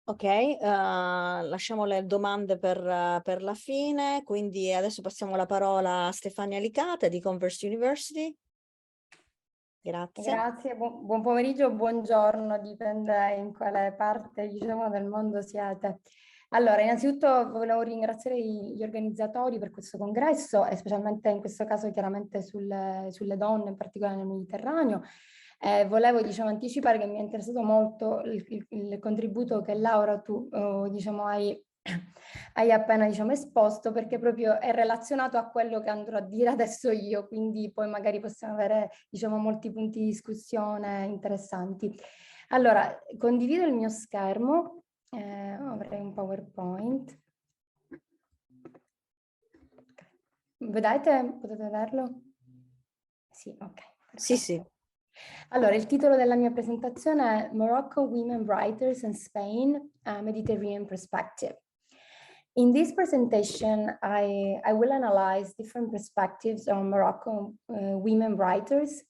Ok, lasciamo le domande per la fine, quindi adesso passiamo la parola a Stefania Licata di Converse University. Grazie. Grazie, buon pomeriggio, buongiorno, dipende in quale parte, diciamo, del mondo siete. Allora, innanzitutto volevo ringraziare gli organizzatori per questo congresso e specialmente in questo caso chiaramente sulle donne, in particolare nel Mediterraneo. Volevo, diciamo, anticipare che mi è interessato molto il contributo che Laura tu, diciamo, hai appena, diciamo, esposto, perché proprio è relazionato a quello che andrò a dire adesso io, quindi poi magari possiamo avere, diciamo, molti punti di discussione interessanti. Allora, condivido il mio schermo, avrei un PowerPoint. Vedete? Potete vederlo? Sì, ok. Perfetto. Sì, sì. Allora, il titolo della mia presentazione è Morocco Women Writers in Spain, a Mediterranean Perspective. In this presentation, I will analyze different perspectives on Moroccan women writers,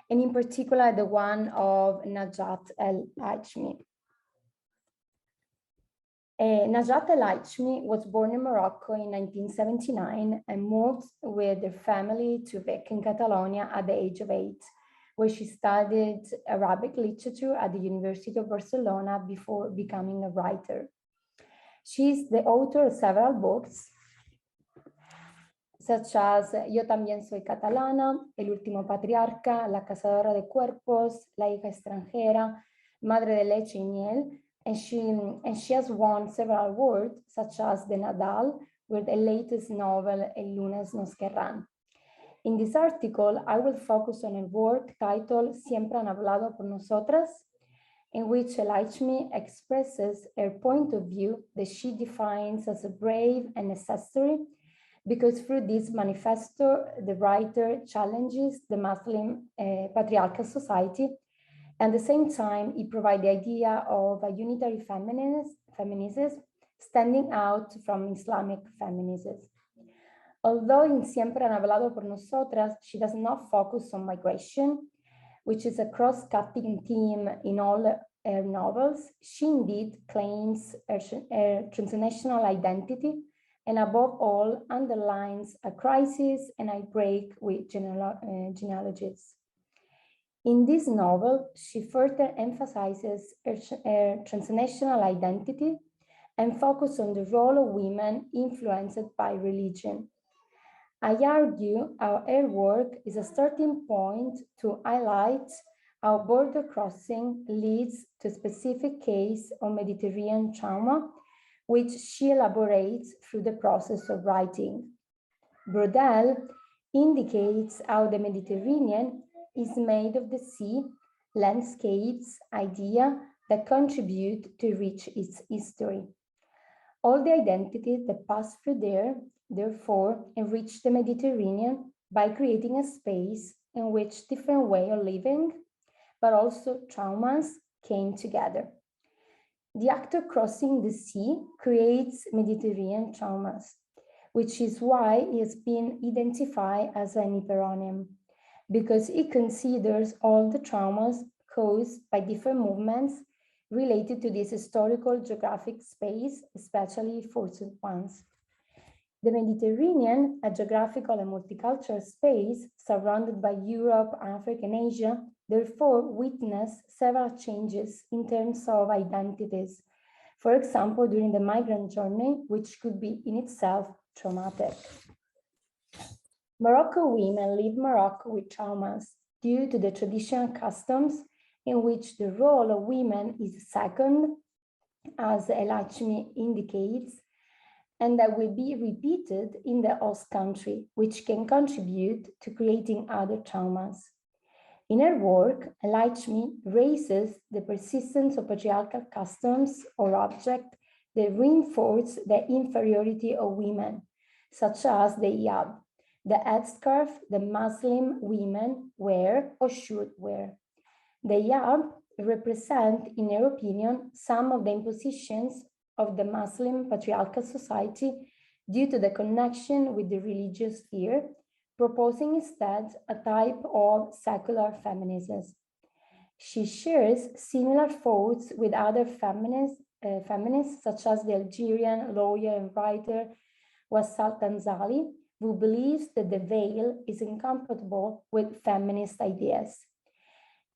and in particular the one of Najat El-Ajmi. Najat El-Ajmi was born in Morocco in 1979 and moved with her family to Vic in Catalonia at the age of 8, where she studied Arabic literature at the University of Barcelona before becoming a writer. She's the author of several books, such as Yo también soy catalana, El último patriarca, La cazadora de cuerpos, La hija extranjera, Madre de leche y miel, and she has won several awards, such as the Nadal, with the latest novel, El lunes nos querrán. In this article, I will focus on a work titled Siempre han hablado por nosotras, in which El-Ajmi expresses her point of view that she defines as a brave and necessary, because through this manifesto, the writer challenges the Muslim patriarchal society, and at the same time, it provides the idea of a unitary feminism standing out from Islamic feminism. Although in Siempre han hablado por nosotras, she does not focus on migration, which is a cross-cutting theme in all her novels, she indeed claims her transnational identity and above all underlines a crisis and a break with genealogies. In this novel, she further emphasizes her transnational identity and focuses on the role of women influenced by religion. I argue how her work is a starting point to highlight how border crossing leads to a specific case of Mediterranean trauma, which she elaborates through the process of writing. Brodel indicates how the Mediterranean is made of the sea landscapes, ideas that contribute to reach its history. All the identities that pass through there, therefore, enrich the Mediterranean by creating a space in which different ways of living, but also traumas, came together. The act of crossing the sea creates Mediterranean traumas, which is why it has been identified as an hyperonym, because it considers all the traumas caused by different movements related to this historical geographic space, especially forced ones. The Mediterranean, a geographical and multicultural space surrounded by Europe, Africa, and Asia, therefore witnessed several changes in terms of identities. For example, during the migrant journey, which could be in itself traumatic. Moroccan women leave Morocco with traumas due to the traditional customs in which the role of women is second, as ᴄɪᴇᴍᴜ indicates, and that will be repeated in the host country, which can contribute to creating other traumas. In her work, ᴄɪᴇᴜ raises the persistence of patriarchal customs or objects that reinforce the inferiority of women, such as the hijab, the headscarf that Muslim women wear or should wear. The hijab represent, in her opinion, some of the impositions of the Muslim patriarchal society due to the connection with the religious sphere, proposing instead a type of secular feminism. She shares similar thoughts with other feminists such as the Algerian lawyer and writer Wassal Tanzali, who believes that the veil is incompatible with feminist ideas.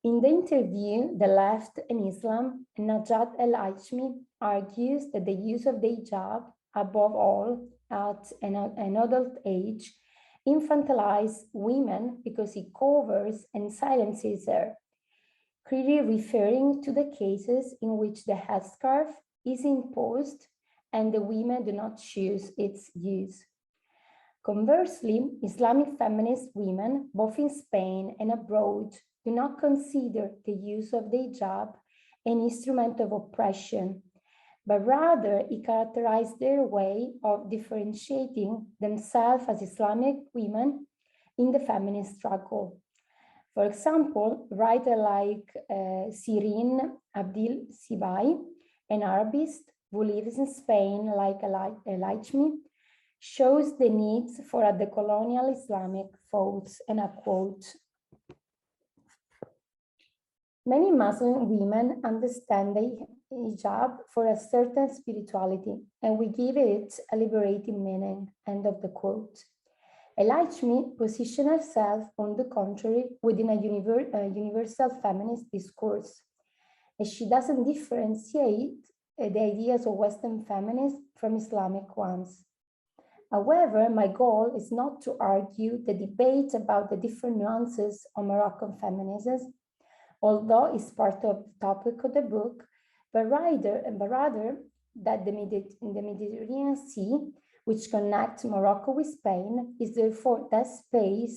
In the interview, The Left and Islam, Najat ᴄɪᴇᴜ argues that the use of the hijab, above all at an adult age, infantilizes women because it covers and silences her, clearly referring to the cases in which the headscarf is imposed and the women do not choose its use. Conversely, Islamic feminist women, both in Spain and abroad, do not consider the use of the hijab an instrument of oppression, but rather it characterizes their way of differentiating themselves as Islamic women in the feminist struggle. For example, writers like Shirin Abdel Sibai, an Arabist who lives in Spain like ᴄɪᴇᴜ, shows the needs for a decolonial Islamic thoughts, and I quote, "Many Muslim women understand the hijab for a certain spirituality, and we give it a liberating meaning," end of the quote. ᴄɪᴜᴜ positions herself, on the contrary, within a universal feminist discourse, as she doesn't differentiate the ideas of Western feminists from Islamic ones. However, my goal is not to argue the debate about the different nuances of Moroccan feminism, although it's part of the topic of the book, but rather that the Mediterranean Sea, which connects Morocco with Spain, is therefore that space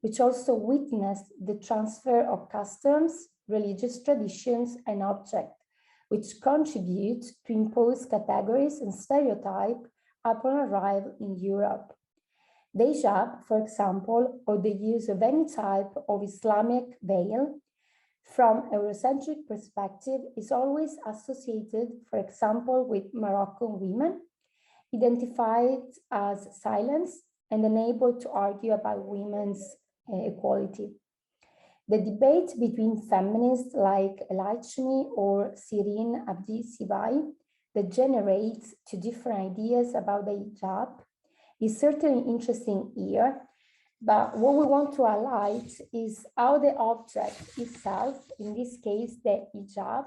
which also witnessed the transfer of customs, religious traditions, and objects, which contribute to impose categories and stereotypes upon arrival in Europe. The hijab, for example, or the use of any type of Islamic veil, from a Eurocentric perspective, is always associated, for example, with Moroccan women, identified as silenced and unable to argue about women's equality. The debate between feminists like ᴄɪᴜᴜ or Shirin Abdel Sibai that generates two different ideas about the hijab is certainly interesting here, but what we want to highlight is how the object itself, in this case the hijab,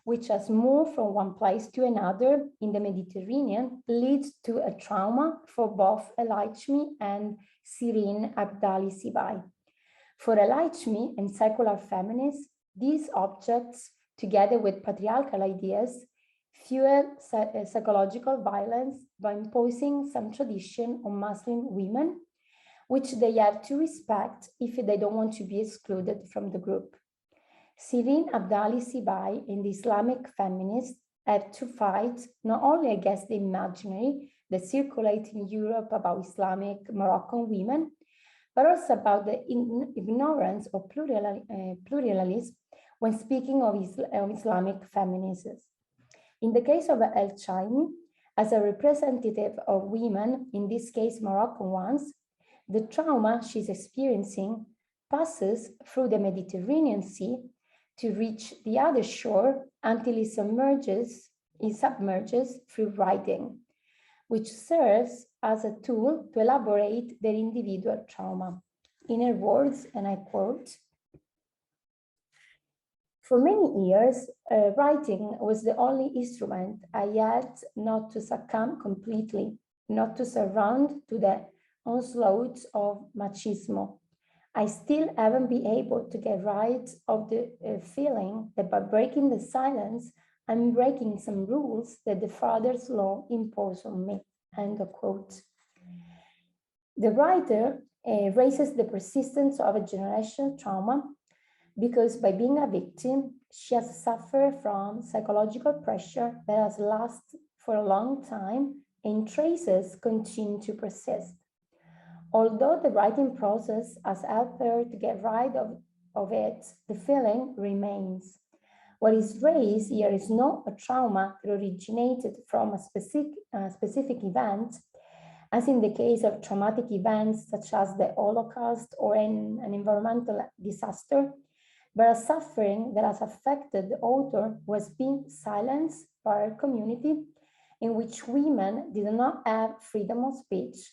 which has moved from one place to another in the Mediterranean, leads to a trauma for both ᴄɪᴜᴜ and Shirin Abdel Sibai. For ᴄɪᴜᴜ and secular feminists, these objects, together with patriarchal ideas, fuel psychological violence by imposing some tradition on Muslim women, which they have to respect if they don't want to be excluded from the group. Sirin Abdali Sibai and the Islamic feminists have to fight not only against the imaginary that circulates in Europe about Islamic Moroccan women, but also about the ignorance of pluralism when speaking of Islamic feminism. In the case of El-Chaimi, as a representative of women, in this case Moroccan ones, the trauma she's experiencing passes through the Mediterranean Sea to reach the other shore until it submerges through writing, which serves as a tool to elaborate their individual trauma. In her words, and I quote, "For many years, writing was the only instrument I had not to succumb completely, not to surrender to the onslaught of machismo. I still haven't been able to get rid of the feeling that by breaking the silence, I'm breaking some rules that the father's law imposed on me," end of quote. The writer raises the persistence of a generational trauma because by being a victim, she has suffered from psychological pressure that has lasted for a long time and traces continue to persist. Although the writing process has helped her to get rid of it, the feeling remains. What is raised here is not a trauma that originated from a specific event, as in the case of traumatic events such as the Holocaust or an environmental disaster, but a suffering that has affected the author who has been silenced by a community in which women did not have freedom of speech,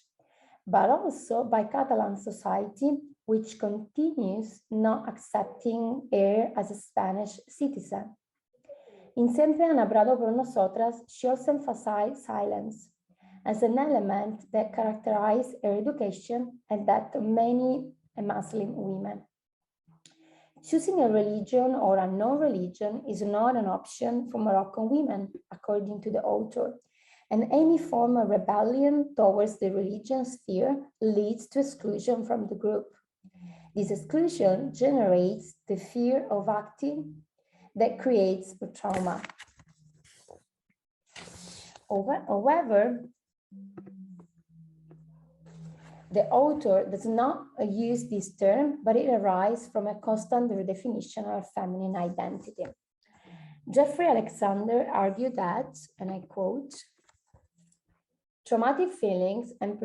but also by Catalan society, which continues not accepting her as a Spanish citizen. In Siempre han hablado por nosotras, she also emphasized silence as an element that characterized her education and that of many Muslim women. Choosing a religion or a non-religion is not an option for Moroccan women, according to the author, and any form of rebellion towards the religion sphere leads to exclusion from the group. This exclusion generates the fear of acting that creates the trauma. However, the author does not use this term, but it arises from a constant redefinition of feminine identity. Jeffrey Alexander argued that, and I quote, "Traumatic feelings and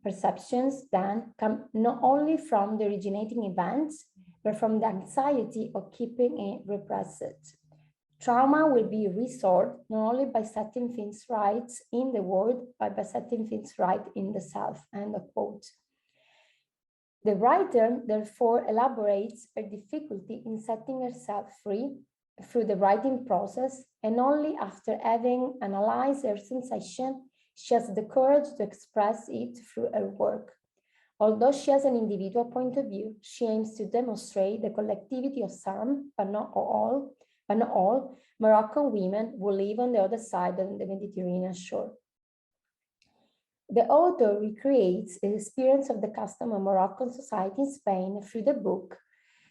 perceptions then come not only from the originating events, but from the anxiety of keeping it repressed. Trauma will be resolved not only by setting things right in the world, but by setting things right in the self," end of quote. The writer therefore elaborates her difficulty in setting herself free through the writing process, and only after having analyzed her sensation, she has the courage to express it through her work. Although she has an individual point of view, she aims to demonstrate the collectivity of some, but not all, Moroccan women who live on the other side of the Mediterranean shore. The author recreates the experience of the custom of Moroccan society in Spain through the book,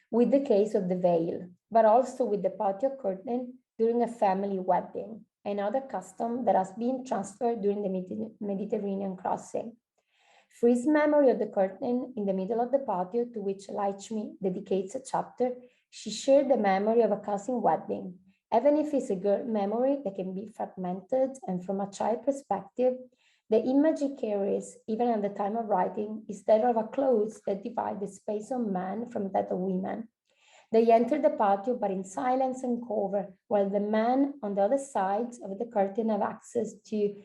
with the case of the veil, but also with the patio curtain during a family wedding, another custom that has been transferred during the Mediterranean crossing. Through his memory of the curtain in the middle of the patio, to which Alcuni dedicates a chapter, she shared the memory of a cousin wedding. Even if it's a girl memory that can be fragmented, and from a child perspective, the image it carries, even at the time of writing, is that of a clothes that divide the space of men from that of women. They enter the patio, but in silence and cover, while the men on the other side of the curtain have access to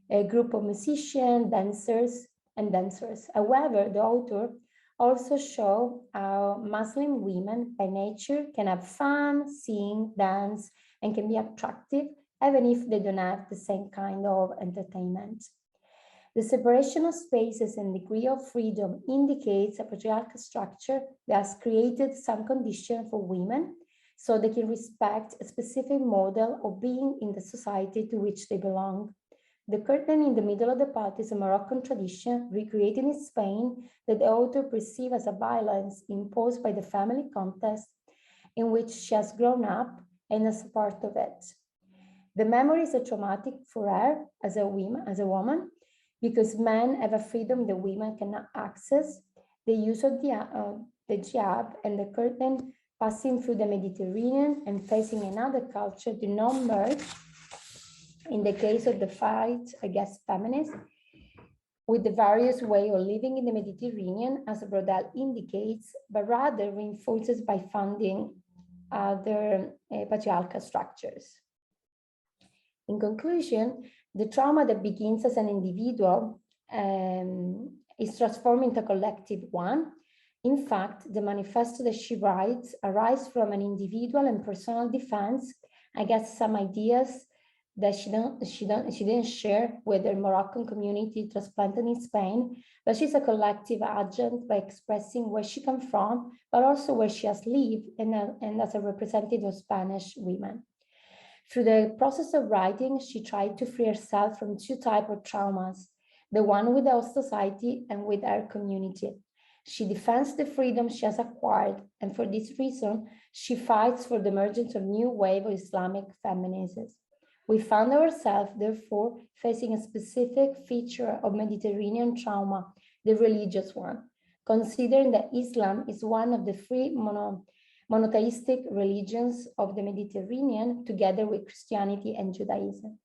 a group of musicians, dancers. However, the author also shows how Muslim women by nature can have fun, sing, dance, and can be attractive, even if they don't have the same kind of entertainment. The separation of spaces and degree of freedom indicates a patriarchal structure that has created some condition for women so they can respect a specific model of being in the society to which they belong. The curtain in the middle of the patio is a Moroccan tradition recreated in Spain that the author perceived as a violence imposed by the family context in which she has grown up and is a part of it. The memory is traumatic for her as a woman, because men have a freedom that women cannot access. The use of the hijab and the curtain passing through the Mediterranean and facing another culture do not merge, in the case of the fight against feminism, with the various way of living in the Mediterranean, as Brodel indicates, but rather reinforces by funding other patriarchal structures. In conclusion, the trauma that begins as an individual is transformed into a collective one. In fact, the manifesto that she writes arises from an individual and personal defense against some ideas that she didn't share with the Moroccan community transplanted in Spain, but she's a collective agent by expressing where she comes from, but also where she has lived and as a representative of Spanish women. Through the process of writing, she tried to free herself from two types of traumas, the one with the host society and with her community. She defends the freedom she has acquired, and for this reason, she fights for the emergence of new wave of Islamic feminism. We found ourselves, therefore, facing a specific feature of Mediterranean trauma, the religious one, considering that Islam is one of the three monotheistic religions of the Mediterranean, together with Christianity and Judaism.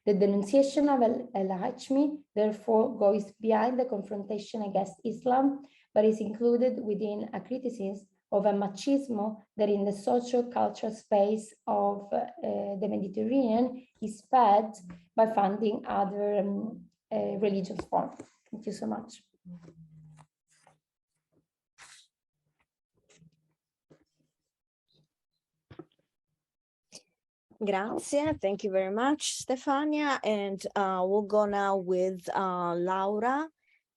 The denunciation of al-Hachmi, therefore, goes behind the confrontation against Islam, but is included within a criticism of a machismo that in the socio-cultural space of the Mediterranean is fed by funding other religious forms. Thank you so much. Grazie. Thank you very much, Stefania. And we'll go now with Laura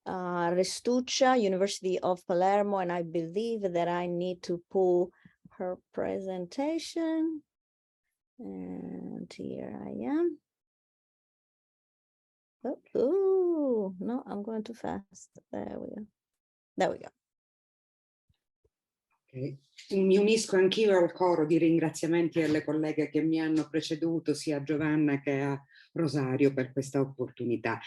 Restuccia, University of Palermo, and I believe that I need to pull her presentation. And here I am. Oh, no, I'm going too fast. There we go. There we go. Okay. Mi unisco anch'io al coro di ringraziamenti alle colleghe che mi hanno preceduto, sia a Giovanna che a Rosario, per questa opportunità.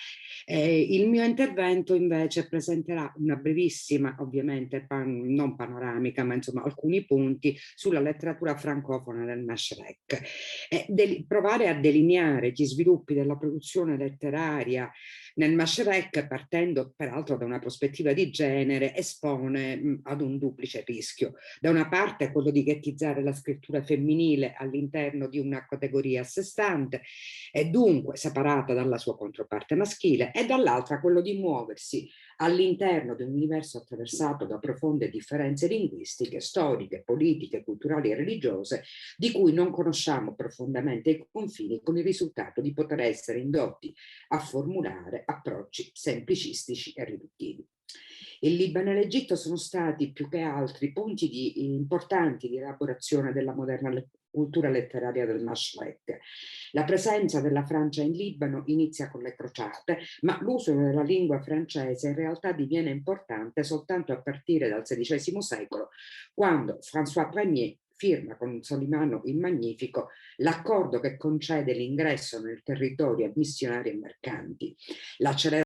Il mio intervento invece presenterà una brevissima, ovviamente non panoramica, ma insomma alcuni punti sulla letteratura francofona del Mashrek. Provare a delineare gli sviluppi della produzione letteraria nel Mashrek, partendo peraltro da una prospettiva di genere, espone ad un duplice rischio. Da una parte quello di ghettizzare la scrittura femminile all'interno di una categoria a sé stante e dunque separata dalla sua controparte maschile, e dall'altra quello di muoversi all'interno di un universo attraversato da profonde differenze linguistiche, storiche, politiche, culturali e religiose, di cui non conosciamo profondamente i confini, con il risultato di poter essere indotti a formulare approcci semplicistici e riduttivi. Il Libano e l'Egitto sono stati più che altri punti importanti di elaborazione della moderna cultura letteraria del Mashrek. La presenza della Francia in Libano inizia con le crociate, ma l'uso della lingua francese in realtà diviene importante soltanto a partire dal XVI secolo, quando François Ier firma con Solimano il Magnifico l'accordo che concede l'ingresso nel territorio a missionari e mercanti.